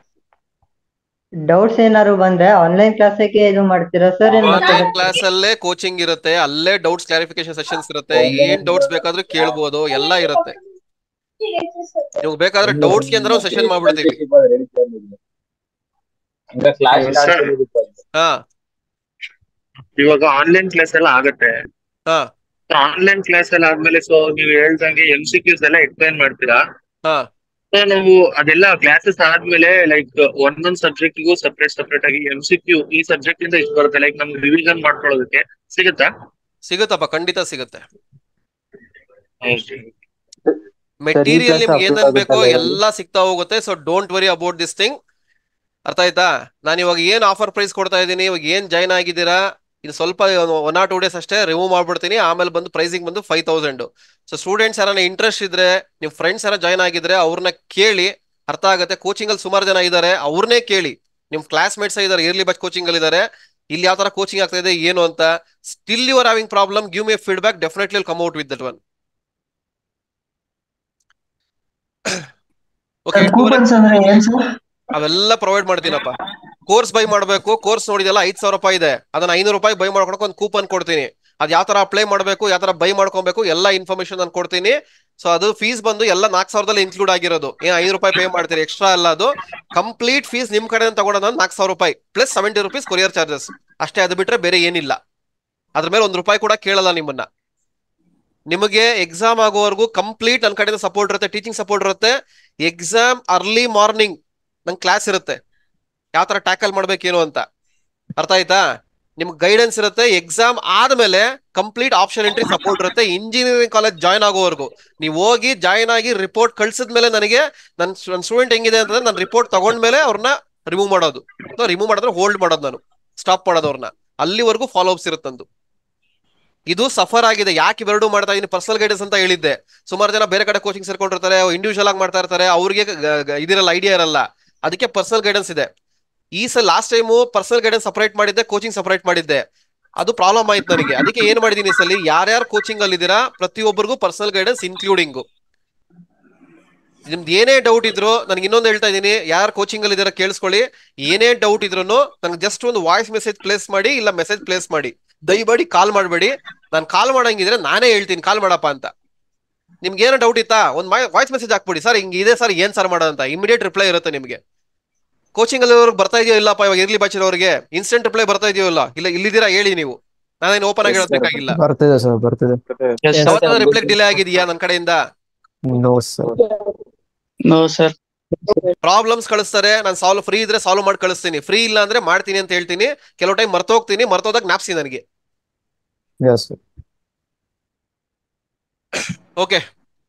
ಡೌಟ್ಸ್ ಏನಾದ್ರು ಬಂದ್ರೆ ಆನ್ಲೈನ್ ಕ್ಲಾಸಿಗೆ ಇದು ಮಾಡ್ತೀರಾ ಸರ್? ಆನ್ಲೈನ್ ಕ್ಲಾಸ್ ಅಲ್ಲೇ ಕೋಚಿಂಗ್ ಇರುತ್ತೆ, ಅಲ್ಲೇ ಡೌಟ್ಸ್ ಕ್ಲಾರಿಫಿಕೇಶನ್ ಸೆಷನ್ಸ್ ಇರುತ್ತೆ. ಏನ್ ಡೌಟ್ಸ್ ಬೇಕಾದ್ರೂ ಕೇಳ್ಬೋದು, ಎಲ್ಲ ಇರುತ್ತೆ. ನೀವು ಬೇಕಾದ್ರೆ ಡೌಟ್ಸ್ ಗೆ ಅಂದ್ರೆ ಸೆಷನ್ ಮಾಡ್ಬಿಡ್ತೀವಿ. ಹಾ, ಇವಾಗ ಆನ್ಲೈನ್ ಕ್ಲಾಸ್ ಎಲ್ಲ ಆಗುತ್ತೆ. ಹಾ, ಆನ್ಲೈನ್ ಕ್ಲಾಸ್ ಎಲ್ಲ ಆದ್ಮೇಲೆ ಸೊ ನೀವು ಹೇಳ್ದಂಗೆ MCQs ಎಲ್ಲ ಎಕ್ಸ್ಪ್ಲೈನ್ ಮಾಡ್ತೀರಾ. ಹಾ. ಸೊ ನಾವು ಅದೆಲ್ಲ ಕ್ಲಾಸಸ್ ಆದ್ಮೇಲೆ ಲೈಕ್ ಒಂದೊಂದ್ ಸಬ್ಜೆಕ್ಟ್ಗೂ ಸಪ್ರೇಟ್ ಆಗಿ MCQ ಈ ಸಬ್ಜೆಕ್ಟ್ ಇಂದ ಇಷ್ಟು ಬರುತ್ತೆ, ಲೈಕ್ ನಮ್ಗೆ ರಿವಿಷನ್ ಮಾಡ್ಕೊಳ್ಳೋದಕ್ಕೆ ಸಿಗುತ್ತಾ? ಸಿಗುತ್ತಪ್ಪ, ಖಂಡಿತ ಸಿಗುತ್ತೆ. ಮೆಟೀರಿಯಲ್ ನಿಮ್ಗೆ ಏನೇನ್ ಬೇಕೋ ಎಲ್ಲ ಸಿಗ್ತಾ ಹೋಗುತ್ತೆ. So don't worry about this thing. ಅರ್ಥ ಆಯ್ತಾ? ನಾನು ಇವಾಗ ಏನ್ ಆಫರ್ ಪ್ರೈಸ್ ಕೊಡ್ತಾ ಇದ್ದೀನಿ, ಇವಾಗ ಏನ್ ಜಾಯ್ನ್ ಆಗಿದ್ದೀರಾ, ಇದು ಸ್ವಲ್ಪ 1 or 2 days ಅಷ್ಟೇ ರಿಮೂವ್ ಮಾಡ್ಬಿಡ್ತೀನಿ. ಆಮೇಲೆ ಬಂದು ಪ್ರೈಸಿಂಗ್ ಬಂದು 5000. ಸೊ ಸ್ಟೂಡೆಂಟ್ಸ್ ಯಾರನ್ನ ಇಂಟ್ರೆಸ್ಟ್ ಇದ್ರೆ, ನಿಮ್ ಫ್ರೆಂಡ್ಸ್ ಯಾರ ಜಾಯ್ನ್ ಆಗಿದ್ರೆ ಅವ್ರನ್ನ ಕೇಳಿ, ಅರ್ಥ ಆಗುತ್ತೆ. ಕೋಚಿಂಗ್ ಅಲ್ಲಿ ಸುಮಾರು ಜನ ಇದ್ದಾರೆ, ಅವ್ರನ್ನೇ ಕೇಳಿ. ನಿಮ್ ಕ್ಲಾಸ್ಮೇಟ್ಸ್ ಇದಾರೆ, ಇರ್ಲಿ ಬಚ್ ಕೋಚಿಂಗ್ ಅಲ್ಲಿ ಇದಾರೆ, ಇಲ್ಲಿ ಯಾವ ತರ ಕೋಚಿಂಗ್ ಆಗ್ತಾ ಇದೆ ಏನು ಅಂತ. Still you are having problem, give me feedback, definitely will come out with that one. ಅವೆಲ್ಲ ಪ್ರೊವೈಡ್ ಮಾಡ್ತೀನಪ್ಪ. ಕೋರ್ಸ್ ಬೈ ಮಾಡ್ಬೇಕು, ಕೋರ್ಸ್ ನೋಡಿದೆಲ್ಲ 5000 ರೂಪಾಯಿ ಇದೆ, ಅದನ್ನ 500 ರೂಪಾಯಿ ಬೈ ಮಾಡ್ಕೊಳಕ್ ಒಂದು ಕೂಪನ್ ಕೊಡ್ತೀನಿ. ಅದ್ ಯಾವ ತರ ಅಪ್ಲೈ ಮಾಡ್ಬೇಕು, ಯಾವ ತರ ಬೈ ಮಾಡ್ಕೊಬೇಕು, ಎಲ್ಲ ಇನ್ಫಾರ್ಮೇಶನ್ ನಾನು ಕೊಡ್ತೀನಿ. ಸೊ ಅದು ಫೀಸ್ ಬಂದು ಎಲ್ಲ 4,000 ಇನ್ಕ್ಲೂಡ್ ಆಗಿರೋದು. ಏನ್ 5 ರೂಪಾಯಿ ಪೇ ಮಾಡ್ತೀರಿ ಎಕ್ಸ್ಟ್ರಾ ಅಲ್ಲ, ಅದು ಕಂಪ್ಲೀಟ್ ಫೀಸ್ ನಿಮ್ ಕಡೆ ತಗೊಂಡ 4,000 ರೂಪಾಯಿ ಪ್ಲಸ್ 70 ರೂಪೀಸ್ ಕೊರಿಯರ್ ಚಾರ್ಜಸ್ ಅಷ್ಟೇ. ಅದು ಬಿಟ್ರೆ ಬೇರೆ ಏನಿಲ್ಲ. ಅದ್ರ ಮೇಲೆ 1 ರೂಪಾಯಿ ಕೂಡ ಕೇಳಲ್ಲ ನಿಮ್ಮನ್ನ. ನಿಮಗೆ ಎಕ್ಸಾಮ್ ಆಗೋವರೆಗೂ ಕಂಪ್ಲೀಟ್ ನನ್ನ ಕಡೆಯಿಂದ ಸಪೋರ್ಟ್ ಇರುತ್ತೆ, ಟೀಚಿಂಗ್ ಸಪೋರ್ಟ್ ಇರುತ್ತೆ. ಎಕ್ಸಾಮ್ ಅರ್ಲಿ ಮಾರ್ನಿಂಗ್ ನಂಗೆ ಕ್ಲಾಸ್ ಇರುತ್ತೆ, ಯಾವ ತರ ಟ್ಯಾಕಲ್ ಮಾಡ್ಬೇಕೇನು ಅಂತ. ಅರ್ಥ ಆಯ್ತಾ? ನಿಮ್ಗೆ ಗೈಡೆನ್ಸ್ ಇರುತ್ತೆ. ಎಕ್ಸಾಮ್ ಆದ್ಮೇಲೆ ಕಂಪ್ಲೀಟ್ ಆಪ್ಷನ್ ಎಂಟ್ರಿ ಸಪೋರ್ಟ್ ಇರುತ್ತೆ. ಇಂಜಿನಿಯರಿಂಗ್ ಕಾಲೇಜ್ ಜಾಯ್ನ್ ಆಗೋವರೆಗೂ ನೀವು ಹೋಗಿ ಜಾಯ್ನ್ ಆಗಿ ರಿಪೋರ್ಟ್ ಕಳ್ಸಿದ್ಮೇಲೆ ನನಗೆ ನನ್ನ ಸ್ಟೂಡೆಂಟ್ ಹೆಂಗಿದೆ ಅಂತಂದ್ರೆ ನಾನು ರಿಪೋರ್ಟ್ ತಗೊಂಡ್ಮೇಲೆ ಅವ್ರನ್ನ ರಿಮೂವ್ ಮಾಡೋದು. ರಿಮೂವ್ ಮಾಡಿದ್ರೆ ಹೋಲ್ಡ್ ಮಾಡೋದು, ನಾನು ಸ್ಟಾಪ್ ಮಾಡೋದು ಅವ್ರನ್ನ. ಅಲ್ಲಿವರೆಗೂ ಫಾಲೋ ಅಪ್ಸ್ ಇರುತ್ತಂದು. ಇದು ಸಫರ್ ಆಗಿದೆ. ಯಾಕೆ ಇವೆರಡು ಮಾಡ್ತಾ ಇದೀನಿ? ಪರ್ಸನಲ್ ಗೈಡೆನ್ಸ್ ಅಂತ ಹೇಳಿದ್ದೆ. ಸುಮಾರು ಜನ ಬೇರೆ ಕಡೆ ಕೋಚಿಂಗ್ ಸೇರ್ಕೊಂಡಿರ್ತಾರೆ, ಇಂಡಿವಿಜುವಲ್ ಆಗಿ ಮಾಡ್ತಾ ಇರ್ತಾರೆ, ಅವ್ರಿಗೆ ಇದಿರಲ್ಲ, ಐಡಿಯಾ ಇರಲ್ಲ. ಅದಕ್ಕೆ ಪರ್ಸನಲ್ ಗೈಡೆನ್ಸ್ ಇದೆ. ಈ ಸಲ last time personal guidance separate ಮಾಡಿದ್ದೆ, ಕೋಚಿಂಗ್ ಸಪರೇಟ್ ಮಾಡಿದ್ದೆ. ಅದು ಪ್ರಾಬ್ಲಮ್ ಆಯ್ತು ನನಗೆ. ಅದಕ್ಕೆ ಏನ್ ಮಾಡಿದೀನಿ ಈ ಸಲ, ಯಾರ್ಯಾರು ಕೋಚಿಂಗ್ ಅಲ್ಲಿ ಇದ್ದೀರಾ ಪ್ರತಿಯೊಬ್ಬರಿಗೂ ಪರ್ಸನಲ್ ಗೈಡೆನ್ಸ್ ಇನ್ಕ್ಲೂಡಿಂಗು. ನಿಮ್ದು ಏನೇ ಡೌಟ್ ಇದ್ರು, ನನಗೆ ಇನ್ನೊಂದು ಹೇಳ್ತಾ ಇದೀನಿ, ಯಾರು ಕೋಚಿಂಗ್ ಅಲ್ಲಿ ಇದಾರೆ ಕೇಳಿಸ್ಕೊಳ್ಳಿ. ಏನೇ ಡೌಟ್ ಇದ್ರು ನಂಗೆ ಜಸ್ಟ್ ಒಂದು ವಾಯ್ಸ್ ಮೆಸೇಜ್ ಪ್ಲೇಸ್ ಮಾಡಿ, ಇಲ್ಲ ಮೆಸೇಜ್ ಪ್ಲೇಸ್ ಮಾಡಿ. ದಯಮಾಡಿ ಕಾಲ್ ಮಾಡಬೇಡಿ. ನಾನು ಕಾಲ್ ಮಾಡಂಗಿದ್ರೆ ನಾನೇ ಹೇಳ್ತೀನಿ ಕಾಲ್ ಮಾಡಪ್ಪ ಅಂತ. ನಿಮ್ಗೆ ಏನೋ ಡೌಟ್ ಇತ್ತಾ, ಒಂದು ವಾಯ್ಸ್ ಮೆಸೇಜ್ ಹಾಕ್ಬಿಡಿ, ಸರ್ ಹಿಂಗಿದೆ ಸರ್, ಏನ್ ಸರ್ ಮಾಡೋದಂತ. ಇಮಿಡಿಯೇಟ್ ರಿಪ್ಲೈ ಇರುತ್ತೆ ನಿಮಗೆ. ಕೋಚಿಂಗ್ ಅಲ್ಲಿ ಬರ್ತಾ ಇದೆಯೋ ಇಲ್ಲಪ್ಪ, ಇವಾಗ ಇರ್ಲಿ ಬಾಚಿರೋರಿಗೆ ಇನ್ಸ್ಟೆಂಟ್ ರಿಪ್ಲೈ ಬರ್ತಾ ಇದೆಯೋ ಇಲ್ಲ, ಇಲ್ಲಿದ್ದೀರಾ ಹೇಳಿ ನೀವು, ನಾನೇನು ಓಪನ್ ಆಗಿ ಹೇಳಬೇಕಾಗಿಲ್ಲ. ಬರ್ತಿದೆ ಸರ್, ಬರ್ತಿದೆ. ಯಾವತ್ತಾದ್ರೂ ರಿಪ್ಲೈ ಡಿಲೇ ಆಗಿದೆಯಾ ನನ್ನ ಕಡೆಯಿಂದ? No sir. No sir. Problems ಕಳಿಸ್ತಾರೆ, ನಾನು ಫ್ರೀ ಇದ್ರೆ ಸಾಲ್ವ್ ಮಾಡಿ ಕಳಿಸ್ತೀನಿ, ಫ್ರೀ ಇಲ್ಲ ಅಂದ್ರೆ ಮಾಡ್ತೀನಿ ಅಂತ ಹೇಳ್ತೀನಿ. ಕೆಲವು ಟೈಮ್ ಮರ್ತೋಗ್ತೀನಿ, ಮರ್ತೋದಾಗ ಜ್ಞಾಪಿಸಿ ನನಗೆ. ಓಕೆ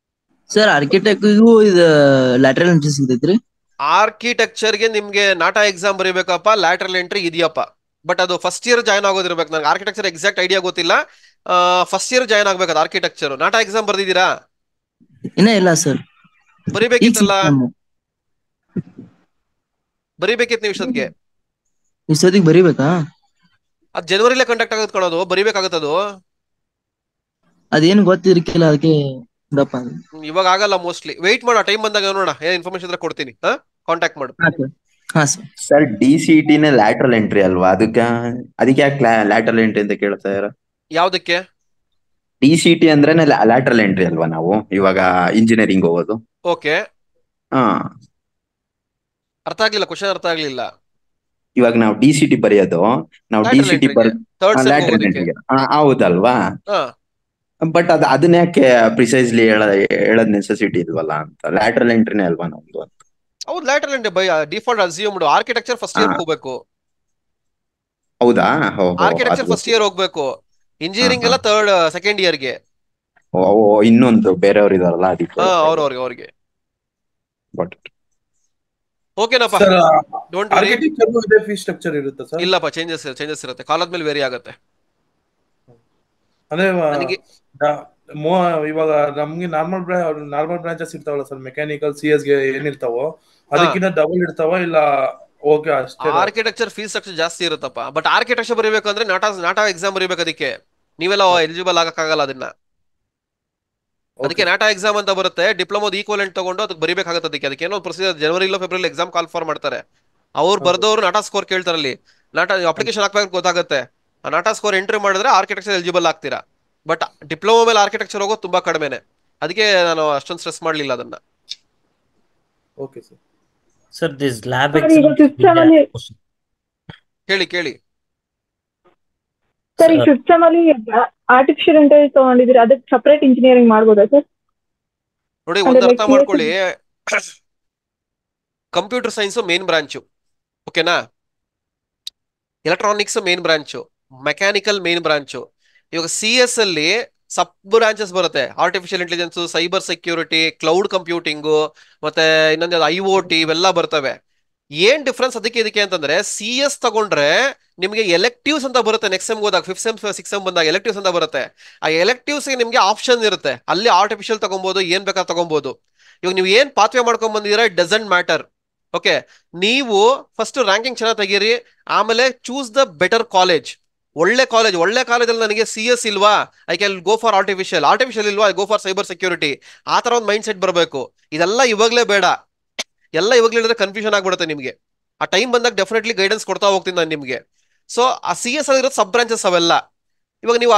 ಸರ್, ಆರ್ಕಿಟೆಕ್ಟ್ಗೂ ಇದು ಲ್ಯಾಟರಲ್ ಎಂಟ್ರಿ ಸಿಗ್ತೈತ್ರಿ? ಆರ್ಕಿಟೆಕ್ಚರ್ಗೆ ನಿಮ್ಗೆ ನಾಟಾ ಎಕ್ಸಾಮ್ ಬರೀಬೇಕಪ್ಪ, ಲ್ಯಾಟರಲ್ ಎಂಟ್ರಿ ಇದೆಯಪ್ಪ. ಬಟ್ ಅದು ಫಸ್ಟ್ ಇಯರ್ ಜಾಯ್ನ್ ಆಗೋದಿರ್ಬೇಕು. ನಂಗೆ ಆರ್ಕಿಟೆಕ್ಚರ್ ಎಕ್ಸಾಕ್ಟ್ ಐಡಿಯಾ ಗೊತ್ತಿಲ್ಲ. ಫಸ್ಟ್ ಇಯರ್ ಜಾಯ್ನ್ ಆಗ್ಬೇಕು ಅದು ಆರ್ಕಿಟೆಕ್ಚರ್. NATA exam ಬರ್ದಿದ್ದೀರಾ? ಇನ್ನ ಇಲ್ಲ ಸರ್. ಬರೀಬೇಕಿತ್ತಲ್ಲ, ಬರೀಬೇಕಿತ್ತು ನೀವು ಇಷ್ಟೊತ್ತಿಗೆ. ಇಷ್ಟೊತ್ತಿಗೆ ಬರೀಬೇಕಾ? ಅದು ಜನವರಿಲೇ ಕಂಡಕ್ಟ್ ಆಗೋದು ಕಣೋದು, ಬರೀಬೇಕಾಗತ್ತದು. ಅದೇನು ಗೊತ್ತಿರ್ಕಿಲ್ಲ, ಅದಕ್ಕೆ ಇವಾಗ ಆಗಲ್ಲ ಮೋಸ್ಟ್ಲಿ. ವೆಯ್ಟ್ ಮಾಡೋ, ಟೈಮ್ ಬಂದಾಗ ನೋಡೋಣ, ಏನ್ ಇನ್ಫಾರ್ಮೇಶನ್ ಇದ್ರೆ ಕೊಡ್ತೀನಿ. ಕಾಂಟ್ಯಾಕ್ಟ್ ಮಾಡು. ಸರ್ DCET ನೇ ಲ್ಯಾಟ್ರಲ್ ಎಂಟ್ರಿ ಅಲ್ವಾ? ಅದಕ್ಕೆ ಯಾಕೆ ಲ್ಯಾಟ್ರಲ್ ಎಂಟ್ರಿ ಅಂತ ಕೇಳ್ತಾ ಇರ? ಯಾವ್ದಕ್ಕೆ? DCET ಅಂದ್ರೇನೆ ಲ್ಯಾಟ್ರಲ್ ಎಂಟ್ರಿ ಅಲ್ವಾ ನಾವು ಇವಾಗ ಇಂಜಿನಿಯರಿಂಗ್ ಹೋಗೋದು? ಓಕೆ, ಹಾ, ಅರ್ಥ ಆಗ್ಲಿಲ್ಲ, ಕ್ವಶನ್ ಅರ್ಥ ಆಗ್ಲಿಲ್ಲ. ಇವಾಗ ನಾವು DCET ಬರೆಯೋದು, ನಾವು DCET ಲ್ಯಾಟ್ರಲ್ ಎಂಟ್ರಿಗೆ ಹೌದಲ್ವಾ? ಬಟ್ ಅದನ್ನ ಯಾಕೆ ಪ್ರಿಸೈಸ್ಲಿ ಹೇಳೋದ್ ನೆಸೆಸಿಟಿ ಇಲ್ವಲ್ಲ ಅಂತ. ಲ್ಯಾಟ್ರಲ್ ಎಂಟ್ರಿನೇ ಅಲ್ವಾ ನಮ್ದು ಅಂತ. ಹೌದು, lateral entry by default assumed. Architecture first year ಹೋಗ್ಬೇಕು. ಹೌದಾ? ಆರ್ಕಿಟೆಕ್ಚರ್ ಫಸ್ಟ್ ಇಯರ್ ಹೋಗ್ಬೇಕು, ಇಂಜಿನಿಯರಿಂಗ್ ಎಲ್ಲ ಸೆಕೆಂಡ್ ಇಯರ್ಗೆ. ಇನ್ನೊಂದು ಬೇರೆಯವ್ರು ಇದಾರಲ್ಲ ಅದಕ್ಕೆ. ಅವ್ರಿಗೆ ಓಕೆನಪ್ಪ. Don't worry. ಫೀಸ್ ಸ್ಟ್ರಕ್ಚರ್ ಇರುತ್ತೆ ಸರ್? ಇಲ್ಲಪ್ಪ, ಚೇಂಜಸ್ ಇರುತ್ತೆ. ಕಾಲೇಜ್ ಮೇಲೆ ವೇರಿ ಆಗುತ್ತೆ. ಅಂದ್ರೆ ಇವಾಗ ನಮ್ಗೆ ನಾರ್ಮಲ್ ಬ್ರಾಂಚಸ್ ಇರ್ತಾವಲ್ಲ ಸರ್, ಮೆಕ್ಯಾನಿಕಲ್ CS ಗೆ ಏನಿರ್ತಾವೋ ಅದಕ್ಕಿಂತ ಡಬಲ್ ಇರ್ತಾವ ಇಲ್ಲ? ಓಕೆ, ಅಷ್ಟೇ. ಆರ್ಕಿಟೆಕ್ಚರ್ ಫೀಸ್ ಸ್ಟ್ರಕ್ಚರ್ ಜಾಸ್ತಿ ಇರುತ್ತಪ್ಪ. ಬಟ್ ಆರ್ಕಿಟೆಕ್ಚರ್ ಬರೀಬೇಕಂದ್ರೆ ನಾಟಾ ಎಕ್ಸಾಮ್ ಬರೀಬೇಕು. ಅದಕ್ಕೆ ನೀವೆಲ್ಲ ಎಲಿಜಿಬಲ್ ಆಗಕ್ಕಾಗಲ್ಲ ಅದನ್ನ. ಅದಕ್ಕೆ ನಾಟಾ ಎಕ್ಸಾಮ್ ಅಂತ ಬರುತ್ತೆ, ಡಿಪ್ಲೊಮೋದ ಈಕ್ವಲೆಂಟ್ ತಗೊಂಡು ಅದಕ್ಕೆ ಬರೀಬೇಕಾಗುತ್ತೆ. ಅದಕ್ಕೆ ಏನೋ ಪ್ರೊಸೀಜರ್, ಜನವರಿ ಇಲ್ಲ ಫೆಬ್ರವರಿ ಎಕ್ಸಾಮ್ ಕಾಲ್ ಫಾರ್ ಮಾಡ್ತಾರೆ. ಅವ್ರು ಬರ್ದವ್ರು ನಾಟಾ ಸ್ಕೋರ್ ಕೇಳ್ತಾರಲ್ಲಿ. ನಾಟಾ ಅಪ್ಲಿಕೇಶನ್ ಹಾಕ್ಬೇಕು ಗೊತ್ತಾಗುತ್ತೆ. ಆ ನಾಟಾ ಸ್ಕೋರ್ ಎಂಟ್ರಿ ಮಾಡಿದ್ರೆ ಆರ್ಕಿಟೆಕ್ಚರ್ ಎಲಿಜಿಬಲ್ ಆಗ್ತೀರಾ. ಬಟ್ ಡಿಪ್ಲೊಮಾ ಮೇಲೆ ಆರ್ಕಿಟೆಕ್ಚರ್ ಹೋಗೋದು ತುಂಬಾ ಕಡಿಮೆನೆ. ಅದಕ್ಕೆ ನಾನು ಅಷ್ಟೊಂದು ಸ್ಟ್ರೆಸ್ ಮಾಡ್ಲಿಲ್ಲ ಅದನ್ನ. Okay sir. Sir, this lab ಕೇಳಿ ಸರ್, ಈ ಫಿಫ್ತ್ ಸೆಮ್ ಅಲ್ಲಿ ಆರ್ಟಿಫಿಷಿಯಲ್ ಇಂಟೆಲಿಜೆನ್ಸ್ ತಗೊಂಡಿದ್ರೆ ಅದಕ್ಕೆ ಸಪರೇಟ್ ಇಂಜಿನಿಯರಿಂಗ್ ಮಾಡ್ಬೋದಾ ಸರ್? ನೋಡಿ, ಒಂದು ಅರ್ಥ ಮಾಡ್ಕೊಳ್ಳಿ, ಕಂಪ್ಯೂಟರ್ ಸೈನ್ಸ್ ಮೇನ್ ಬ್ರಾಂಚು, ಓಕೆನಾ? Electronics main branch, mechanical main branch. ಇವಾಗ CS ಅಲ್ಲಿ ಸಬ್ ಬ್ರಾಂಚಸ್ ಬರುತ್ತೆ. Artificial intelligence, cyber security, cloud ಕಂಪ್ಯೂಟಿಂಗು, ಮತ್ತೆ ಇನ್ನೊಂದು IoT ಇವೆಲ್ಲ ಬರ್ತವೆ. ಏನ್ ಡಿಫ್ರೆನ್ಸ್ ಅದಕ್ಕೆ ಇದಕ್ಕೆ ಅಂತಂದ್ರೆ, CS ತಗೊಂಡ್ರೆ ನಿಮಗೆ ಎಲೆಕ್ಟಿವ್ಸ್ ಅಂತ ಬರುತ್ತೆ. ನೆಕ್ಸ್ಟ್ ಸೆಮ್ ಹೋದಾಗ 5th ಸೆಮ್ 6th ಸೆಮ್ ಬಂದಾಗ ಎಲೆಕ್ಟಿವ್ಸ್ ಅಂತ ಬರುತ್ತೆ. ಆ ಎಲೆಕ್ಟಿವ್ಸ್ ನಿಮ್ಗೆ ಆಪ್ಷನ್ ಇರುತ್ತೆ. ಅಲ್ಲಿ ಆರ್ಟಿಫಿಷಿಯಲ್ ತಗೊಬಹುದು, ಏನ್ ಬೇಕಾದ್ರೆ ತಗೊಬಹುದು. ಇವಾಗ ನೀವು ಏನ್ ಪಾತ್ವೆ ಮಾಡ್ಕೊಂಡ್ ಬಂದಿದ್ದೀರಾ, ಇಟ್ ಡಸಂಟ್ ಮ್ಯಾಟರ್. ಓಕೆ, ನೀವು ಫಸ್ಟ್ ರ್ಯಾಂಕಿಂಗ್ ಚೆನ್ನಾಗಿ ತೆಗೀರಿ, ಆಮೇಲೆ ಚೂಸ್ ದ ಬೆಟರ್ ಕಾಲೇಜ್. ಒಳ್ಳೆ ಕಾಲೇಜಲ್ಲಿ ನನಗೆ CS ಇಲ್ವಾ, I can go for artificial ಇಲ್ವಾ, I go for cyber security. ಆ ತರ ಒಂದು ಮೈಂಡ್ ಸೆಟ್ ಬರಬೇಕು. ಇದೆಲ್ಲ ಇವಾಗ್ಲೇ ಬೇಡ. ಎಲ್ಲ ಇವಾಗ್ಲೇ ಹೇಳಿದ್ರೆ ಕನ್ಫ್ಯೂಷನ್ ಆಗ್ಬಿಡುತ್ತೆ ನಿಮ್ಗೆ. ಆ ಟೈಮ್ ಬಂದಾಗ ಡೆಫಿನೆಟ್ಲಿ ಗೈಡೆನ್ಸ್ ಕೊಡ್ತಾ ಹೋಗ್ತೀನಿ ನಾನು ನಿಮ್ಗೆ. ಸೊ ಆ CS ಅಲ್ಲಿರೋ ಸಬ್ ಬ್ರಾಂಚಸ್ ಅವೆಲ್ಲ. ಇವಾಗ ನೀವು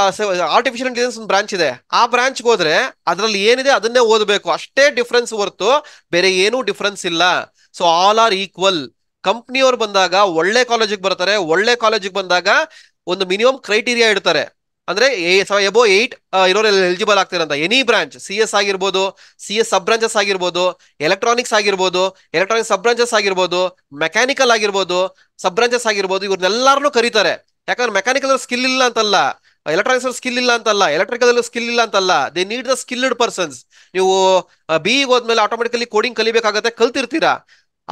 ಆರ್ಟಿಫಿಷಿಯಲ್ ಇಂಟೆಲಿಜೆನ್ಸ್ ಒಂದು ಬ್ರಾಂಚ್ ಇದೆ, ಆ ಬ್ರಾಂಚ್ಗೆ ಹೋದ್ರೆ ಅದ್ರಲ್ಲಿ ಏನಿದೆ ಅದನ್ನೇ ಓದಬೇಕು, ಅಷ್ಟೇ ಡಿಫ್ರೆನ್ಸ್ ಹೊರತು ಬೇರೆ ಏನೂ ಡಿಫ್ರೆನ್ಸ್ ಇಲ್ಲ. So all are equal. ಕಂಪ್ನಿಯವ್ರು ಬಂದಾಗ ಒಳ್ಳೆ ಕಾಲೇಜಿಗೆ ಬರ್ತಾರೆ, ಒಳ್ಳೆ ಕಾಲೇಜಿಗೆ ಬಂದಾಗ ಒಂದು ಮಿನಿಮಮ್ ಕ್ರೈಟೀರಿಯಾ ಇಡ್ತಾರೆ, ಅಂದ್ರೆ ಎಬೋ 8 ಇರೋರು ಎಲಿಜಿಬಲ್ ಆಗ್ತಿರಂತ. ಎನಿ ಬ್ರಾಂಚ್, CS ಆಗಿರ್ಬೋದು, CS ಸಬ್ ಬ್ರಾಂಚಸ್ ಆಗಿರ್ಬೋದು, ಎಲೆಕ್ಟ್ರಾನಿಕ್ಸ್ ಆಗಿರ್ಬೋದು, ಎಲೆಕ್ಟ್ರಾನಿಕ್ ಸಬ್ ಬ್ರಾಂಚಸ್ ಆಗಿರ್ಬೋದು, ಮೆಕ್ಯಾನಿಕಲ್ ಆಗಿರ್ಬೋದು, ಸಬ್ ಬ್ರಾಂಚಸ್ ಆಗಿರ್ಬೋದು, ಇವ್ರನ್ನೆಲ್ಲಾರನು ಕರೀತಾರೆ. ಯಾಕಂದ್ರೆ ಮೆಕ್ಯಾನಿಕಲ್ ಸ್ಕಿಲ್ ಇಲ್ಲ ಅಂತಲ್ಲ, ಎಲೆಕ್ಟ್ರಾನಿಕ್ಸ್ ಸ್ಕಿಲ್ ಇಲ್ಲ ಅಂತಲ್ಲ, ಎಲೆಕ್ಟ್ರಿಕಲ್ ಸ್ಕಿಲ್ ಇಲ್ಲ ಅಂತಲ್ಲ, they need the skilled persons. ನೀವು BE ಹೋದ್ಮೇಲೆ ಆಟೋಮೆಟಿಕಲಿ ಕೋಡಿಂಗ್ ಕಲಿಬೇಕಾಗತ್ತೆ, ಕಲ್ತಿರ್ತೀರಾ.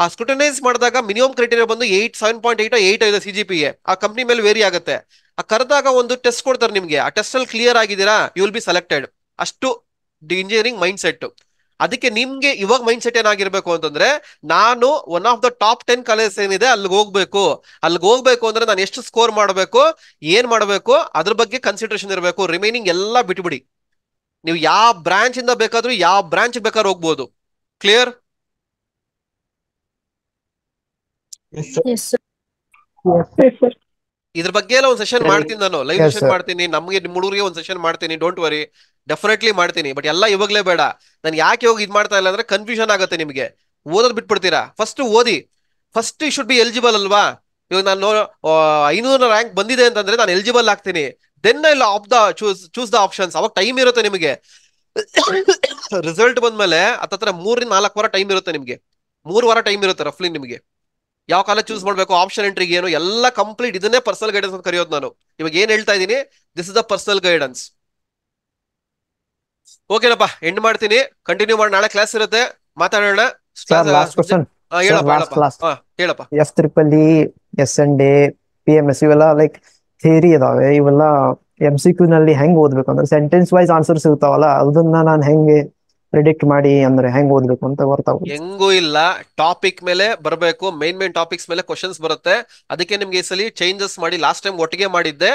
ಆ ಸ್ಕ್ರೂಟನೈಸ್ ಮಾಡಿದಾಗ ಮಿನಿಮಮ್ ಕ್ರೈಟೀರಿಯಾ ಬಂದು 7.8 8 ಇದೆ CGPA. ಆ ಕಂಪ್ನಿ ಮೇಲೆ ವೇರಿ ಆಗುತ್ತೆ. ಆ ಕರೆದಾಗ ಒಂದು ಟೆಸ್ಟ್ ಕೊಡ್ತಾರೆ ನಿಮ್ಗೆ, ಆ ಟೆಸ್ಟ್ ಅಲ್ಲಿ ಕ್ಲಿಯರ್ ಆಗಿದ್ದೀರಾ, ಯು ವಿಲ್ ಬಿ ಸೆಲೆಕ್ಟೆಡ್. ಅಷ್ಟು ಇಂಜಿನಿಯರಿಂಗ್ ಮೈಂಡ್ ಸೆಟ್. ಅದಕ್ಕೆ ನಿಮ್ಗೆ ಇವಾಗ ಮೈಂಡ್ ಸೆಟ್ ಏನಾಗಿರ್ಬೇಕು ಅಂತಂದ್ರೆ, ನಾನು one of the top 10 college ಏನಿದೆ ಅಲ್ಲಿಗೆ ಹೋಗ್ಬೇಕು. ಅಲ್ಲಿಗೆ ಹೋಗ್ಬೇಕು ಅಂದ್ರೆ ನಾನು ಎಷ್ಟು ಸ್ಕೋರ್ ಮಾಡಬೇಕು, ಏನ್ ಮಾಡಬೇಕು, ಅದ್ರ ಬಗ್ಗೆ ಕನ್ಸಿಡರೇಷನ್ ಇರಬೇಕು. ರಿಮೈನಿಂಗ್ ಎಲ್ಲ ಬಿಟ್ಬಿಡಿ. ನೀವು ಯಾವ ಬ್ರಾಂಚ್ ಇಂದ ಬೇಕಾದ್ರೂ ಯಾವ ಬ್ರಾಂಚ್ ಬೇಕಾದ್ರೂ ಹೋಗ್ಬೋದು. ಕ್ಲಿಯರ್? ಇದ್ರ ಬಗ್ಗೆ ಎಲ್ಲ ಒಂದು ಸೆಷನ್ ಮಾಡ್ತೀನಿ, ನಾನು ಲೈವ್ ಸೆಷನ್ ಮಾಡ್ತೀನಿ. ನಮ್ಗೆ ನಿಮ್ ಹುಡುಗರಿಗೆ ಒಂದು ಸೆಷನ್ ಮಾಡ್ತೀನಿ, ಡೋಂಟ್ ವರಿ, ಡೆಫಿನೆಟ್ಲಿ ಮಾಡ್ತೀನಿ. ಬಟ್ ಎಲ್ಲ ಇವಾಗ್ಲೇ ಬೇಡ. ನಾನು ಯಾಕೆ ಹೋಗಿ ಇದ್ ಮಾಡ್ತಾ ಇಲ್ಲ ಅಂದ್ರೆ ಕನ್ಫ್ಯೂಷನ್ ಆಗುತ್ತೆ ನಿಮ್ಗೆ, ಓದೋದ್ ಬಿಟ್ಬಿಡ್ತೀರಾ. ಫಸ್ಟ್ ಓದಿ, first you should be eligible ಅಲ್ವಾ. ಇವಾಗ ನಾನು 500 ರ್ಯಾಂಕ್ ಬಂದಿದೆ ಅಂತಂದ್ರೆ ನಾನು ಎಲಿಜಿಬಲ್ ಆಗ್ತೀನಿ. Then I of the choose the options. ಅವಾಗ ಟೈಮ್ ಇರುತ್ತೆ ನಿಮಗೆ. ರಿಸಲ್ಟ್ ಬಂದ್ಮೇಲೆ ಹತ್ತತ್ರ 3 ರಿಂದ 4 ವಾರ ಟೈಮ್ ಇರುತ್ತೆ ನಿಮ್ಗೆ. 3 ವಾರ ಟೈಮ್ ಇರುತ್ತೆ ರಫ್ಲಿ ನಿಮ್ಗೆ. ಯಾವ ಕಾಲೇಜ್ ಚೂಸ್ ಮಾಡ್ಬೇಕು, ಆಪ್ಷನ್ ಎಂಟ್ರಿಗೆ ಏನು, ಎಲ್ಲ ಕಂಪ್ಲೀಟ್ ಇದನ್ನೇ ಪರ್ಸನಲ್ ಗೈಡೆನ್ಸ್ ಅಂತ ಕರೆಯೋದು ನಾನು. ಇವಾಗ ಏನ್ ಹೇಳ್ತಾ ಇದೀನಿ, this is the personal guidance. ಓಕೆನಪ್ಪ, ಎಂಡ್ ಮಾಡ್ತೀನಿ. ಕಂಟಿನ್ಯೂ ಮಾಡಿ, ನಾಳೆ ಕ್ಲಾಸ್ ಇರುತ್ತೆ, ಮಾತಾಡೋಣ. ಹೇಳಪ್ಪ. F-triple-E, S&A, PMS ಇವೆಲ್ಲ ಲೈಕ್ ಥಿಯರಿ ಇದಾವೆ. ಇವೆಲ್ಲ MCQ ನಲ್ಲಿ ಹೆಂಗ್ ಓದ್ಬೇಕು ಅಂದ್ರೆ ಸೆಂಟೆನ್ಸ್ ವೈಸ್ ಆನ್ಸರ್ಸ್ ಇರ್ತಾವಲ್ಲ, ಅದನ್ನ ನಾನು ಹೆಂಗೆ ಪ್ರಿಡಿಕ್ಟ್ ಮಾಡಿ ಅಂದ್ರೆ ಹೆಂಗ್ ಓದ್ಬೇಕು ಅಂತ ಗೊತ್ತಾಗುತ್ತೆ. ಹೆಂಗೂ ಇಲ್ಲ, ಟಾಪಿಕ್ ಮೇಲೆ ಬರಬೇಕು. ಮೇನ್ ಟಾಪಿಕ್ಸ್ ಮೇಲೆ ಕ್ವಶನ್ಸ್ ಬರುತ್ತೆ. ಅದಕ್ಕೆ ನಿಮ್ಗೆ ಈ ಸಲ ಚೇಂಜಸ್ ಮಾಡಿ, ಲಾಸ್ಟ್ ಟೈಮ್ ಒಟ್ಟಿಗೆ ಮಾಡಿದ್ದೆ.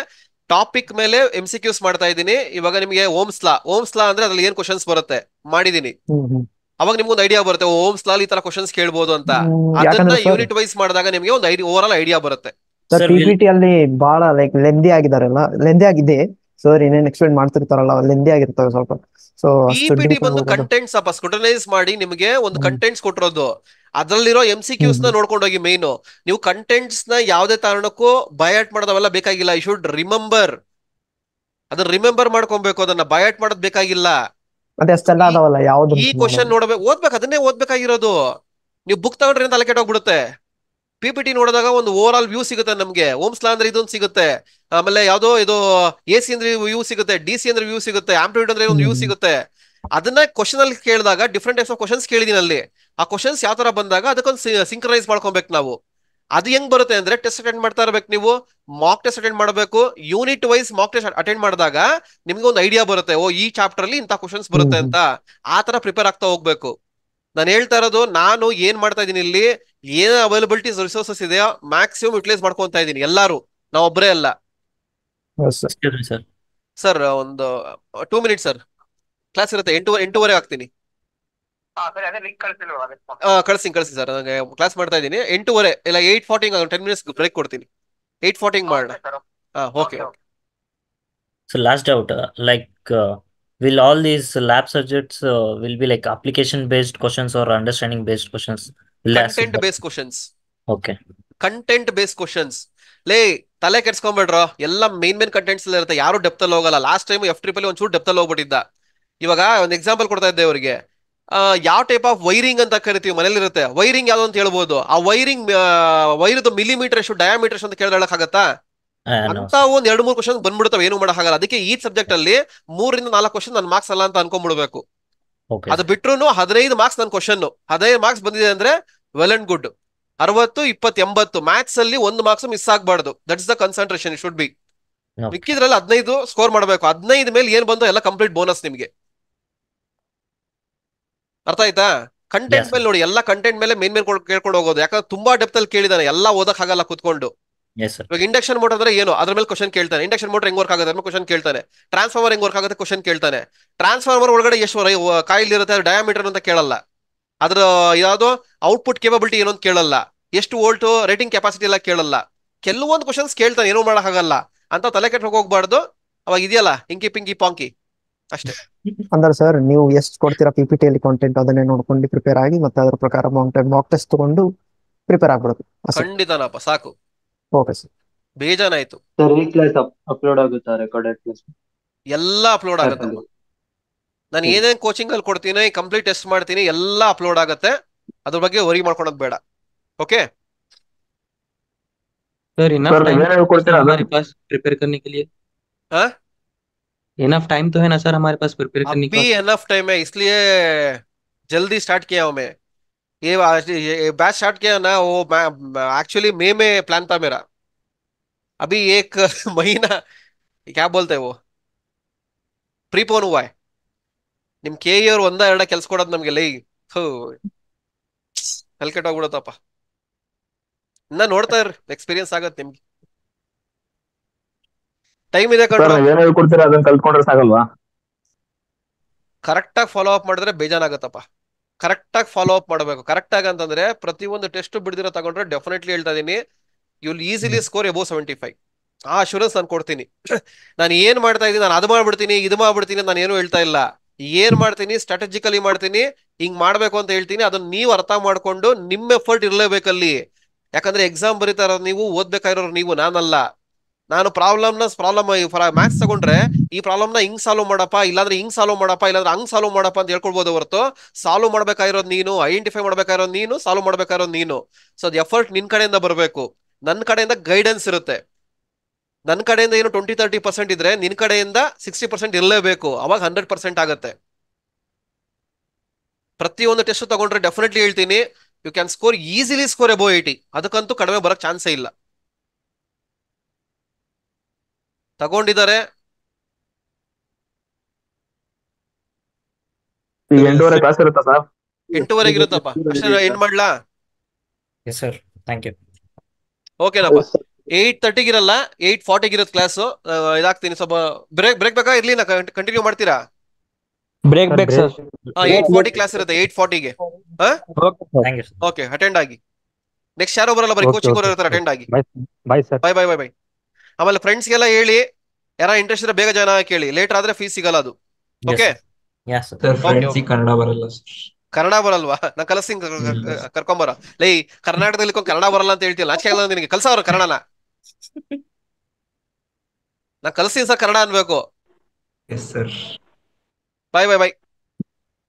ಟಾಪಿಕ್ ಮೇಲೆ MCQs ಮಾಡ್ತಾ ಇದ್ದೀನಿ. ಇವಾಗ ನಿಮ್ಗೆ ಓಮ್ಸ್ ಲಾ ಅಂದ್ರೆ ಅದ್ರಲ್ಲಿ ಏನ್ ಕ್ವಶನ್ಸ್ ಬರುತ್ತೆ ಮಾಡಿದೀನಿ. ಅವಾಗ ನಿಮ್ಗೊಂದು ಐಡಿಯಾ ಬರುತ್ತೆ, ಓಮ್ಸ್ ಲಾ ಈ ತರ ಕ್ವಶನ್ಸ್ ಕೇಳ್ಬೋದು ಅಂತ. ಅದನ್ನ ಯೂನಿಟ್ ವೈಸ್ ಮಾಡಿದಾಗ ನಿಮ್ಗೆ ಒಂದು ಓವರ್ ಆಲ್ ಐಡಿಯಾ ಬರುತ್ತೆ. PPT ಅಲ್ಲಿ ಬಹಳ ಲೈಕ್ ಲೆಂದಿ ಆಗಿದೆ. ಸರ್ ಏನೇನ್ ಎಕ್ಸ್ಪ್ಲೇನ್ ಮಾಡ್ತಿರ್ತಾರಲ್ಲ ಲೆಂದಿ ಆಗಿರ್ತವೆ ಸ್ವಲ್ಪ. ಸೊ PPT ಬಂದು ಕಂಟೆಂಟ್ಸ್ ಅಪ್ಪ, ಸ್ಕ್ರೂಟನೈಸ್ ಮಾಡಿ ನಿಮ್ಗೆ ಒಂದು ಕಂಟೆಂಟ್ಸ್ ಕೊಟ್ಟಿರೋದು. ಅದ್ರಲ್ಲಿರೋ MCQs ನ ನೋಡ್ಕೊಂಡು ಹೋಗಿ. ಮೇನ್ ನೀವು ಕಂಟೆಂಟ್ಸ್ ನ ಯಾವ್ದೇ ಕಾರಣಕ್ಕೂ ಬಯಾಟ್ ಮಾಡೋದವೆಲ್ಲ ಬೇಕಾಗಿಲ್ಲ. ಯು ಶುಡ್ ರಿಮೆಂಬರ್, ಅದನ್ನ ರಿಮೆಂಬರ್ ಮಾಡ್ಕೊಬೇಕು. ಅದನ್ನ ಬಯಾಟ್ ಮಾಡೋದ್ ಬೇಕಾಗಿಲ್ಲ. ಈ ಕ್ವಶನ್ ನೋಡ್ಬೇಕು, ಓದ್ಬೇಕು, ಅದನ್ನೇ ಓದ್ಬೇಕಾಗಿರೋದು. ನೀವು ಬುಕ್ ತಗೊಂಡ್ರೆ ತಲೆ ಕೆಟ್ಟೋಗ್ಬಿಡುತ್ತೆ. PPT ನೋಡಿದಾಗ ಒಂದು ಓವರ್ ಆಲ್ ವ್ಯೂ ಸಿಗುತ್ತೆ ನಮ್ಗೆ. ಓಮ್ಸ್ ಲಾ ಅಂದ್ರೆ ಇದೊಂದು ಸಿಗುತ್ತೆ, ಆಮೇಲೆ ಯಾವ್ದೋ ಇದು AC ಅಂದ್ರೆ ವ್ಯೂ ಸಿಗುತ್ತೆ, DC ಅಂದ್ರೆ ವ್ಯೂ ಸಿಗುತ್ತೆ, ಆಂಪ್ಲಿಟ್ಯೂಡ್ ಅಂದ್ರೆ ಒಂದು ವ್ಯೂ ಸಿಗುತ್ತೆ. ಅದನ್ನ ಕ್ವಶನ್ ಅಲ್ಲಿ ಕೇಳಿದಾಗ ಡಿಫ್ರೆಂಟ್ ಟೈಪ್ಸ್ ಆಫ್ ಕ್ವಶನ್ಸ್ ಕೇಳಿದೀನಿ ಅಲ್ಲಿ. ಆ ಕ್ವಶನ್ಸ್ ಯಾವ ತರ ಬಂದಾಗ ಅದಕ್ಕೊಂದು ಸಿಂಕ್ರನೈಸ್ ಮಾಡ್ಕೊಬೇಕು ನಾವು. ಅದು ಹೆಂಗ್ ಬರುತ್ತೆ ಅಂದ್ರೆ ಟೆಸ್ಟ್ ಅಟೆಂಡ್ ಮಾಡ್ತಾ ಇರ್ಬೇಕು ನೀವು, ಮಾಕ್ ಟೆಸ್ಟ್ ಅಟೆಂಡ್ ಮಾಡಬೇಕು. Unit wise mock test attend ಮಾಡಿದಾಗ ನಿಮ್ಗೆ ಒಂದು ಐಡಿಯಾ ಬರುತ್ತೆ, ಓ ಈ ಚಾಪ್ಟರ್ ಅಲ್ಲಿ ಇಂಥ ಕ್ವಶನ್ಸ್ ಬರುತ್ತೆ ಅಂತ. ಆ ತರ ಪ್ರಿಪೇರ್ ಆಗ್ತಾ ಹೋಗ್ಬೇಕು. ನಾನು ಹೇಳ್ತಾ ಇರೋದು, ನಾನು ಏನ್ ಮಾಡ್ತಾ ಇದೀನಿ ಇಲ್ಲಿ, ಏನ್ ಅವೈಲಬಿಲಿಟೀಸ್ ರಿಸೋರ್ಸಸ್ ಇದೆಯೋ ಮ್ಯಾಕ್ಸಿಮಮ್ ಯುಟಿಲೈಸ್ ಮಾಡ್ಕೊಂತಾ ಇದೀನಿ. ಎಲ್ಲಾರು, ನಾವು ಒಬ್ಬರೇ ಅಲ್ಲ. ಸರ್ ಒಂದು 2 ಮಿನಿಟ್ಸ್ ಸರ್, ಕ್ಲಾಸ್ ಇರುತ್ತೆ. 8:30 ಆಗ್ತೀನಿ. ಕಳ್ಸಿ ಸರ್, ನನಗೆ ಕ್ಲಾಸ್ ಮಾಡ್ತಾ ಇದ್ದೀನಿ. 8:30 ಇಲ್ಲ 8:40 10 ಮಿನಿಟ್ಸ್ ಬ್ರೇಕ್ ಕೊಡ್ತೀನಿ. 8:40 ಮಾಡೋಣ. Okay. So last doubt, will all these lab subjects will be like application based questions or understanding based questions? Content based questions. Okay. Content based questions. ಲೇ ತಲೆ ಕೆಡ್ಸ್ಕೊಂಡ್ಬಿಡ್ರೋ, ಎಲ್ಲ ಮೇನ್ ಕಂಟೆಂಟ್ಸ್ ಎಲ್ಲ ಇರುತ್ತೆ. ಯಾರು ಡೆಪ್ತ್ ಅಲ್ಲಿ ಹೋಗಲ್ಲ. ಲಾಸ್ಟ್ ಟೈಮ್ F-triple ಒಂಚೂರು depth ಅಲ್ಲಿ ಹೋಗ್ಬಿಟ್ಟಿದ್ದ. ಇವಾಗ ಒಂದು ಎಕ್ಸಾಂಪಲ್ ಕೊಡ್ತಾ ಇದ್ದೆ ಅವರಿಗೆ. ಯಾವ ಟೈಪ್ ಆಫ್ ವೈರಿಂಗ್ ಅಂತ ಕರಿತೀವಿ ಮನೇಲಿ ಇರುತ್ತೆ. ವೈರಿಂಗ್ ಯಾವ್ದು ಅಂತ ಹೇಳ್ಬೋದು. ಆ ವೈರ್ದು ಮಿಲಿಮೀಟರ್ ಎಷ್ಟು, ಡಯಾಮೀಟರ್ ಎಷ್ಟು ಅಂತ ಕೇಳಕ್ಕಾಗತ್ತಾ? ಅಂತ ಒಂದ್ 2-3 ಕ್ವಶನ್ ಬಂದ್ಬಿಡ್ತಾವೆ, ಏನು ಮಾಡಕ್ಕಾಗಲ್ಲ. ಅದಕ್ಕೆ ಈ ಸಬ್ಜೆಕ್ಟ್ ಅಲ್ಲಿ 3 ರಿಂದ 4 ಕ್ವಶನ್ ನನ್ ಮಾರ್ಕ್ಸ್ ಅಲ್ಲ ಅಂತ ಅನ್ಕೊಂಡ್ಬಿಡ್ಬೇಕು. ಅದು ಬಿಟ್ರು 15 ಮಾರ್ಕ್ಸ್ ನನ್ ಕ್ವಶನ್. 15 ಮಾರ್ಕ್ಸ್ ಬಂದಿದೆ ಅಂದ್ರೆ ವೆಲ್ ಅಂಡ್ ಗುಡ್. 60, 20, 80 ಮ್ಯಾಥ್ಸ್ ಅಲ್ಲಿ 1 ಮಾರ್ಕ್ಸ್ ಮಿಸ್ ಆಗ್ಬಾರ್ದು. That is the concentration it should be. ಮಿಕ್ಕಿದ್ರಲ್ಲಿ 15 ಸ್ಕೋರ್ ಮಾಡಬೇಕು. 15 ಮೇಲೆ ಏನ್ ಬಂದು ಎಲ್ಲ ಕಂಪ್ಲೀಟ್ ಬೋನಸ್ ನಿಮ್ಗೆ. ಅರ್ಥ ಆಯ್ತಾ? ಕಂಟೆಂಟ್ ಮೇಲೆ ನೋಡಿ, ಎಲ್ಲ ಕಂಟೆಂಟ್ ಮೇಲೆ ಮೇನ್ ಕೇಳ್ಕೊಂಡು ಹೋಗೋದು. ಯಾಕಂದ್ರೆ ತುಂಬಾ ಡೆಪ್ತ್ ಅಲ್ಲಿ ಕೇಳಿದಾನೆ, ಎಲ್ಲ ಓದಕ್ ಆಗಲ್ಲ ಕುತ್ಕೊಂಡು. ಇವಾಗ ಇಂಡಕ್ಷನ್ ಮೋಟರ್ ಅಂದ್ರೆ ಏನು, ಅದ್ರ ಮೇಲೆ ಕ್ವಶನ್ ಕೇಳ್ತಾನೆ. ಇಂಡಕ್ಷನ್ ಮೋಟರ್ ಹೆಂಗ್ ವರ್ಕ್ ಆಗುತ್ತೆ ಅದ್ರ ಮೇಲೆ ಕ್ವಶನ್ ಕೇಳ್ತಾನೆ. ಟ್ರಾನ್ಸ್ಫಾರ್ಮರ್ ಹೆಂಗ್ ವರ್ಕ್ ಆಗುತ್ತೆ ಕ್ವಶನ್ ಕೇಳ್ತಾನೆ. ಟ್ರಾನ್ಸ್ಫಾರ್ಮರ್ ಒಳಗಡೆ ಎಷ್ಟು ಕಾಯಿಲ್ ಇರುತ್ತೆ, ಅದ್ರ ಡಯಾಮೀಟರ್ ಅಂತ ಕೇಳಲ್ಲ. ಅದ್ರ ಯಾವ್ದೋ ಔಟ್ಪುಟ್ ಕೇಪಬಿಲಿಟಿ ಏನೋ ಅಂತ ಕೇಳಲ್ಲ. ಎಷ್ಟು ವೋಲ್ಟ್ ರೇಟಿಂಗ್ ಕೆಪಾಸಿಟಿ ಎಲ್ಲ ಕೇಳಲ್ಲ. ಕೆಲವೊಂದು ಕ್ವಶನ್ಸ್ ಕೇಳ್ತಾನೆ, ಏನೋ ಮಾಡಕ್ಕಾಗಲ್ಲ ಅಂತ ತಲೆ ಕೆಟ್ಟು ಹೋಗ್ಬಾರ್ದು. ಅವಾಗ ಇದೆಯಲ್ಲ ಇಂಕಿ ಪಿಂಕಿ ಪಾಂಕಿ ಅಷ್ಟೇ. ಅಂದ್ರೆ ಸರ್ ನೀವು ಎಷ್ಟು ಕೊಡ್ತೀರಾ PPT ಅಲ್ಲಿ ಕಾಂಟೆಂಟ್ ಅದನ್ನೇ ನೋಡ್ಕೊಂಡು ಪ್ರಿಪೇರ್ ಆಗಿ ಮತ್ತೆ ಅದ್ರ ಪ್ರಕಾರ ಮಾಕ್ ಟೆಸ್ಟ್ ತಗೊಂಡು ಪ್ರಿಪೇರ್ ಆಗ್ಬಿಡೋದು. ಖಂಡಿತನಪ್ಪ, ಸಾಕು. ಓಕೆ ಸರ್, ಬೇಜಾನಾಯ್ತು. ಸರ್ ಈ ಕ್ಲಾಸ್ ಅಪ್ಲೋಡ್ ಆಗುತ್ತಾ ರೆಕಾರ್ಡೆಡ್ ಕ್ಲಾಸ್? ಎಲ್ಲ ಅಪ್ಲೋಡ್ ಆಗತ್ತಪ್ಪ. ನಾನು ಏನೇನ್ ಕೋಚಿಂಗ್ ಅಲ್ಲಿ ಕೊಡ್ತೀನಿ, ಕಂಪ್ಲೀಟ್ ಟೆಸ್ಟ್ ಮಾಡ್ತೀನಿ, ಎಲ್ಲ ಅಪ್ಲೋಡ್ ಆಗತ್ತೆ. ಅದ್ರ ಬಗ್ಗೆ ವರಿ ಮಾಡ್ಕೊಳೋದು ಬೇಡ. ಓಕೆ सर इनफ टाइम हमारे पास प्रिपेयर करने के लिए? हाँ इनफ टाइम तो है ना सर हमारे पास प्रिपेयर करने अभी का? एनफ टाइम है, इसलिए जल्दी स्टार्ट किया हूं मैं। ये बैच स्टार्ट किया ना, वो एक्चुअली मई में प्लान था मेरा। अभी एक महीना क्या बोलते हैं वो प्रीपोन हुआ है. ನಿಮ್ ಕೆ ಅವ್ರು ಒಂದ ಎರಡ ಕೆಲ್ಸ ಕೊಡೋದು ನಮ್ಗೆ ಲೈ ಕಲ್ಕೆಟ್ಟೋಗ್ಬಿಡತ್ತಪ್ಪ. ಇನ್ನ ನೋಡ್ತಾ ಇರ್ರಿ, ಎಕ್ಸ್ಪೀರಿಯನ್ಸ್ ಆಗತ್ತೆ ನಿಮ್ಗೆ. ಟೈಮ್ ಇದೆ ಕಣ್ಣ. ಏನ್ ಹೇಳ್ಕೊಡ್ತೀರಾ ಅದನ್ನ ಕಲ್ತ್ಕೊಂಡ್ರೆ ಸಾಗಲ್ವಾ? ಕರೆಕ್ಟ್ ಆಗಿ ಫಾಲೋ ಅಪ್ ಮಾಡಿದ್ರೆ ಬೇಜಾನಾಗತ್ತಪ್ಪ. ಕರೆಕ್ಟ್ ಆಗಿ ಫಾಲೋ ಅಪ್ ಮಾಡಬೇಕು. ಕರೆಕ್ಟ್ ಆಗಿ ಅಂತಂದ್ರೆ ಪ್ರತಿಯೊಂದು ಟೆಸ್ಟ್ ಬಿಡ್ದಿರೋ ತಗೊಂಡ್ರೆ ಡೆಫಿನೆಟ್ಲಿ ಹೇಳ್ತಾ ಇದೀನಿ, you will easily score above 75. ಆ ಅಶ್ಯೂರೆನ್ಸ್ ನಾನು ಕೊಡ್ತೀನಿ. ನಾನು ಏನ್ ಮಾಡ್ತಾ ಇದೀನಿ, ನಾನು ಅದು ಮಾಡ್ಬಿಡ್ತೀನಿ ಇದು ಮಾಡ್ಬಿಡ್ತೀನಿ ನಾನು ಏನು ಹೇಳ್ತಾ ಇಲ್ಲ. ಏನ್ ಮಾಡ್ತೀನಿ ಸ್ಟ್ರಾಟಜಿಕಲಿ ಮಾಡ್ತೀನಿ, ಹಿಂಗ್ ಮಾಡ್ಬೇಕು ಅಂತ ಹೇಳ್ತೀನಿ. ಅದನ್ನ ನೀವು ಅರ್ಥ ಮಾಡ್ಕೊಂಡು ನಿಮ್ ಎಫರ್ಟ್ ಇರ್ಲೇಬೇಕಲ್ಲಿ. ಯಾಕಂದ್ರೆ ಎಕ್ಸಾಮ್ ಬರೀತಾ ಇರೋರು ನೀವು, ಓದ್ಬೇಕಾಗಿರೋರು ನೀವು, ನಾನಲ್ಲ. ನಾನು ಪ್ರಾಬ್ಲಮ್ ಮ್ಯಾಥ್ಸ್ ತಗೊಂಡ್ರೆ ಈ ಪ್ರಾಬ್ಲಮ್ನ ಹಿಂಗ್ ಸಾಲ್ವ್ ಮಾಡಪ್ಪ, ಇಲ್ಲಾಂದ್ರೆ ಹಿಂಗ್ ಸಾಲ್ವ್ ಮಾಡಪ್ಪ, ಇಲ್ಲಾಂದ್ರೆ ಹಂಗ್ ಸಾಲ್ವ್ ಮಾಡಪ್ಪ ಅಂತ ಹೇಳ್ಕೊಳ್ಬೋದು ಹೊರತು ಸಾಲ್ವ್ ಮಾಡ್ಬೇಕಾಗಿರೋದು ನೀನು, ಐಡೆಂಟಿಫೈ ಮಾಡ್ಬೇಕಾಗಿರೋದು ನೀನು, ಸಾಲ್ವ್ ಮಾಡ್ಬೇಕಾಗಿರೋದು ನೀನು. ಸೊ ಅದು ಎಫರ್ಟ್ ನಿನ್ ಕಡೆಯಿಂದ ಬರಬೇಕು. ನನ್ನ ಕಡೆಯಿಂದ ಗೈಡೆನ್ಸ್ ಇರುತ್ತೆ. ನನ್ನ ಕಡೆಯಿಂದ ಏನು 20-30% ಇದ್ರೆ ನಿನ್ ಕಡೆಯಿಂದ 60% ಇರಲೇಬೇಕು. ಅವಾಗ 100% ಆಗತ್ತೆ. ಪ್ರತಿಯೊಂದು ಟೆಸ್ಟ್ ತಗೊಂಡ್ರೆ ಡೆಫಿನೆಟ್ಲಿ ಹೇಳ್ತೀನಿ, you can score easily score above 80. ಅದಕ್ಕಂತೂ ಕಡಿಮೆ ಬರಕ್ ಚಾನ್ಸೇ ಇಲ್ಲ. ತಗೊಂಡಿದ್ದಾರೆ. 8:30 ಕ್ಲಾಸ್ ಇರುತ್ತಾ ಸರ್? 8:30 ಇರುತ್ತಪ್ಪ. ಅಷ್ಟೇ ಎಂಡ್ ಮಾಡ್ಲಾ? Yes sir, thank you. ಓಕೆನಪ್ಪ. 8:30 ಇರಲ್ಲ, 8:40 ಇರುತ್ತೆ ಕ್ಲಾಸು. ಇದಾಗ್ತೀನಿ ಸ್ವಲ್ಪ. ಬ್ರೇಕ್ ಬೇಕಾ ಇರ್ಲಿ, ನಾ ಕಂಟಿನ್ಯೂ ಮಾಡ್ತೀರಾ? Break sir. 8:40 ಕ್ಲಾಸ್ ಇರುತ್ತೆ. 8:40ಗೆ ಓಕೆ ಅಟೆಂಡ್ ಆಗಿ. ನೆಕ್ಸ್ಟ್ ಯಾರೋ ಬರಲ್ಲ, ಬರೀ ಕೋಚಿಂಗ್ ಅವರು ಇರ್ತಾರೆ. ಅಟೆಂಡ್ ಆಗಿ. By sir. ಬೈ. ಆಮೇಲೆ ಫ್ರೆಂಡ್ಸ್ಗೆಲ್ಲ ಹೇಳಿ, ಯಾರ ಇಂಟ್ರೆಸ್ಟ್ ಇದ್ರೆ ಬೇಗ ಜಾಯ್ನ್ ಆಗಿ ಕೇಳಿ. ಲೇಟ್ ಆದ್ರೆ ಫೀಸ್ ಸಿಗಲ್ಲ ಅದು. ಓಕೆ ಕನ್ನಡ ಬರಲ್ಲ. ಕನ್ನಡ ಬರಲ್ವಾ? ನಾ ಕಲಿಸ್ತೀನಿ, ಕರ್ಕೊಂಬರ. ಲೈ ಕರ್ನಾಟಕದಲ್ಲಿ ಕನ್ನಡ ಬರಲ್ಲ ಅಂತ ಹೇಳ್ತಿಲ್ಲ, ನಾಚಿಕೆ ಆಗಲ್ಲ ನಿನಗೆ? ಕಲ್ಸವ್ರ ಕನ್ನಡನ? ನಾ ಕಲಿಸ್ತೀನಿ ಸರ್, ಕನ್ನಡ ಅನ್ಬೇಕು. Sir by.